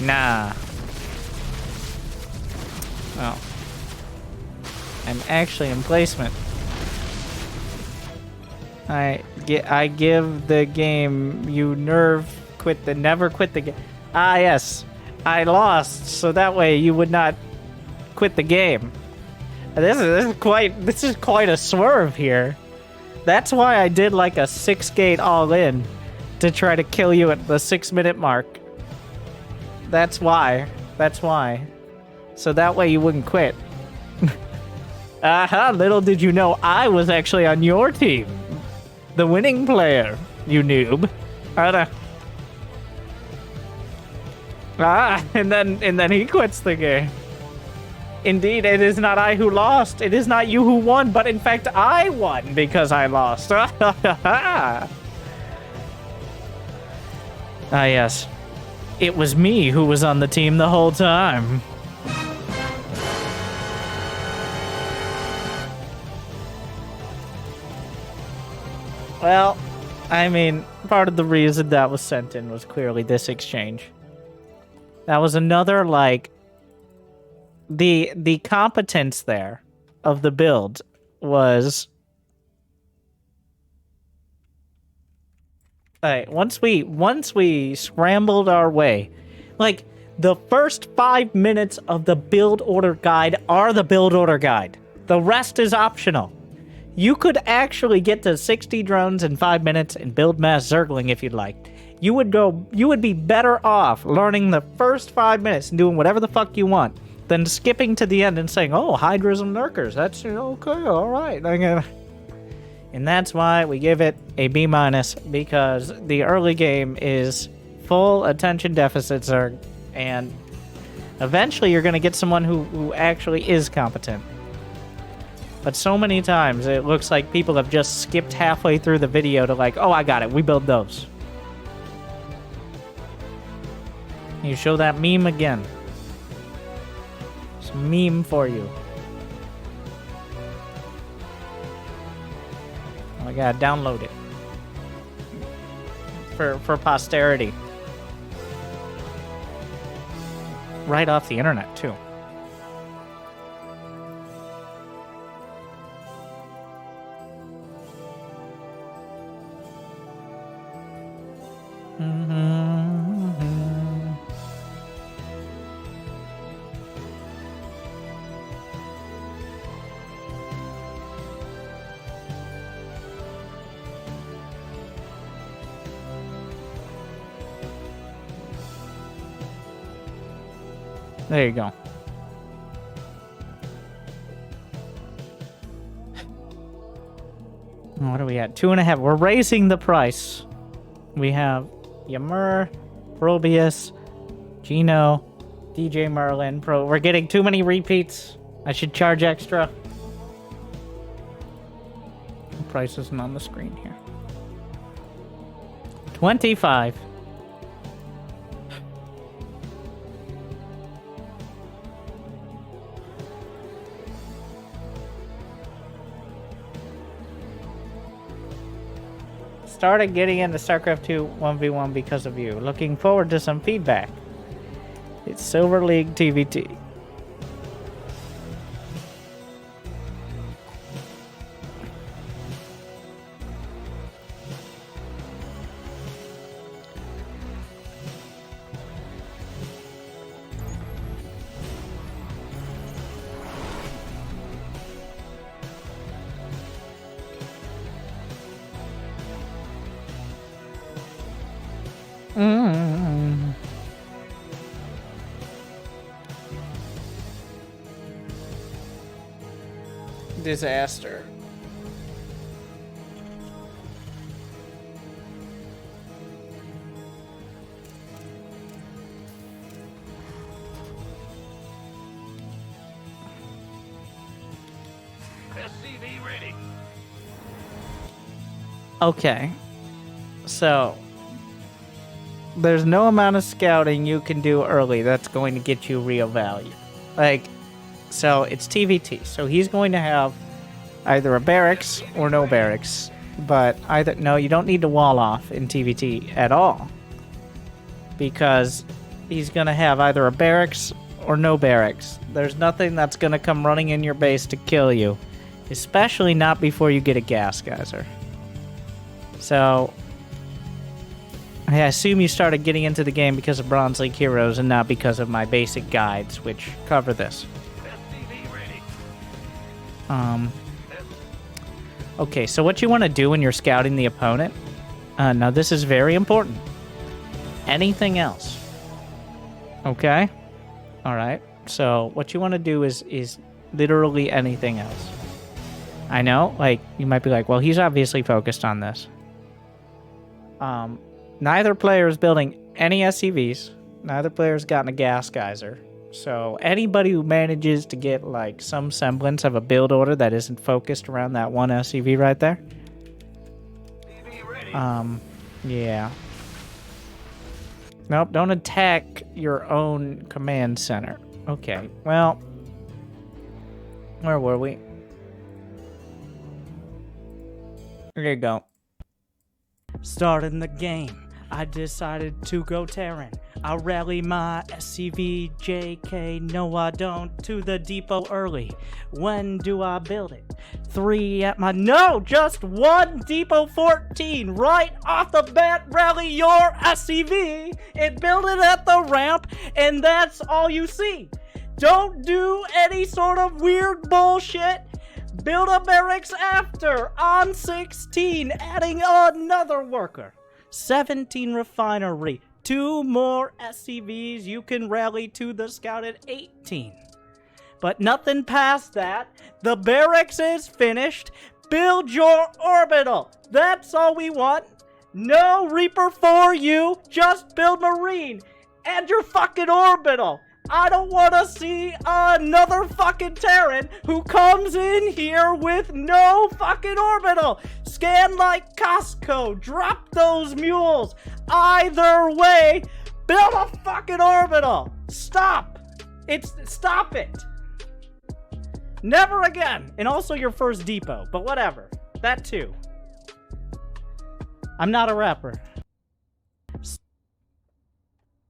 Nah. Oh. I'm actually in placement. I give the game, you never quit the game. Ah, yes. I lost, so that way you would not quit the game. This is quite a swerve here. That's why I did like a 6-gate all-in to try to kill you at the 6-minute mark. That's why. So that way you wouldn't quit. Aha, little did you know I was actually on your team. The winning player, you noob. And then he quits the game. Indeed, it is not I who lost. It is not you who won, but in fact I won because I lost. Ah, yes. It was me who was on the team the whole time. Well, I mean, part of the reason that was sent in was clearly this exchange. That was another, like, the competence there of the build was... Alright, once we scrambled our way, like, the first 5 minutes of the build order guide are the build order guide. The rest is optional. You could actually get to 60 drones in 5 minutes and build mass Zergling if you'd like. You would be better off learning the first 5 minutes and doing whatever the fuck you want than skipping to the end and saying, oh, Hydras and Lurkers, that's okay, alright. And that's why we give it a B-, because the early game is full attention deficit Zerg, and eventually you're going to get someone who actually is competent. But so many times it looks like people have just skipped halfway through the video to like, oh, I got it, we build those. You show that meme again. It's a meme for you. Oh, I gotta download it. For posterity. Right off the internet, too. There you go. What are we at? 2.5. We're raising the price. We have Ymir, Probius, Gino, DJ Merlin, We're getting too many repeats. I should charge extra. The price isn't on the screen here. 25. Started getting into StarCraft 2 1v1 because of you. Looking forward to some feedback. It's Silver League TVT. Disaster. SCV ready. Okay. So, there's no amount of scouting you can do early that's going to get you real value. Like, so it's TVT. So he's going to have either a barracks or no barracks. But no, you don't need to wall off in TVT at all. Because he's going to have either a barracks or no barracks. There's nothing that's going to come running in your base to kill you. Especially not before you get a gas geyser. So, I assume you started getting into the game because of Bronze League Heroes and not because of my basic guides, which cover this. Okay, so what you want to do when you're scouting the opponent, now this is very important. Anything else. Okay? Alright, so what you want to do is literally anything else. I know, like, you might be like, well, he's obviously focused on this. Neither player is building any SCVs. Neither player's gotten a gas geyser. So anybody who manages to get like some semblance of a build order that isn't focused around that one SCV right there. Yeah. Nope, don't attack your own command center. Okay, well, where were we? There you go. Starting the game. I decided to go Terran. I rally my SCV, JK, no I don't, to the depot early. When do I build it? 3 at my, no, just 1 depot 14, right off the bat, rally your SCV and build it at the ramp, and that's all you see. Don't do any sort of weird bullshit. Build a barracks after, on 16, adding another worker. 17 refinery, 2 more SCVs you can rally to the scouted 18. But nothing past that. The barracks is finished. Build your orbital. That's all we want. No Reaper for you. Just build Marine. And your fucking orbital. I don't want to see another fucking Terran who comes in here with no fucking orbital. Scan like Costco. Drop those mules. Either way, build a fucking orbital. Stop. Stop it. Never again. And also your first depot, but whatever. That too. I'm not a rapper.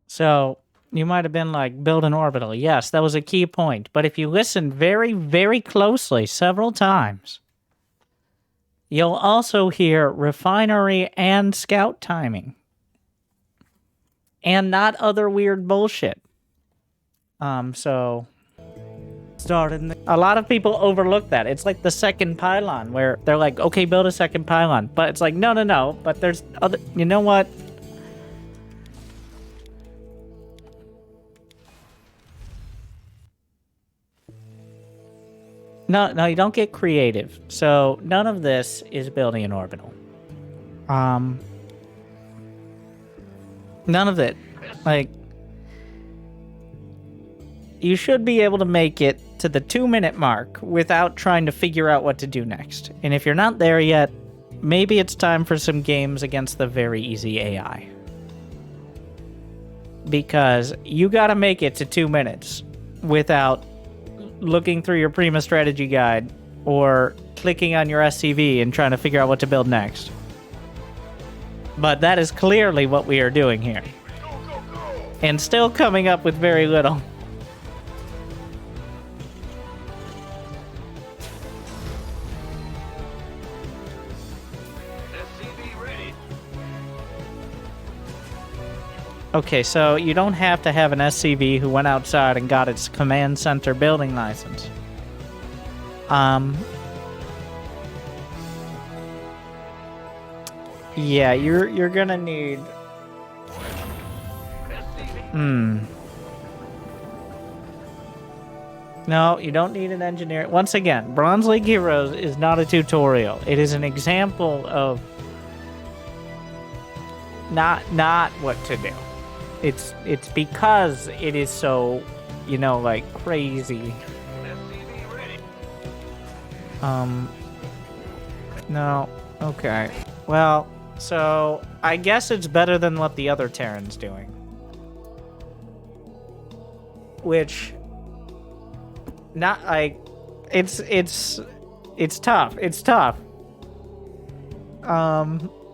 So, you might have been like, build an orbital. Yes, that was a key point. But if you listen very, very closely several times, you'll also hear refinery and scout timing. And not other weird bullshit. So, a lot of people overlook that. It's like the second pylon where they're like, okay, build a second pylon. But it's like, no. But there's other, you know what? No, you don't get creative. So none of this is building an orbital. None of it. Like, you should be able to make it to the 2-minute mark without trying to figure out what to do next. And if you're not there yet, maybe it's time for some games against the very easy AI. Because you gotta make it to 2 minutes without looking through your Prima strategy guide or clicking on your SCV and trying to figure out what to build next. But that is clearly what we are doing here. And still coming up with very little. SCV ready. Okay, so you don't have to have an SCV who went outside and got its command center building license. Yeah, you're gonna need... No, you don't need an engineer. Once again, Bronze League Heroes is not a tutorial. It is an example of not what to do. It's because it is so, you know, like, crazy. SCV ready. No. Okay. Well, so I guess it's better than what the other Terran's doing. Which, not like, it's tough. It's tough.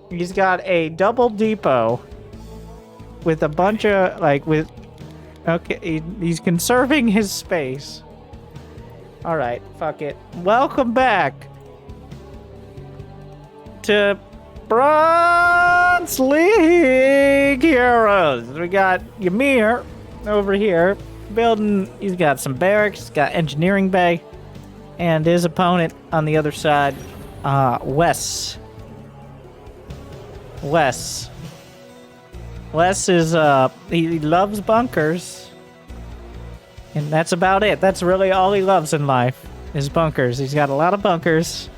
He's got a double depot with a bunch of, like, with, okay, he's conserving his space. All right, fuck it. Welcome back to Bronze League Heroes. We got Ymir over here building. He's got some barracks, he's got engineering bay, and his opponent on the other side, Wes is, he loves bunkers. And that's about it. That's really all he loves in life, is bunkers. He's got a lot of bunkers.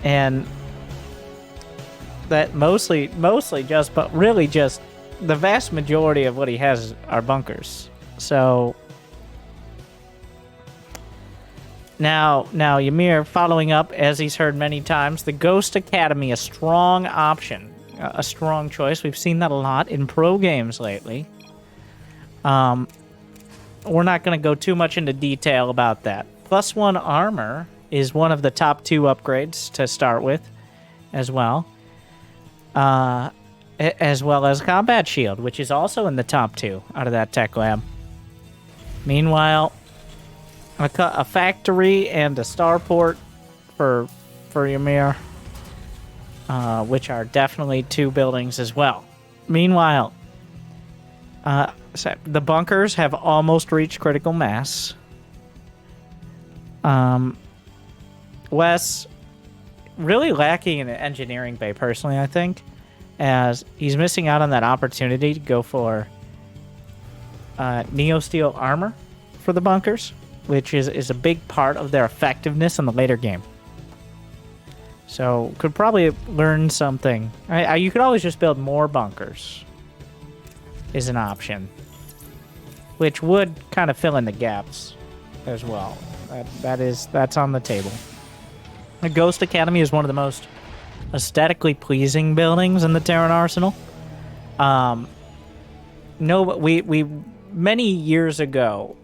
And that mostly just, but really just, the vast majority of what he has are bunkers. So Now, Ymir, following up, as he's heard many times, the Ghost Academy, a strong option, a strong choice. We've seen that a lot in pro games lately. We're not going to go too much into detail about that. +1 armor is one of the top 2 upgrades to start with, as well. As well as combat shield, which is also in the top 2 out of that tech lab. Meanwhile, a factory and a starport for Ymir, which are definitely 2 buildings as well. Meanwhile, so the bunkers have almost reached critical mass. Wes, really lacking in an engineering bay, personally, I think, as he's missing out on that opportunity to go for Neo-Steel armor for the bunkers, which is a big part of their effectiveness in the later game. So, could probably learn something. You could always just build more bunkers, is an option, which would kind of fill in the gaps as well. That's on the table. The Ghost Academy is one of the most aesthetically pleasing buildings in the Terran arsenal. We many years ago,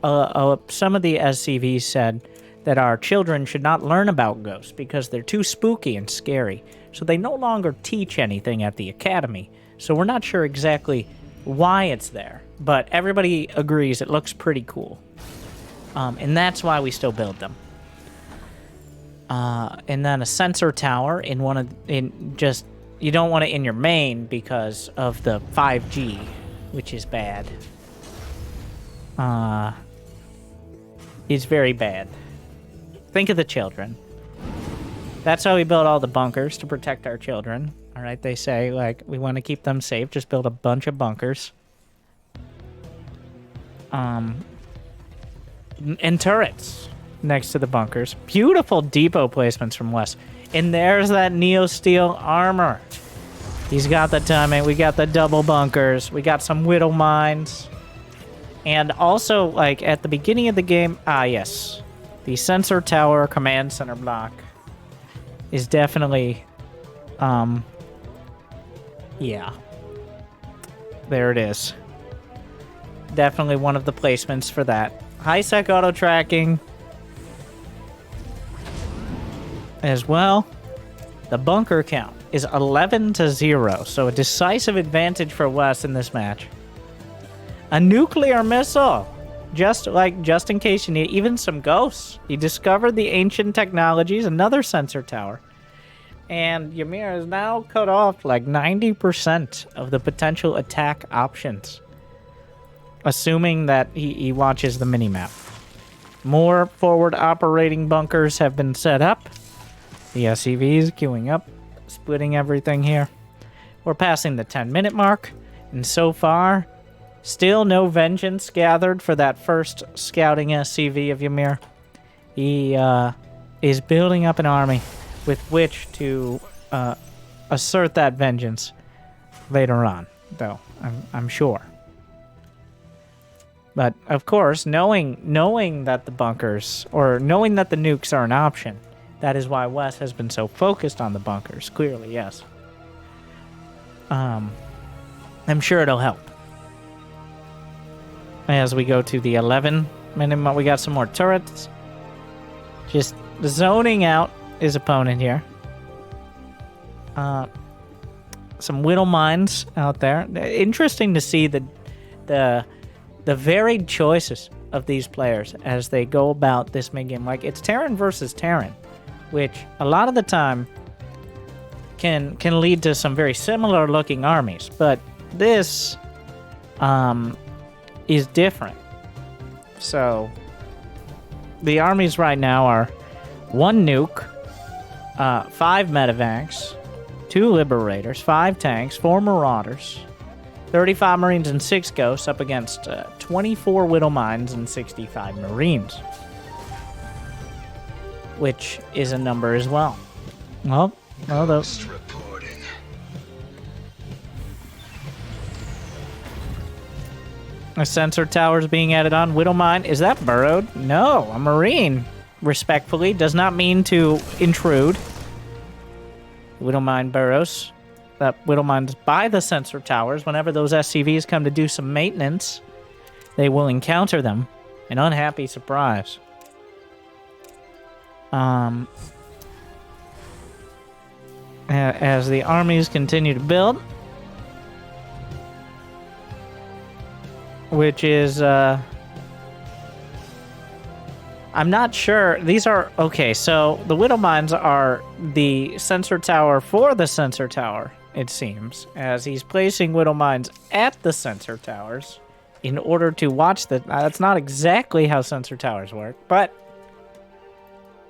some of the SCVs said that our children should not learn about ghosts because they're too spooky and scary. So they no longer teach anything at the academy. So we're not sure exactly why it's there, but everybody agrees it looks pretty cool. And that's why we still build them. And then a sensor tower you don't want it in your main because of the 5G, which is bad. It's very bad. Think of the children. That's how we build all the bunkers, to protect our children. All right, they say, like, we want to keep them safe, just build a bunch of bunkers. And turrets next to the bunkers. Beautiful depot placements from Wes. And there's that Neo-Steel armor. He's got the timing. We got the double bunkers. We got some Whittle mines. And also, like, at the beginning of the game... Ah, yes. The sensor tower command center block is definitely... Yeah. There it is. Definitely one of the placements for that. High-sec auto-tracking. As well. The bunker count is 11-0, so a decisive advantage for West in this match. A nuclear missile! Just in case you need even some ghosts. He discovered the ancient technologies, another sensor tower. And Ymir has now cut off like 90% of the potential attack options. Assuming that he watches the minimap. More forward operating bunkers have been set up. The SCVs queuing up, splitting everything here. We're passing the 10-minute mark, and so far, still no vengeance gathered for that first scouting SCV of Ymir. He is building up an army with which to assert that vengeance later on, though, I'm sure. But, of course, knowing that the bunkers, or knowing that the nukes are an option, that is why Wes has been so focused on the bunkers, clearly, yes. I'm sure it'll help. As we go to the 11-minute mark, we got some more turrets. Just zoning out his opponent here. Some Whittle mines out there. Interesting to see the varied choices of these players as they go about this mid-game. Like, it's Terran versus Terran, which a lot of the time can lead to some very similar looking armies, but this is different. So the armies right now are 1 nuke, 5 medevacs, 2 liberators, 5 tanks, 4 marauders, 35 marines and 6 ghosts up against 24 Whittle mines and 65 marines, which is a number as well. Well, those. A sensor tower's being added on. Whittle mine, is that burrowed? No, a marine, respectfully, does not mean to intrude. Whittle mine burrows. That Whittle mines by the sensor towers. Whenever those SCVs come to do some maintenance, they will encounter them. An unhappy surprise. As the armies continue to build, which is, I'm not sure. These are, okay, so the Whittle mines are the sensor tower for the sensor tower, it seems, as he's placing Whittle mines at the sensor towers in order to watch the, that's not exactly how sensor towers work, but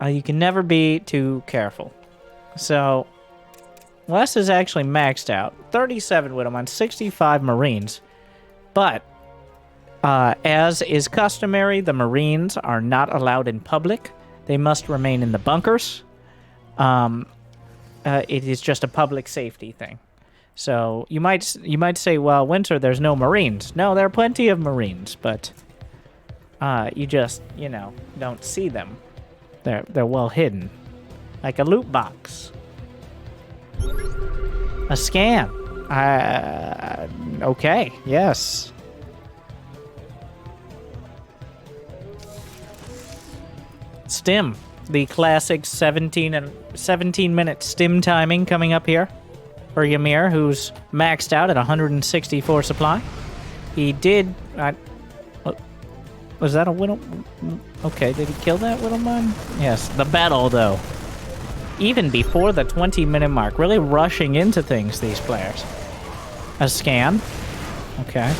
you can never be too careful. So, Wes is actually maxed out. 37 Whittle mines, 65 marines, but as is customary, the marines are not allowed in public. They must remain in the bunkers. It is just a public safety thing. So you might say, well, Winter, there's no marines. No, there are plenty of marines, but you just, don't see them. They're well hidden, like a loot box, a scan. Okay, yes. Stim, the classic 17-minute stim timing coming up here for Ymir, who's maxed out at 164 supply. He did... was that a Whittle? Okay, did he kill that Whittle mine? Yes, the battle, though. Even before the 20-minute mark, really rushing into things, these players. A scan. Okay.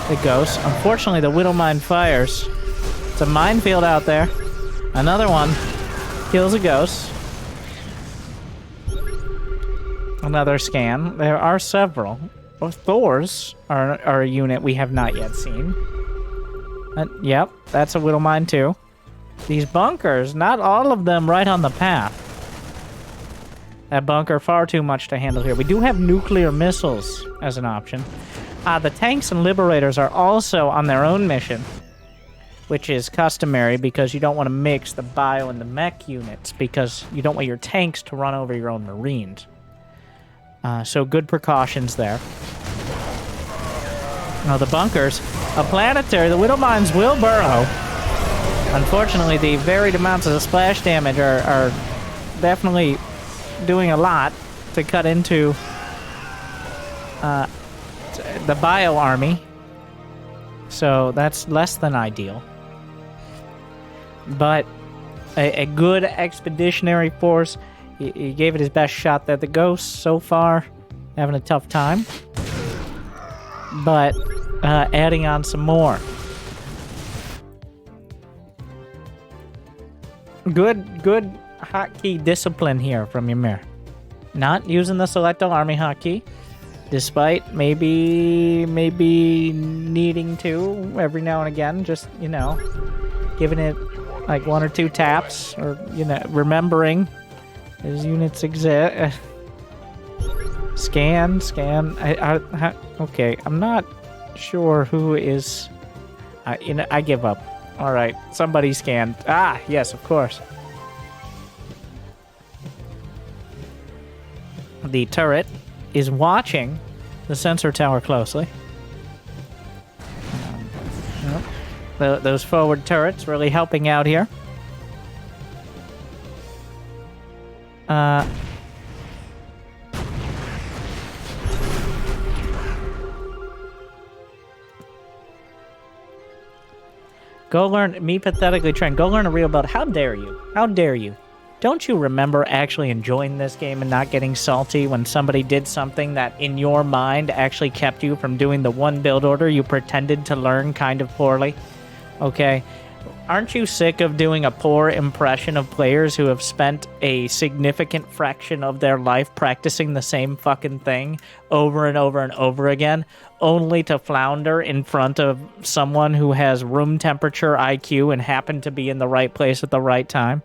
It goes. Unfortunately, the Whittle mine fires. It's a minefield out there. Another one kills a ghost. Another scan. There are several. Thors are a unit we have not yet seen. Yep, that's a Whittle mine too. These bunkers, not all of them right on the path. That bunker, far too much to handle here. We do have nuclear missiles as an option. The tanks and liberators are also on their own mission, which is customary because you don't want to mix the bio and the mech units because you don't want your tanks to run over your own marines. So good precautions there. Now the bunkers, a planetary, the Widow Mines will burrow. Unfortunately, the varied amounts of splash damage are definitely doing a lot to cut into the bio army. So that's less than ideal. But a good expeditionary force. He gave it his best shot there. The Ghosts, so far, having a tough time. But adding on some more. Good hotkey discipline here from Ymir. Not using the Selecto Army hotkey, despite maybe needing to every now and again. Just, you know, giving it like 1 or 2 taps, or, you know, remembering his units exist. Scan. Okay, I'm not sure who is. You know, I give up. All right, somebody scanned. Ah, yes, of course. The turret is watching the sensor tower closely. Those forward turrets really helping out here. Go learn, me pathetically trying, go learn a real build. How dare you? How dare you? Don't you remember actually enjoying this game and not getting salty when somebody did something that in your mind actually kept you from doing the one build order you pretended to learn kind of poorly? Okay? Aren't you sick of doing a poor impression of players who have spent a significant fraction of their life practicing the same fucking thing over and over and over again, only to flounder in front of someone who has room temperature IQ and happened to be in the right place at the right time?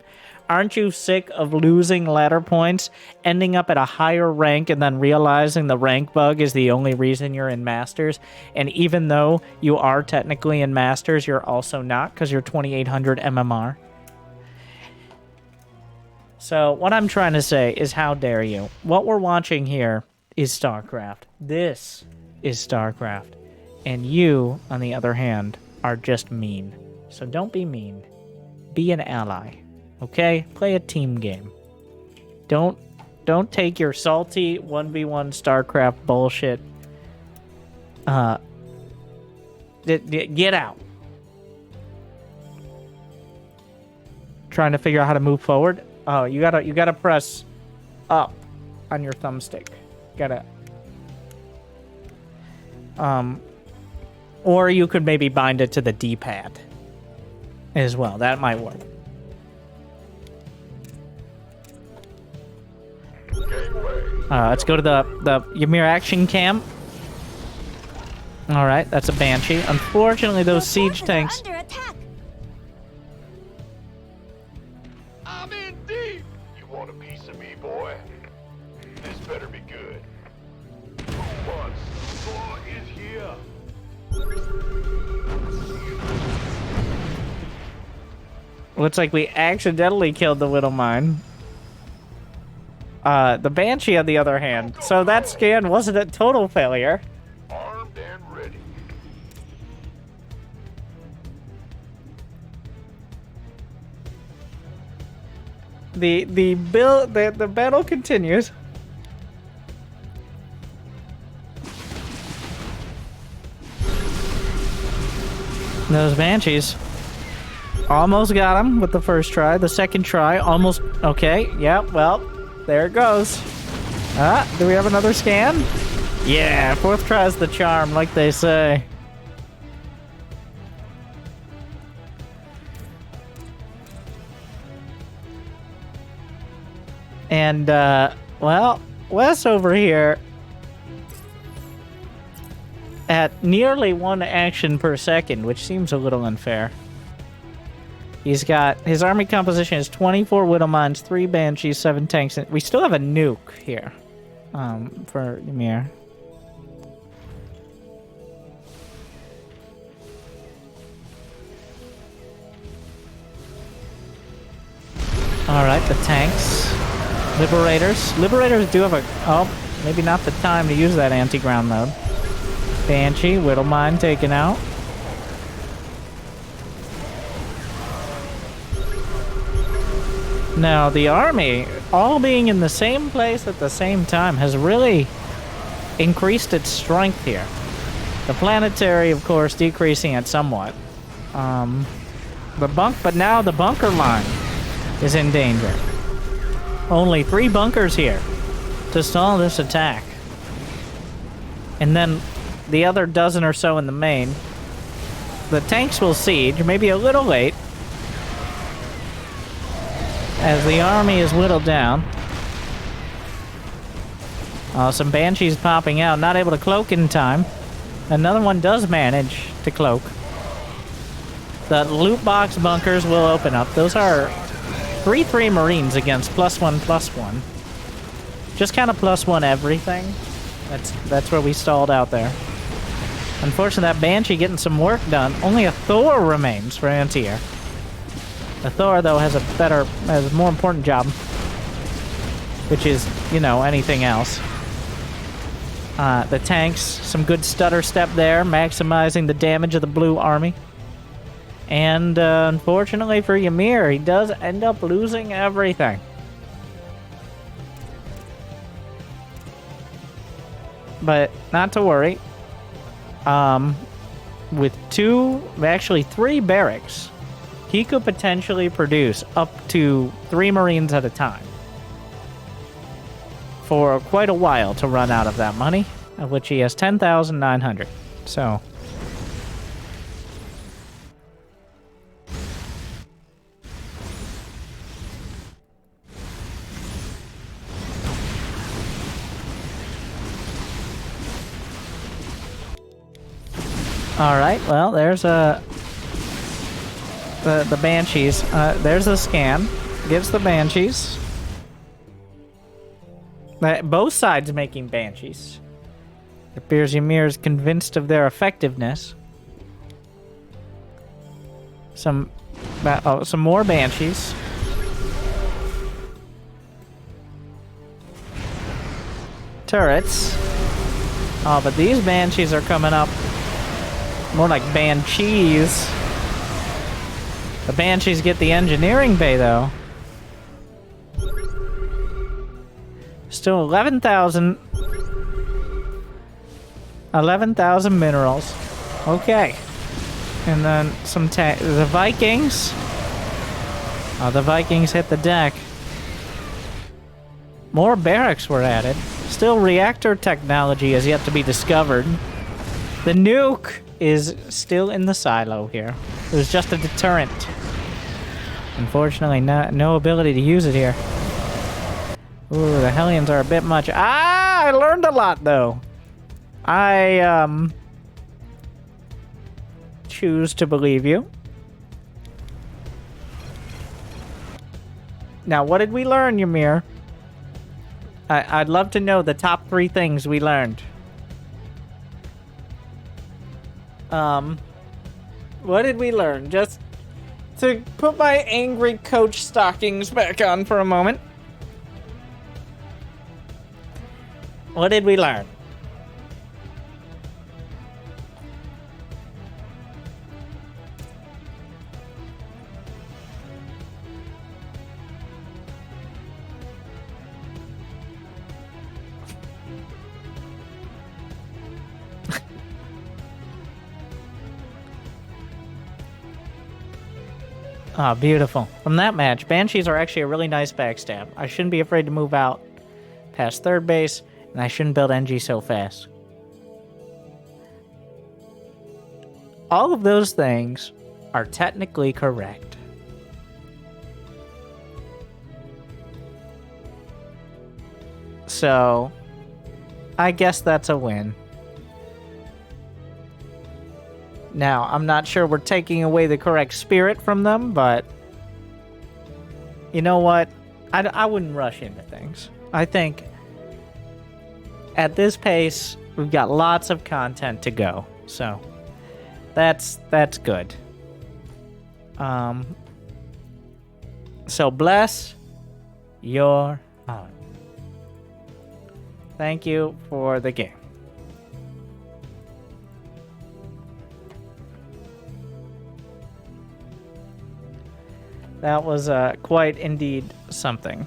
Aren't you sick of losing ladder points, ending up at a higher rank, and then realizing the rank bug is the only reason you're in Masters? And even though you are technically in Masters, you're also not, because you're 2800 MMR. So what I'm trying to say is, how dare you? What we're watching here is StarCraft. This is StarCraft. And you, on the other hand, are just mean. So don't be mean. Be an ally. Okay? Play a team game. Don't take your salty 1v1 StarCraft bullshit. Get out. Trying to figure out how to move forward. Oh, you gotta press up on your thumbstick. Gotta. Or you could maybe bind it to the D-pad as well. That might work. Let's go to the Ymir action cam. All right, that's a Banshee. Unfortunately, those siege tanks. Under attack. I'm in deep. You want a piece of me, boy? This better be good. Who wants? War is here. Looks like we accidentally killed the Little Mine. The Banshee, on the other hand. So that scan wasn't a total failure. Armed and ready. The battle continues. Those Banshees almost got him with the first try. The second try almost. Okay, yeah, well, there it goes. Do we have another scan? Yeah, fourth try's the charm, like they say. And, well, Wes over here at nearly 1 action per second, which seems a little unfair. He's got... His army composition is 24 Widow Mines, 3 Banshees, 7 tanks. We still have a nuke here. For Ymir. Alright, the tanks. Liberators. Liberators do have a... Oh, maybe not the time to use that anti-ground mode. Banshee, Widow Mine taken out. Now, the army, all being in the same place at the same time, has really increased its strength here. The planetary, of course, decreasing it somewhat. But now the bunker line is in danger. Only 3 bunkers here to stall this attack. And then the other dozen or so in the main. The tanks will siege, maybe a little late, as the army is whittled down. Some Banshees popping out, not able to cloak in time. Another one does manage to cloak. The loot box bunkers will open up. Those are 3/3 Marines against +1/+1. Just kind of +1 everything. That's where we stalled out there. Unfortunately, that Banshee getting some work done. Only a Thor remains for anti-air. The Thor, though, has a more important job, which is, you know, anything else. The tanks, some good stutter step there, maximizing the damage of the blue army. And unfortunately for Ymir, he does end up losing everything. But not to worry. With 3 barracks, he could potentially produce up to 3 Marines at a time for quite a while to run out of that money, of which he has 10,900. So... Alright, well, there's the Banshees. There's the scan. Gives the Banshees. Both sides making Banshees. It appears Ymir is convinced of their effectiveness. Some more Banshees. Turrets. Oh, but these Banshees are coming up. More like Banshees. The Banshees get the engineering bay, though. Still 11,000. 11,000 minerals. Okay. And then some the Vikings. Oh, the Vikings hit the deck. More barracks were added. Still, reactor technology has yet to be discovered. The nuke is still in the silo here. It was just a deterrent. Unfortunately, no ability to use it here. Ooh, the Hellions are a bit much. I learned a lot, though. I choose to believe you. Now, what did we learn, Ymir? I'd love to know the top 3 things we learned. What did we learn? Just to put my angry coach stockings back on for a moment. What did we learn? Ah, beautiful. From that match, Banshees are actually a really nice backstab. I shouldn't be afraid to move out past 3rd base, and I shouldn't build NG so fast. All of those things are technically correct. So, I guess that's a win. Now, I'm not sure we're taking away the correct spirit from them, but you know what? I wouldn't rush into things. I think at this pace, we've got lots of content to go, so that's good. So bless your heart. Thank you for the game. That was quite indeed something.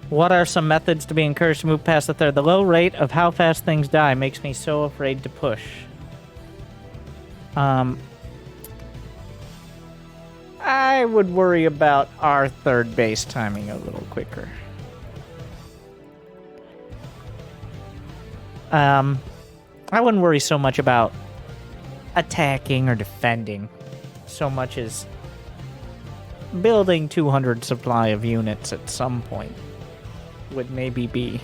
What are some methods to be encouraged to move past the third? The low rate of how fast things die makes me so afraid to push. I would worry about our third base timing a little quicker. I wouldn't worry so much about attacking or defending so much as building 200 supply of units at some point would maybe be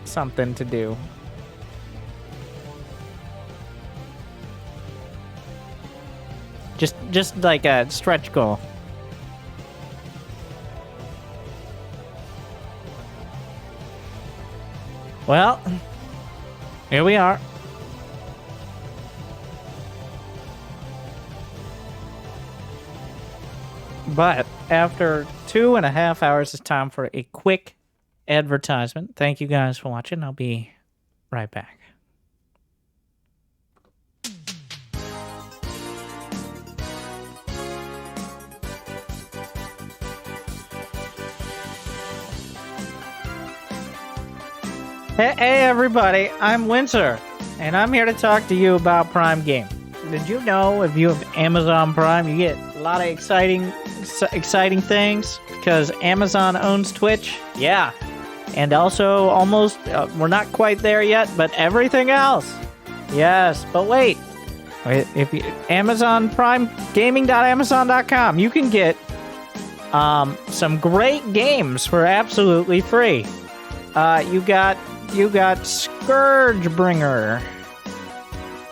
something to do. Just like a stretch goal. Well, here we are. But after 2.5 hours, it's time for a quick advertisement. Thank you guys for watching. I'll be right back. Hey everybody, I'm Winter, and I'm here to talk to you about Prime Game. Did you know if you have Amazon Prime, you get a lot of exciting things because Amazon owns Twitch? Yeah. And also almost, we're not quite there yet, but everything else. Yes, but wait. If you, Amazon Prime, gaming.amazon.com, you can get some great games for absolutely free. You got Scourgebringer.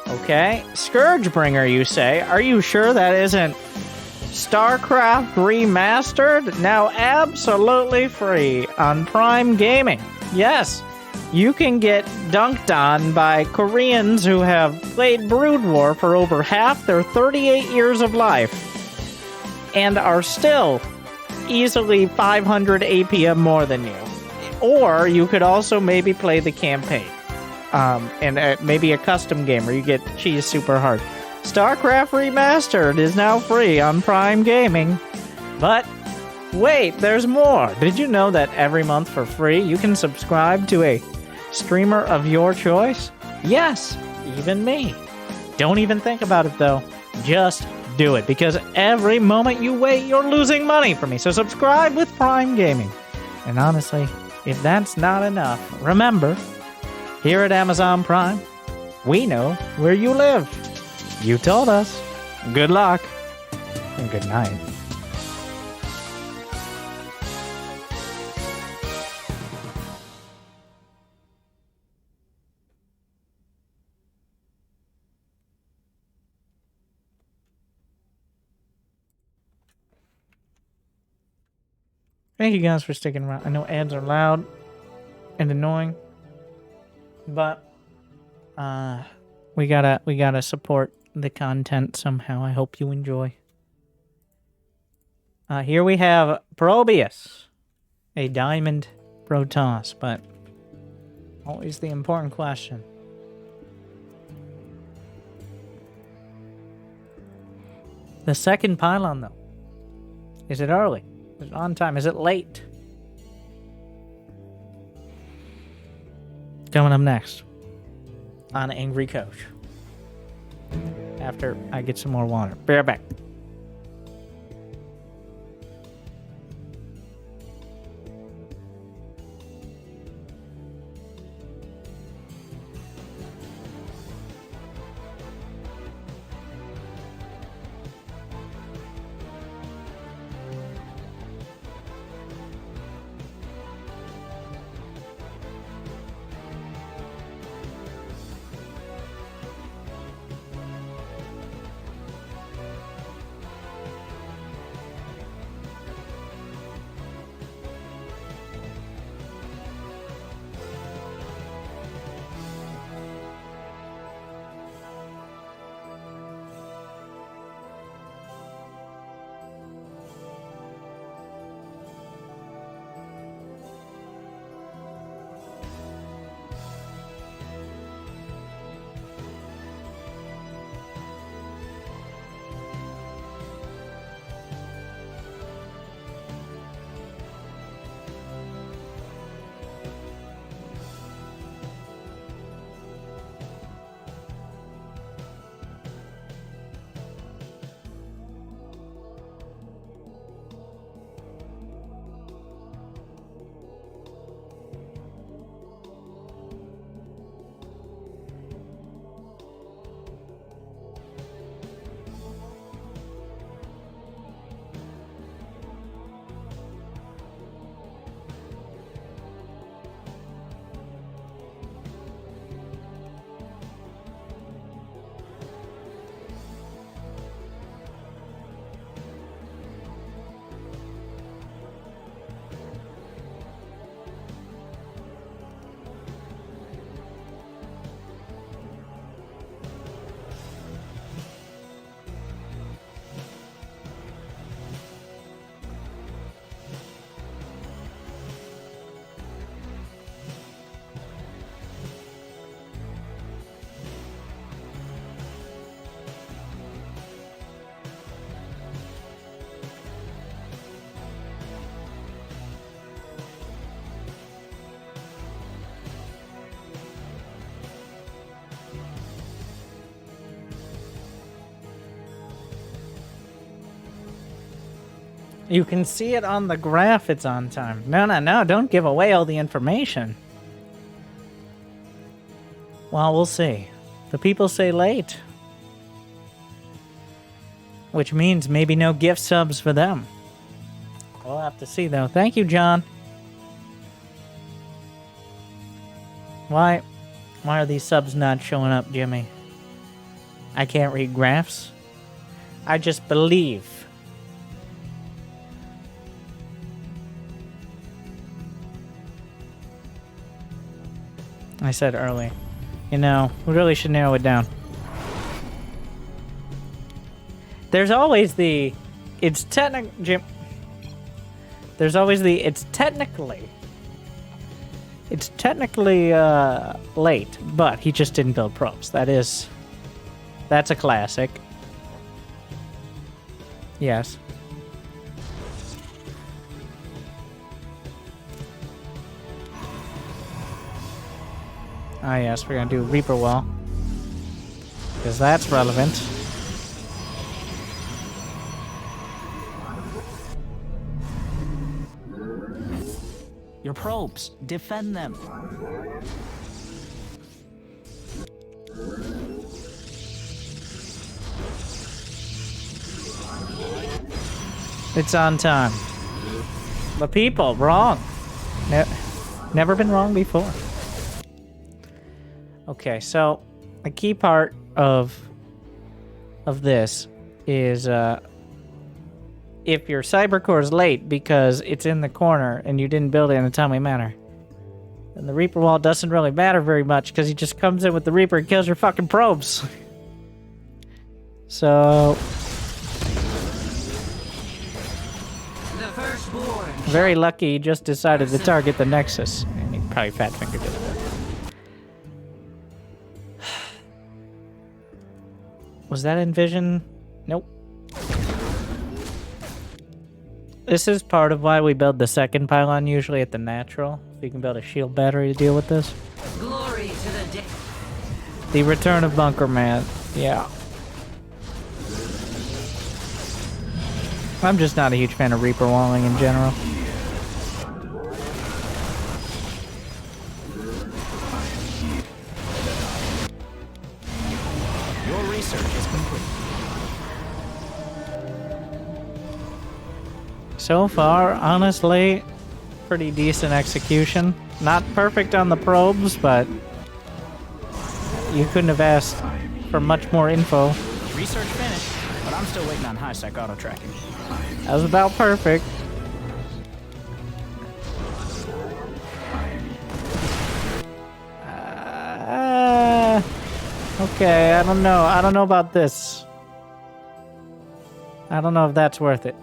Okay, Scourgebringer, you say? Are you sure that isn't StarCraft Remastered? Now absolutely free on Prime Gaming. Yes, you can get dunked on by Koreans who have played Brood War for over half their 38 years of life and are still easily 500 APM more than you. Or you could also maybe play the campaign. And maybe a custom game where you get cheese super hard. StarCraft Remastered is now free on Prime Gaming. But wait, there's more. Did you know that every month for free you can subscribe to a streamer of your choice? Yes, even me. Don't even think about it though. Just do it, because every moment you wait, you're losing money for me. So subscribe with Prime Gaming. And honestly, if that's not enough, remember, here at Amazon Prime, we know where you live. You told us. Good luck and good night. Thank you guys for sticking around. I know ads are loud and annoying, but we gotta support the content somehow. I hope you enjoy. Here we have Probius, a diamond Protoss, but always the important question. The second pylon, though. Is it early? Is it on time? Is it late? Coming up next on Angry Coach. After I get some more water. Be right back. You can see it on the graph it's on time. No, don't give away all the information. Well, we'll see. The people say late. Which means maybe no gift subs for them. We'll have to see, though. Thank you, John. Why are these subs not showing up, Jimmy? I can't read graphs. I just believe. I said early. You know, we really should narrow it down. There's always the... It's technically... There's always the... It's technically late, but he just didn't build probes. That's a classic. Yes. Ah, yes, we're gonna do Reaper Wall. Because that's relevant. Your probes, defend them. It's on time. The people, wrong. Never been wrong before. Okay, so a key part of this is if your cybercore is late because it's in the corner and you didn't build it in a timely manner, then the Reaper Wall doesn't really matter very much because he just comes in with the Reaper and kills your fucking probes. So... very lucky he just decided to target the Nexus. And he probably fat fingered it. Was that Envision? Nope. This is part of why we build the second pylon usually at the natural. So you can build a shield battery to deal with this. Glory to the return of Bunker Man. Yeah. I'm just not a huge fan of Reaper walling in general. Your research is complete. So far, honestly, pretty decent execution. Not perfect on the probes, but you couldn't have asked for much more info. Research finished, but I'm still waiting on high-sec auto tracking. That was about perfect. Okay, I don't know. I don't know about this. I don't know if that's worth it.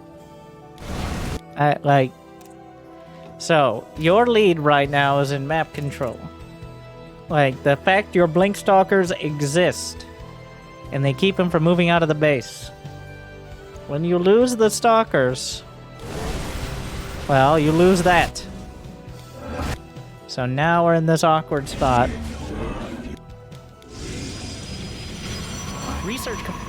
So, your lead right now is in map control. Like, the fact your Blink Stalkers exist, and they keep them from moving out of the base. When you lose the Stalkers, well, you lose that. So now we're in this awkward spot. Research complete.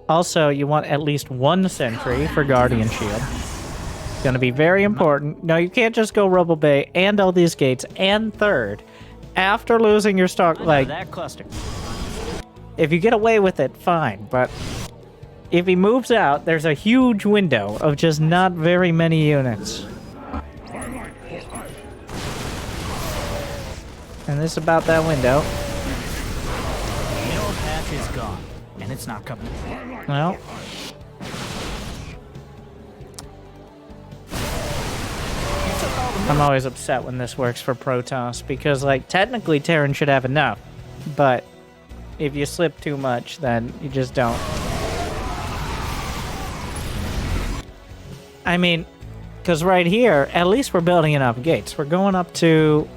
Also, you want at least one sentry for Guardian Shield. It's going to be very important. No, you can't just go Robo Bay and all these gates and third after losing your stock. Like that cluster. If you get away with it, fine. But if he moves out, there's a huge window of just not very many units. And this is about that window. Middle patch is gone, and it's not coming. Well. I'm always upset when this works for Protoss, because, like, technically Terran should have enough, but if you slip too much, then you just don't. I mean, because right here, at least we're building enough gates. We're going up to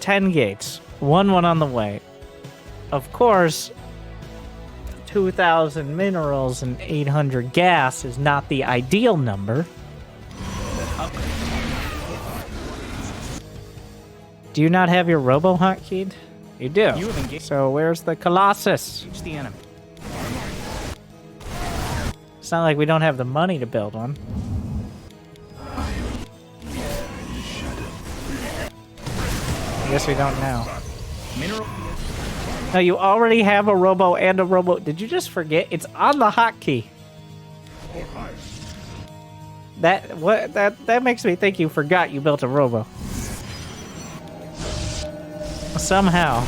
10 gates, one on the way. Of course, 2,000 minerals and 800 gas is not the ideal number. Do you not have your Robo hotkeyed? You do. So where's the Colossus? Reach the enemy. not like we don't have the money to build one. I guess we don't now. Mineral. No, you already have a robo and a robo. Did you just forget? It's on the hotkey. That makes me think you forgot you built a robo. Somehow.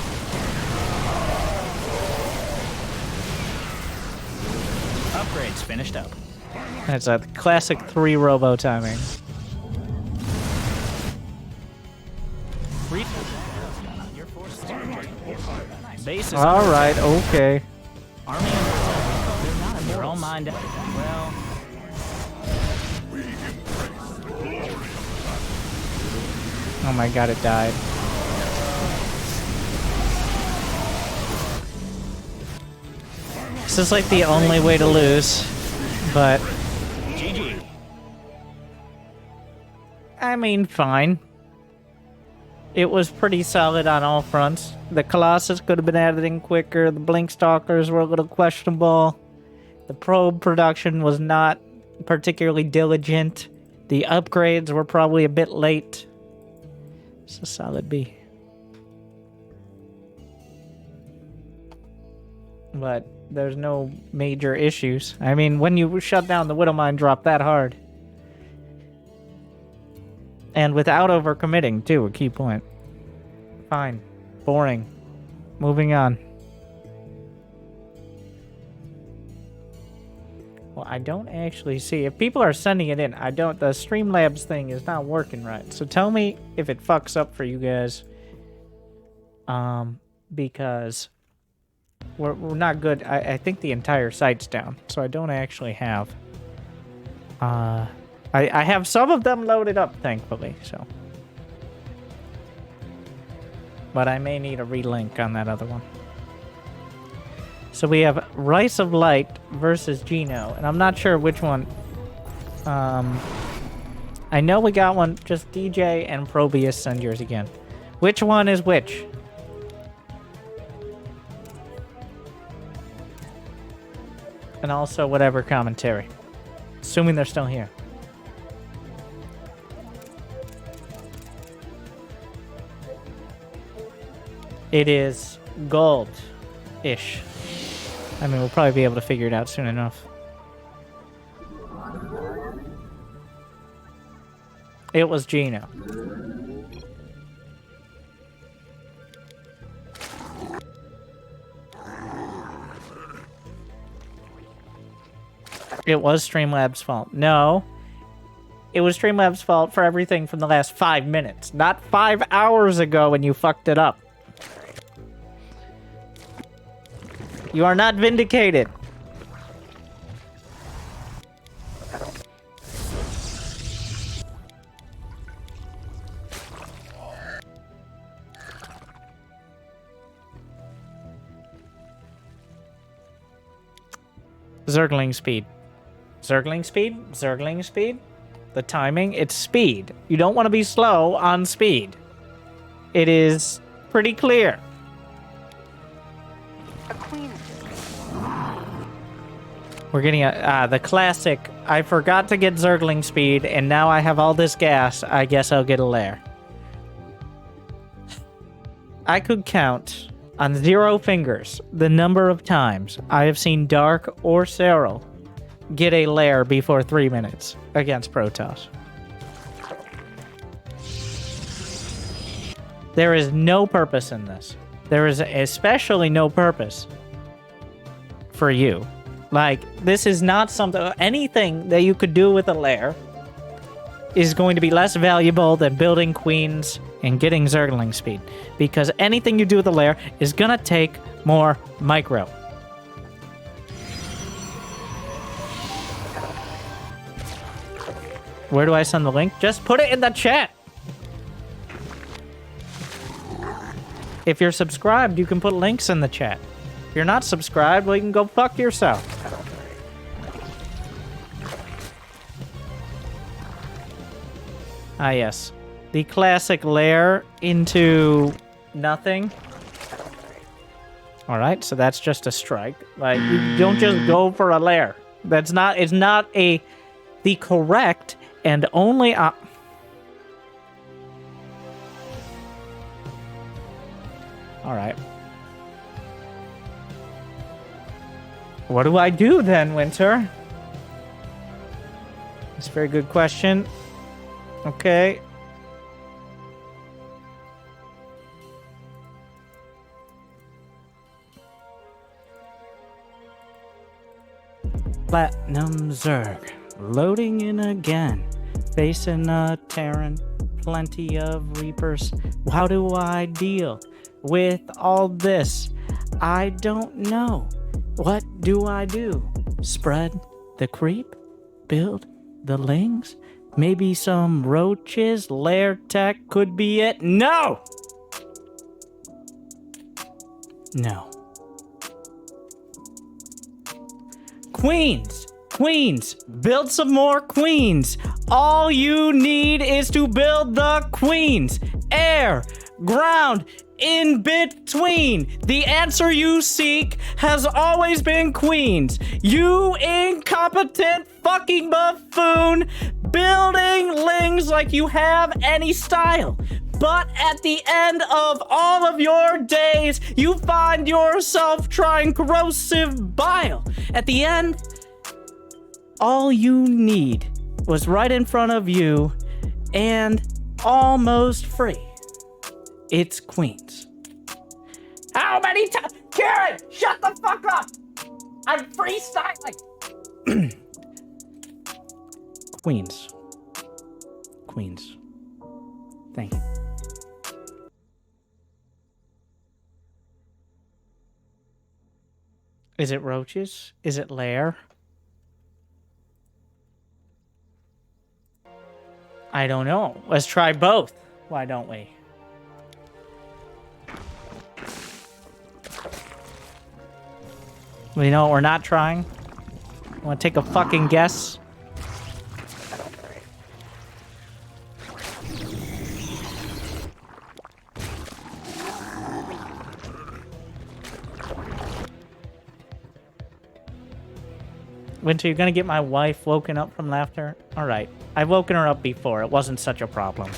Upgrades finished up. That's a classic 3 robo timing. Your forces Base is All right, okay. Army and they're all mined out. Well, Oh my god, it died. This is like the only way to lose, but GG. I mean, fine. It was pretty solid on all fronts. The Colossus could have been added in quicker. The Blink Stalkers were a little questionable. The probe production was not particularly diligent. The upgrades were probably a bit late. It's a solid B. But there's no major issues. I mean, when you shut down the Widowmine drop that hard. And without overcommitting, too, a key point. Fine. Boring. Moving on. Well, I don't actually see. If people are sending it in, I don't... The Streamlabs thing is not working right. So tell me if it fucks up for you guys. Because... We're not good. I think the entire site's down. So I don't actually have... I have some of them loaded up, thankfully, so... But I may need a relink on that other one. So we have Rice of Light versus Geno, and I'm not sure which one. I know we got one, just DJ and Probius, send yours again. Which one is which? And also whatever commentary. Assuming they're still here. It is gold-ish. I mean, we'll probably be able to figure it out soon enough. It was Geno. It was Streamlabs' fault. No. It was Streamlabs' fault for everything from the last 5 minutes. Not 5 hours ago when you fucked it up. You are not vindicated. Zergling speed. Zergling speed? Zergling speed? The timing? It's speed. You don't want to be slow on speed. It is pretty clear. We're getting the classic, I forgot to get Zergling speed, and now I have all this gas, I guess I'll get a lair. I could count on 0 fingers the number of times I have seen Dark or Serral get a lair before 3 minutes against Protoss. There is no purpose in this. There is especially no purpose for you. Like, this is not something... Anything that you could do with a lair is going to be less valuable than building queens and getting Zergling speed. Because anything you do with a lair is gonna take more micro. Where do I send the link? Just put it in the chat! If you're subscribed, you can put links in the chat. If you're not subscribed, well, you can go fuck yourself. Ah, yes. The classic lair into nothing. Alright, so that's just a strike. Like, you don't just go for a lair. That's not, it's not the correct and only All right. What do I do then, Winter? That's a very good question. Okay. Platinum Zerg. Loading in again. Facing a Terran. Plenty of Reapers. How do I deal with all this? I don't know. What do I do? Spread the creep? Build the lings? Maybe some roaches? Lair tech could be it? No! No. Queens! Queens! Build some more queens! All you need is to build the queens! Air! Ground! In between! The answer you seek has always been queens! You incompetent fucking buffoon! Building lings like you have any style! But at the end of all of your days, you find yourself trying corrosive bile. At the end, all you need was right in front of you and almost free. It's queens. How many times? Karen, shut the fuck up! I'm freestyling! Queens. Queens. Thank you. Is it roaches? Is it lair? I don't know. Let's try both. Why don't we? Well, you know what we're not trying? Want to take a fucking guess? Winter, you're gonna get my wife woken up from laughter? Alright. I've woken her up before. It wasn't such a problem.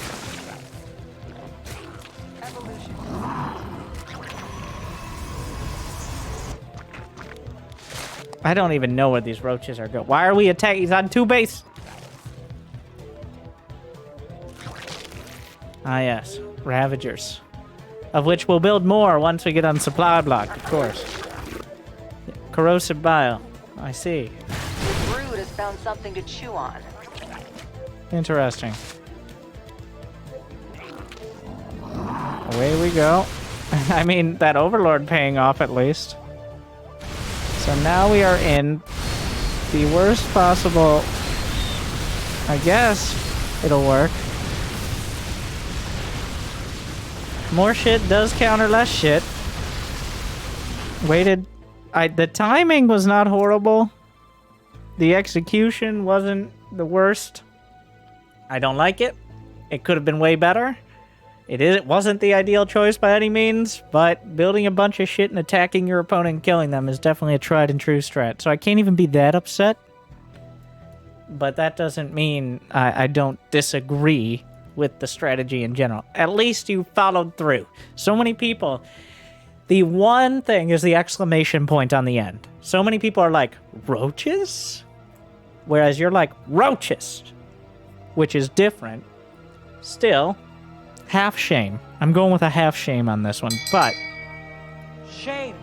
I don't even know where these roaches are going. Why are we attacking? He's on 2 base. Ah, yes. Ravagers. Of which we'll build more once we get on supply block, of course. Corrosive bile. I see. The brood has found something to chew on. Interesting. Away we go. I mean, that Overlord paying off at least. So now we are in the worst possible... I guess it'll work. More shit does counter less shit. Waited. The timing was not horrible. The execution wasn't the worst. I don't like it. It could have been way better. It wasn't the ideal choice by any means, but building a bunch of shit and attacking your opponent and killing them is definitely a tried and true strat. So I can't even be that upset. But that doesn't mean I don't disagree with the strategy in general. At least you followed through. So many people... The one thing is the exclamation point on the end. So many people are like, roaches? Whereas you're like, roaches. Which is different. Still, half shame. I'm going with a half shame on this one, but... Shame.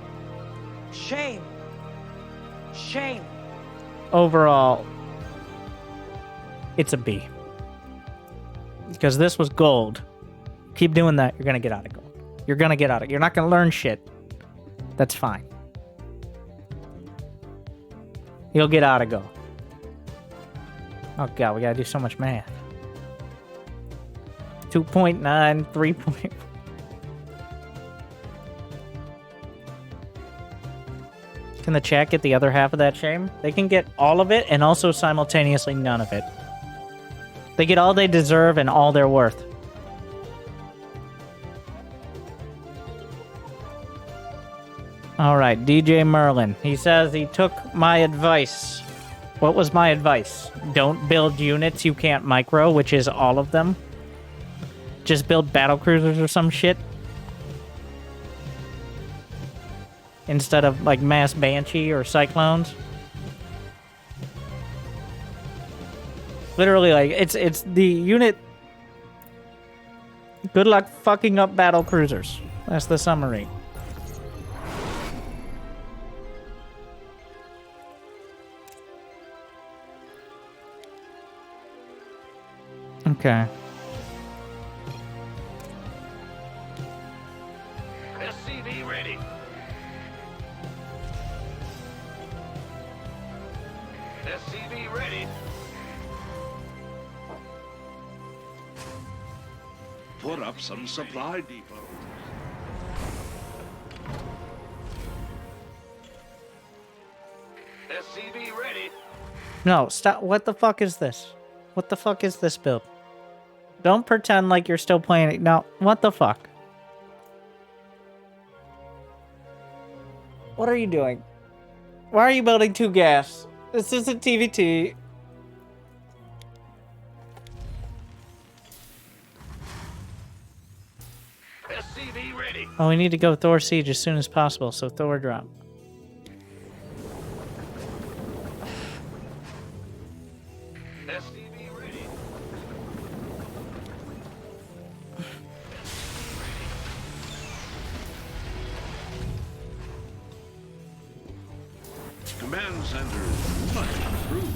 Shame. Shame. Overall, it's a B. Because this was gold. Keep doing that, you're gonna get out of gold. You're gonna get out of it. You're not gonna learn shit. That's fine. You'll get out of go. Oh god, we gotta do so much math. 2.9, 3. Can the chat get the other half of that shame? They can get all of it and also simultaneously none of it. They get all they deserve and all they're worth. Alright, DJ Merlin. He says he took my advice. What was my advice? Don't build units you can't micro, which is all of them. Just build battlecruisers or some shit. Instead of, like, mass Banshee or Cyclones. Literally, like, it's the unit... Good luck fucking up battlecruisers. That's the summary. Okay. SCV ready. SCV ready. Put up some supply depots. SCV ready. No, stop. What the fuck is this? What the fuck is this build? Don't pretend like you're still playing it. No, what the fuck? What are you doing? Why are you building 2 gas? This isn't TVT. SCV ready. Oh, we need to go Thor Siege as soon as possible, so Thor drop. SCV ready. Command center much improved.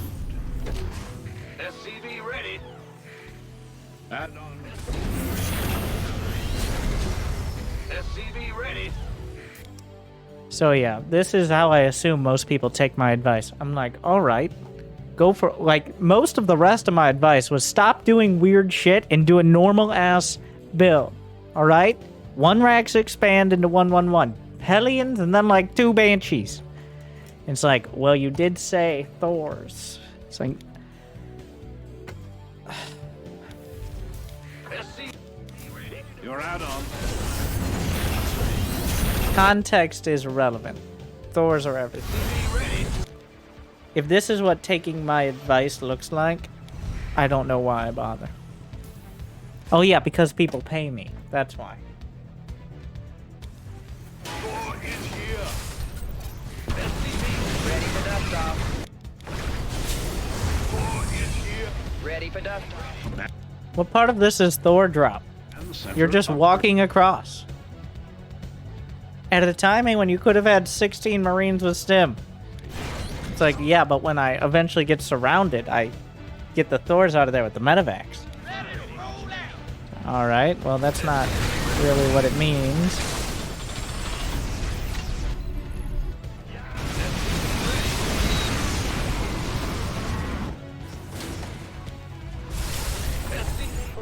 SCV ready. Add on. SCV ready. So yeah, this is how I assume most people take my advice. I'm like, alright, go for, like, most of the rest of my advice was stop doing weird shit and do a normal ass build. Alright? 1 Rax expand into 1/1/1. Hellions and then like 2 Banshees. It's like, well, you did say Thors. It's like, SCV ready. Your add-on. context is relevant. Thors are everything. SCV ready. If this is what taking my advice looks like, I don't know why I bother. Oh yeah, because people pay me. That's why. Thor is here. SCV ready for dust off. Thor is here. Ready for dust off. What part of this is Thor drop? You're just walking across. At a timing when you could have had 16 Marines with stim. It's like, yeah, but when I eventually get surrounded, I get the Thors out of there with the medevacs. Alright, well that's not really what it means.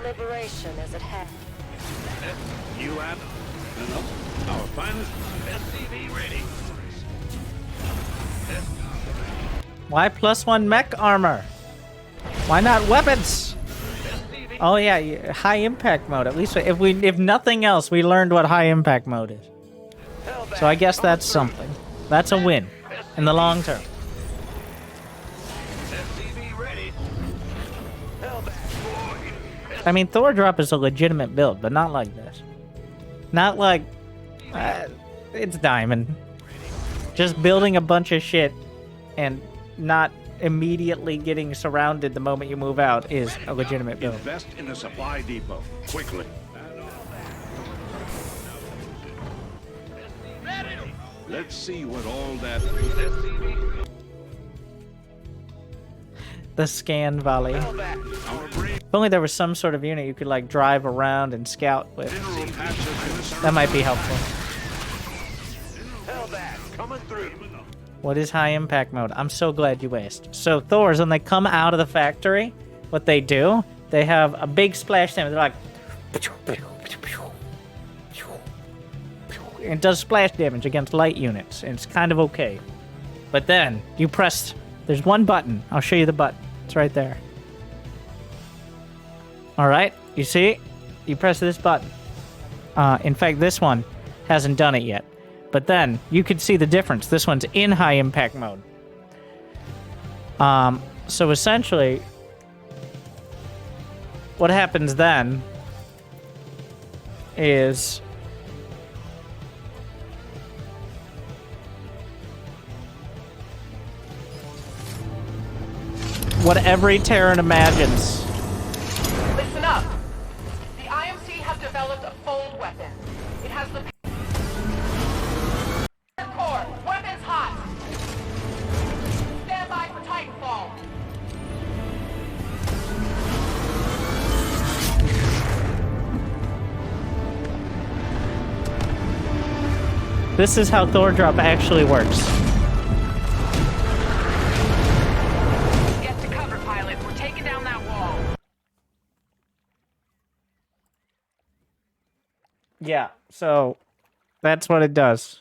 Liberation is at hand. You add on. Our finest. SCV ready. Why +1 mech armor? Why not weapons? Oh yeah, high impact mode. At least if nothing else, we learned what high impact mode is. So I guess that's something. That's a win in the long term. SCV ready. I mean, Thor drop is a legitimate build, but not like this. Not like it's diamond. Just building a bunch of shit and not immediately getting surrounded the moment you move out is a legitimate build. Invest in a supply depot quickly. Let's see what all that. The scan volley. If only there was some sort of unit you could like drive around and scout with. That might be helpful. Coming through. What is high impact mode? I'm so glad you asked. So Thors, when they come out of the factory, what they do, they have a big splash damage. They're like, it does splash damage against light units, and it's kind of okay. But then you press. There's one button. I'll show you the button. It's right there. All right, you see? You press this button. In fact, this one hasn't done it yet. But then you can see the difference. This one's in high impact mode. So essentially, what happens then is what every Terran imagines. Listen up. The IMC have developed a fold weapon. It has the core. Weapons hot. Stand by for Titanfall. This is how Thor Drop actually works. Get to cover, pilot. We're taking down that wall. Yeah, so that's what it does.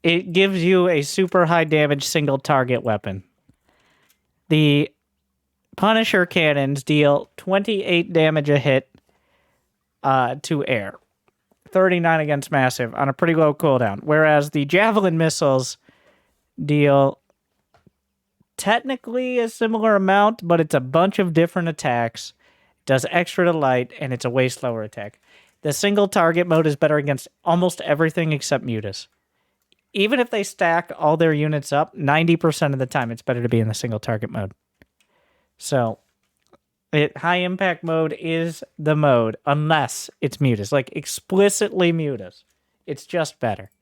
It gives you a super high damage single target weapon. The Punisher cannons deal 28 damage a hit to air. 39 against massive on a pretty low cooldown. Whereas the Javelin missiles deal technically a similar amount, but it's a bunch of different attacks. It does extra to light, and it's a way slower attack. The single target mode is better against almost everything except Mutas. Even if they stack all their units up, 90% of the time it's better to be in the single target mode. So, high impact mode is the mode, unless it's Mutas. Like, explicitly Mutas. It's just better.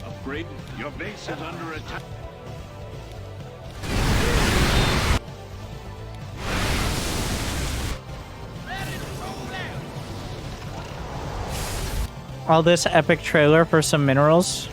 Upgrade. Your base is under attack. All this epic trailer for some minerals.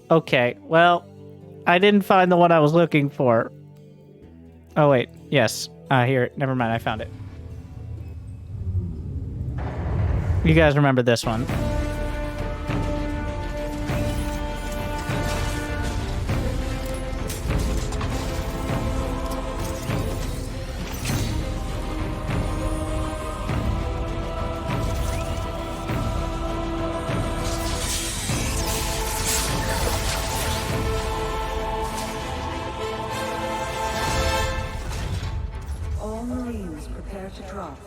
Okay, well, I didn't find the one I was looking for. Oh, wait. Yes. Here. Never mind. I found it. You guys remember this one. All Marines prepare to drop.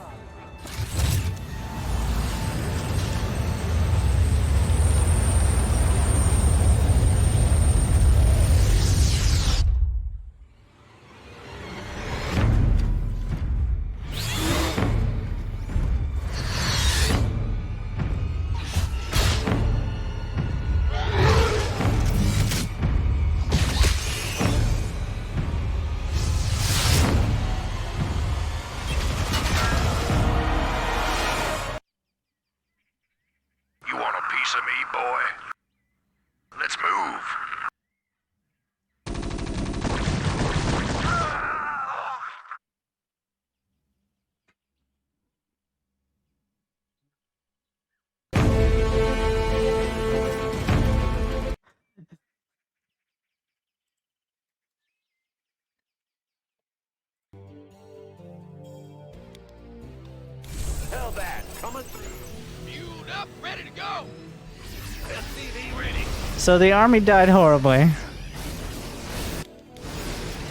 You want a piece of me, boy? Let's move. Hellbat coming through. Fueled up, ready to go. SCV ready. So the army died horribly.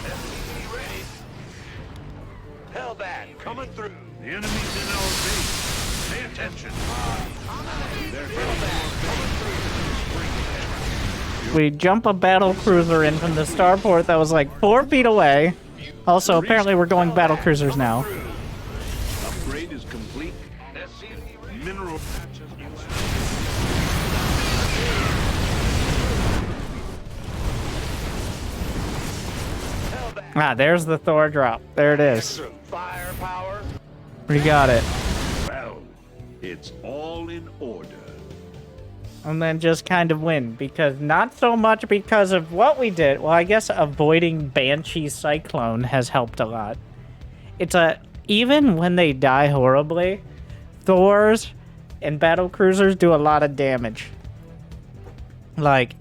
SCV ready. Hellbat coming through. The enemy's in our base. Pay attention. There's Hellbat coming through. We jump a battle cruiser in from the starport that was like 4 feet away. Also, apparently we're going battle cruisers now. Upgrade is complete. Mineral patches. Ah, there's the Thor drop. There it is. Firepower. We got it. Well, it's all in order. And then just kind of win. Because not so much because of what we did. Well, I guess avoiding Banshee Cyclone has helped a lot. even when they die horribly, Thors and battle cruisers do a lot of damage. Like,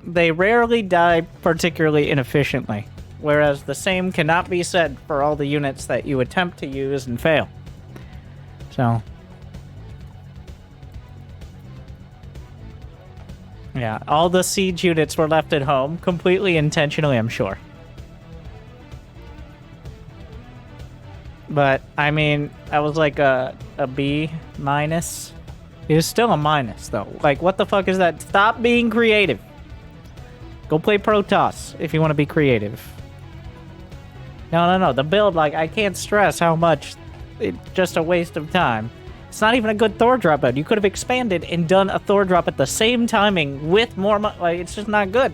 they rarely die particularly inefficiently, whereas the same cannot be said for all the units that you attempt to use and fail. So, yeah, all the siege units were left at home, completely intentionally, I'm sure. But, I mean, that was like a B minus. It was still a minus, though. Like, what the fuck is that? Stop being creative. Go play Protoss if you want to be creative. No. The build, like, I can't stress how much it's just a waste of time. It's not even a good Thor drop build. You could have expanded and done a Thor drop at the same timing with more money. Like, it's just not good.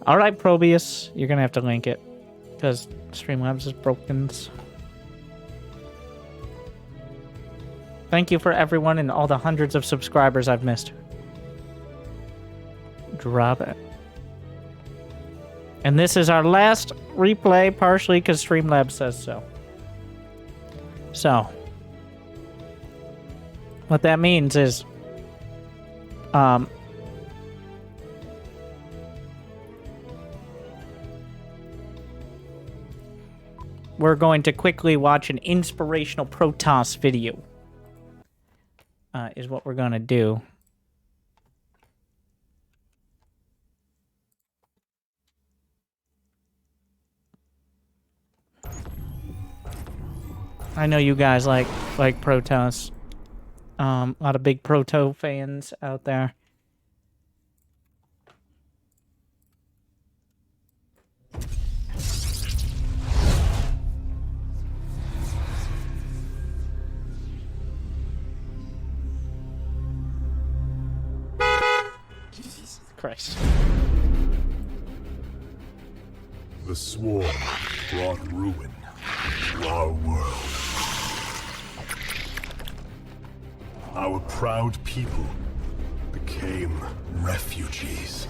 Alright, Probius, you're gonna have to link it, because Streamlabs is broken. Thank you for everyone and all the hundreds of subscribers I've missed. Drop it. And this is our last replay, partially because Streamlabs says so. So, what that means is, we're going to quickly watch an inspirational Protoss video. Is what we're going to do. I know you guys like Protoss. A lot of big Proto fans out there. Jesus Christ. The swarm brought ruin to our world. Our proud people became refugees.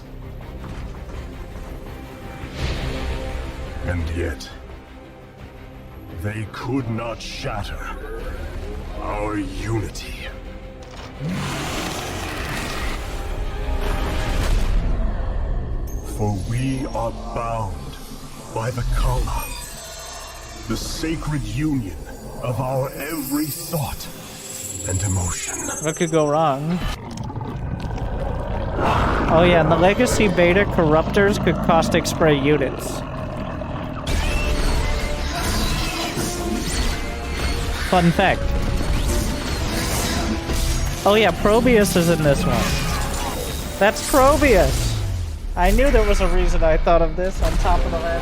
And yet, they could not shatter our unity. For we are bound by the Kala, the sacred union of our every thought and emotion. What could go wrong? Oh yeah, in the Legacy Beta, Corruptors could caustic spray units. Fun fact. Oh yeah, Probius is in this one. That's Probius! I knew there was a reason I thought of this on top of the head.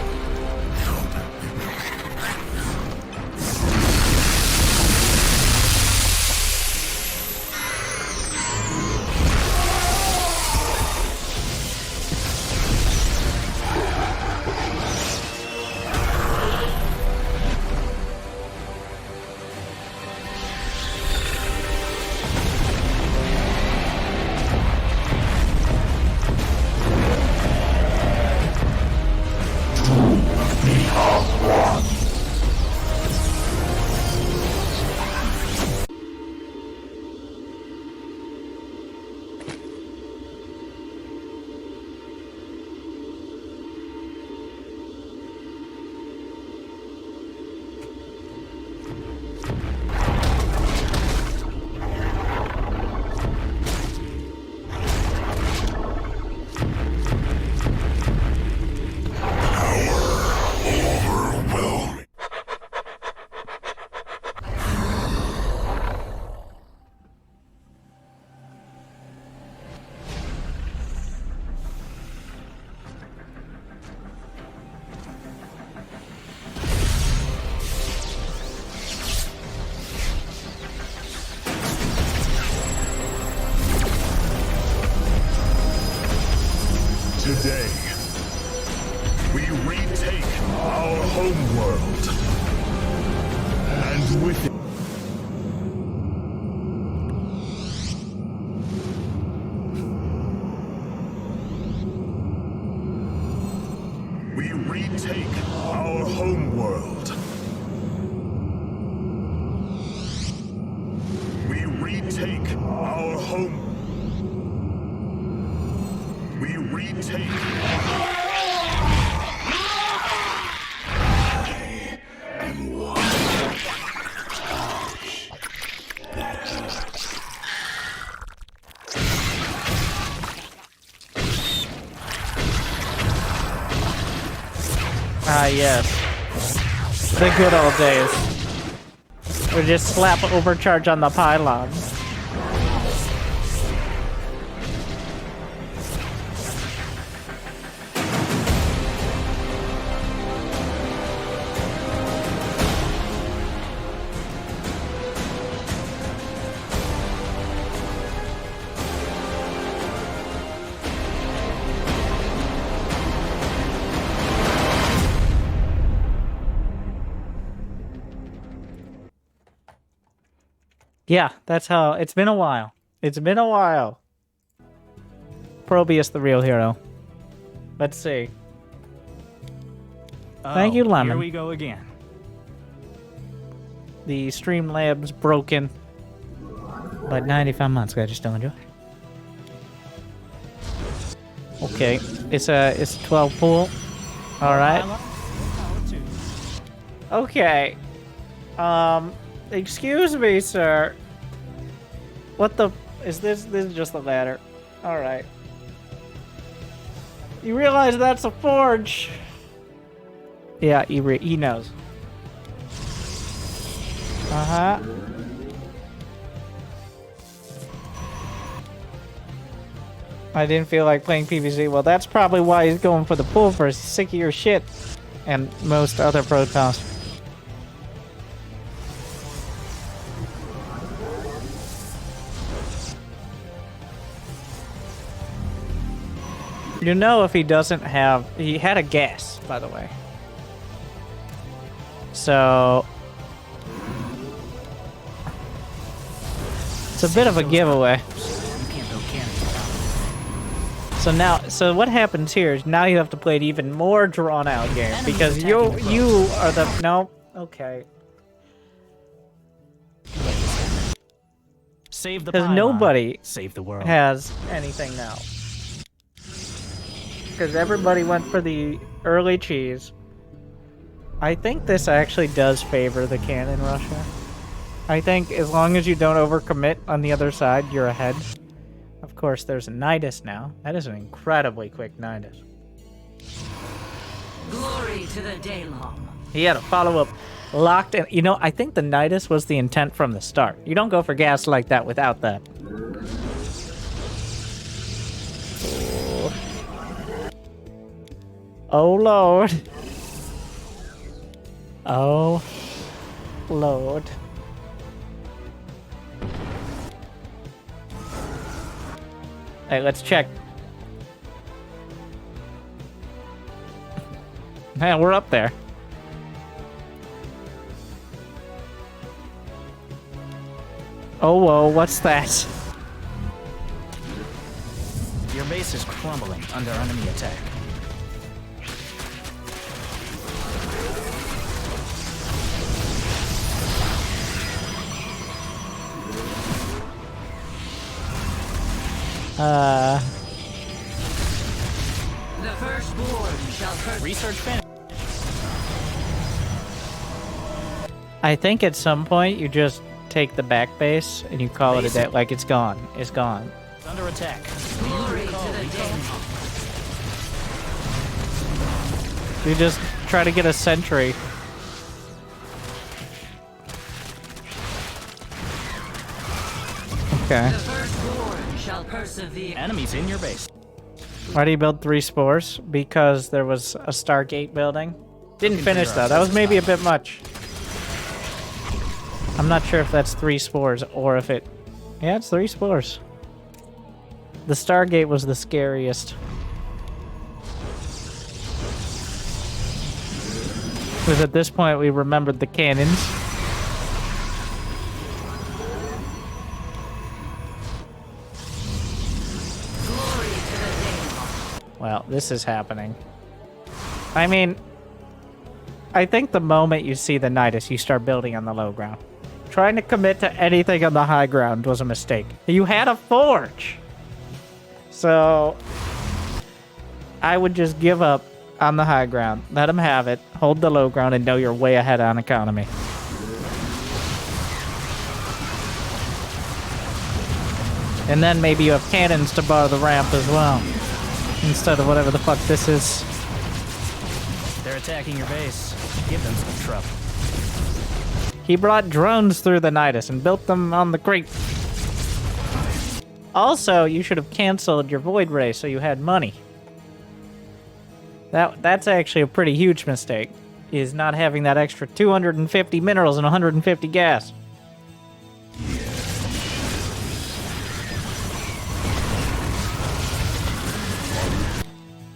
Today, we retake our homeworld, and with it, Ah, yes. The good old days. We just slap overcharge on the pylons. Yeah, that's how... It's been a while. It's been a while. Probius the real hero. Let's see. Thank you, Lemon. Here we go again. The Streamlabs broken. But 95 months, I just don't enjoy it. Okay, it's a 12 pool. Alright. Okay. Excuse me, sir. What the... Is this... This is just the ladder. Alright. You realize that's a forge? Yeah, he knows. Uh-huh. I didn't feel like playing PvZ. Well, that's probably why he's going for the pool first. He's sick of your shit. And most other Protoss. You know, if he doesn't have... He had a gas, by the way. So... It's a bit of a giveaway. So what happens here is now you have to play an even more drawn-out game. Because you are the... No. Okay. Save the Because nobody save the world. has anything now. Because everybody went for the early cheese. I think this actually does favor the cannon rusher. I think as long as you don't overcommit on the other side, you're ahead. Of course, there's a Nidus now. That is an incredibly quick Nidus. Glory to the Daylong. He had a follow-up locked in. You know, I think the Nidus was the intent from the start. You don't go for gas like that without that. Oh, Lord. Oh, Lord. Hey, let's check. Man, we're up there. Oh, whoa, what's that? Your base is crumbling under enemy attack. The firstborn shall research finish. I think at some point you just take the back base and you call it a day. Like, it's gone. It's gone. It's under attack. Glory to the Daylong. You just try to get a sentry. Okay. The firstborn shall persevere. Enemies in your base. Why do you build 3 spores? Because there was a Stargate building. Didn't finish though. That was maybe a bit much. I'm not sure if that's 3 spores or if it... Yeah, it's 3 spores. The Stargate was the scariest. Because at this point we remembered the cannons. Well, this is happening. I mean, I think the moment you see the Nidus, you start building on the low ground. Trying to commit to anything on the high ground was a mistake. You had a forge! So, I would just give up on the high ground. Let them have it. Hold the low ground and know you're way ahead on economy. And then maybe you have cannons to bar the ramp as well. Instead of whatever the fuck this is. There They're attacking your base. Give them some trouble. He brought drones through the Nidus and built them on the creek. Also, you should have canceled your Void Ray so you had money. That's actually a pretty huge mistake, is not having that extra 250 minerals and 150 gas.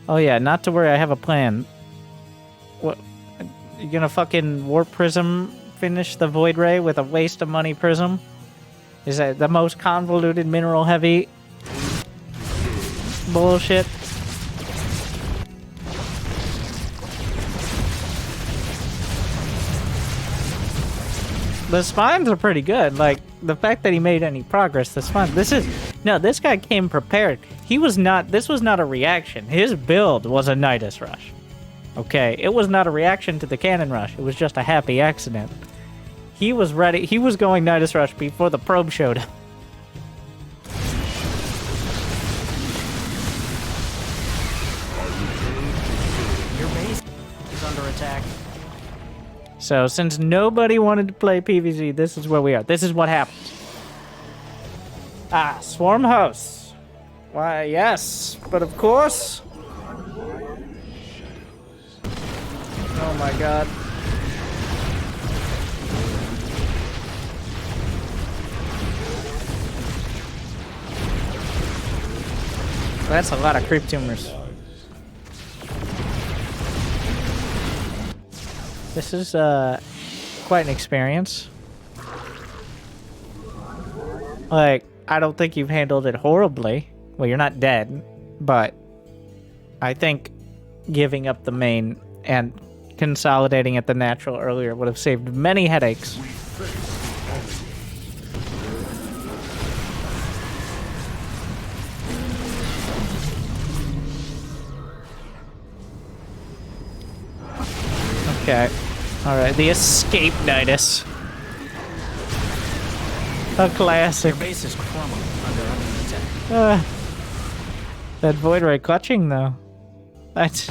Oh yeah, not to worry, I have a plan. What? You gonna fucking Warp Prism finish the Void Ray with a waste of money prism? Is that the most convoluted mineral heavy bullshit? The spines are pretty good. Like, the fact that he made any progress, the spine. This guy came prepared. This was not a reaction. His build was a Nidus Rush. Okay, it was not a reaction to the Cannon Rush. It was just a happy accident. He was ready. He was going Nidus Rush before the probe showed up. Your base is under attack. So, since nobody wanted to play PvZ, this is where we are. This is what happens. Ah, Swarm Hosts. Why, yes, but of course. Oh my god. That's a lot of creep tumors. This is quite an experience. Like, I don't think you've handled it horribly. Well, you're not dead, but I think giving up the main and consolidating at the natural earlier would have saved many headaches. Okay. Alright, the escape Nidus. A classic. Your base is crumbling under attack. That Void Ray clutching, though. That's...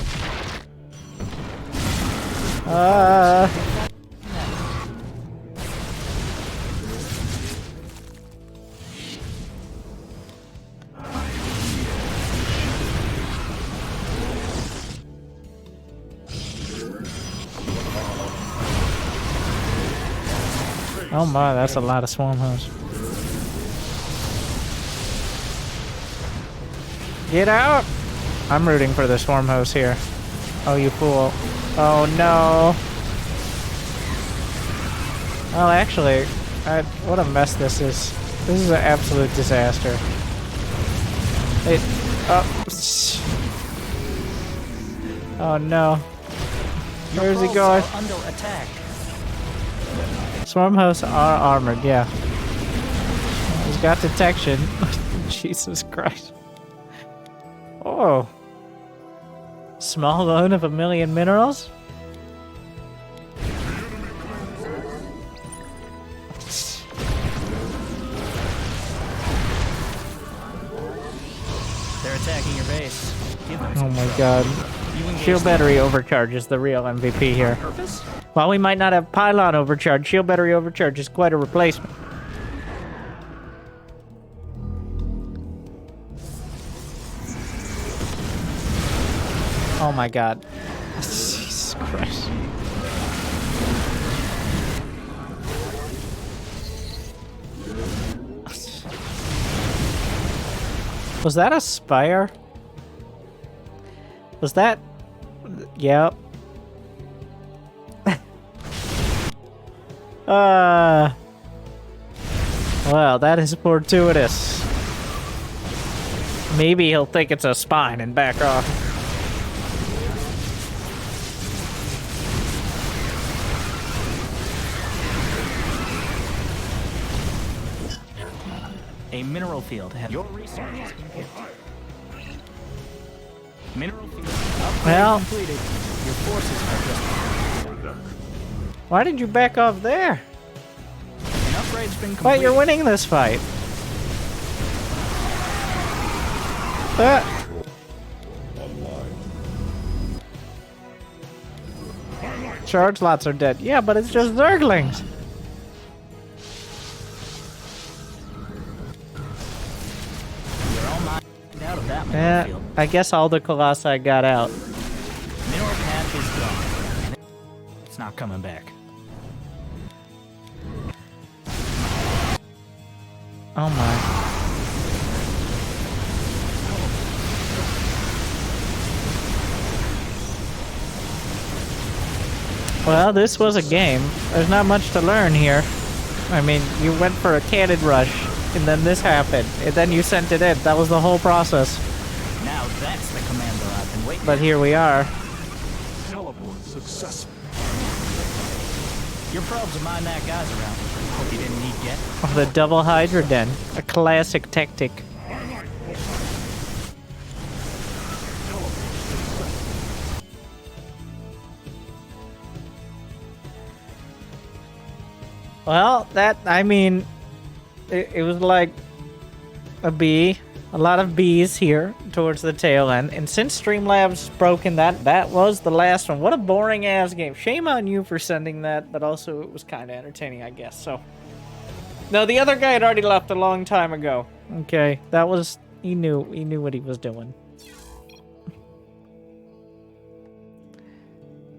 Oh my, that's a lot of swarm hosts. Get out! I'm rooting for the swarm host here. Oh, you fool. Oh no. Well, actually, what a mess this is. This is an absolute disaster. Oh no. Where's he going? Under attack. Swarm hosts are armored, yeah. He's got detection. Jesus Christ. Oh. Small loan of 1,000,000 minerals? They're attacking your base. Oh my god. Shield battery overcharge is the real MVP here. While we might not have pylon overcharge, shield battery overcharge is quite a replacement. Oh my god. Jesus Christ. Was that a spire? Was that... Yep. Well, that is fortuitous. Maybe he'll think it's a spine and back off. A mineral field has your resources complete. Mineral field upgrade completed. Your forces are just... Why did you back off there? An upgrade's been completed. But you're winning this fight. charge lots are dead. Yeah, but it's just Zerglings. You're all mined out of that Yeah, minefield. I guess all the Colossi got out. Mineral path is gone. And it's not coming back. Oh my. Well, this was a game. There's not much to learn here. I mean, you went for a cannon rush, and then this happened, and then you sent it in. That was the whole process. Now that's the commander I've been waiting But here we are. Teleport successful. Your probes are mine that guys around. Hope you didn't need yet. Oh, the double Hydra Den. A classic tactic. Well, I mean, it was like a bee. A lot of bees here towards the tail end. And since Streamlabs broken that was the last one. What a boring ass game. Shame on you for sending that, but also it was kind of entertaining, I guess. So, no, the other guy had already left a long time ago. Okay, that was, he knew what he was doing.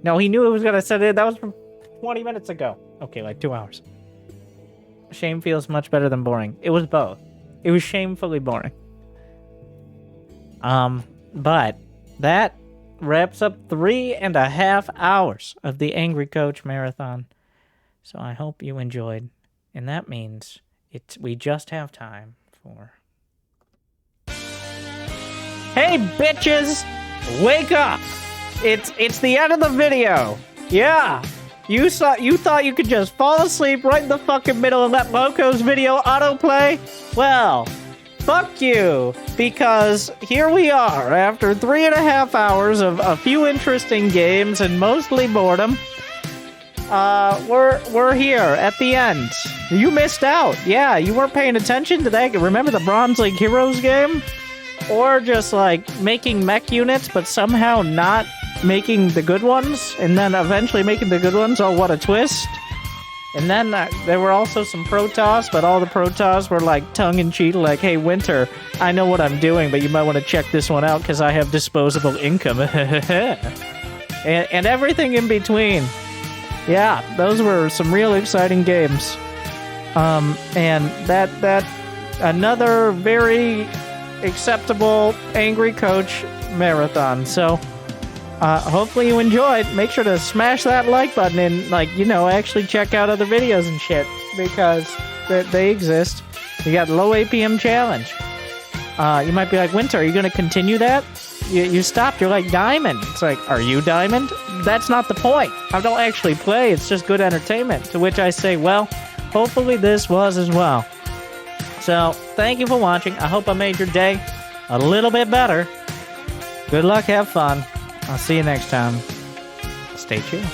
No, he knew it was gonna send it. That was from 20 minutes ago. Okay, like 2 hours. Shame feels much better than boring. It was both. It was shamefully boring. But that wraps up 3.5 hours of the Angry Coach Marathon. So I hope you enjoyed. And that means we just have time for... Hey, bitches! Wake up! It's the end of the video! Yeah! You thought you could just fall asleep right in the fucking middle and let Loco's video autoplay? Well, fuck you! Because here we are, after 3.5 hours of a few interesting games and mostly boredom. We're here at the end. You missed out. Yeah, you weren't paying attention to that. Remember the Bronze League Heroes game? Or just like making mech units, but somehow not making the good ones, and then eventually making the good ones. Oh, what a twist. And then there were also some Protoss, but all the Protoss were like tongue-in-cheek, like, hey, Winter, I know what I'm doing, but you might want to check this one out because I have disposable income. and everything in between. Yeah, those were some real exciting games. And that another very acceptable Angry Coach Marathon. So, hopefully you enjoyed. Make sure to smash that like button and, actually check out other videos and shit, because they exist. You got Low APM Challenge. You might be like, Winter, are you going to continue that? You stopped. You're like Diamond. It's like, are you Diamond? That's not the point. I don't actually play. It's just good entertainment. To which I say, well, hopefully this was as well. So, thank you for watching. I hope I made your day a little bit better. Good luck. Have fun. I'll see you next time. Stay tuned.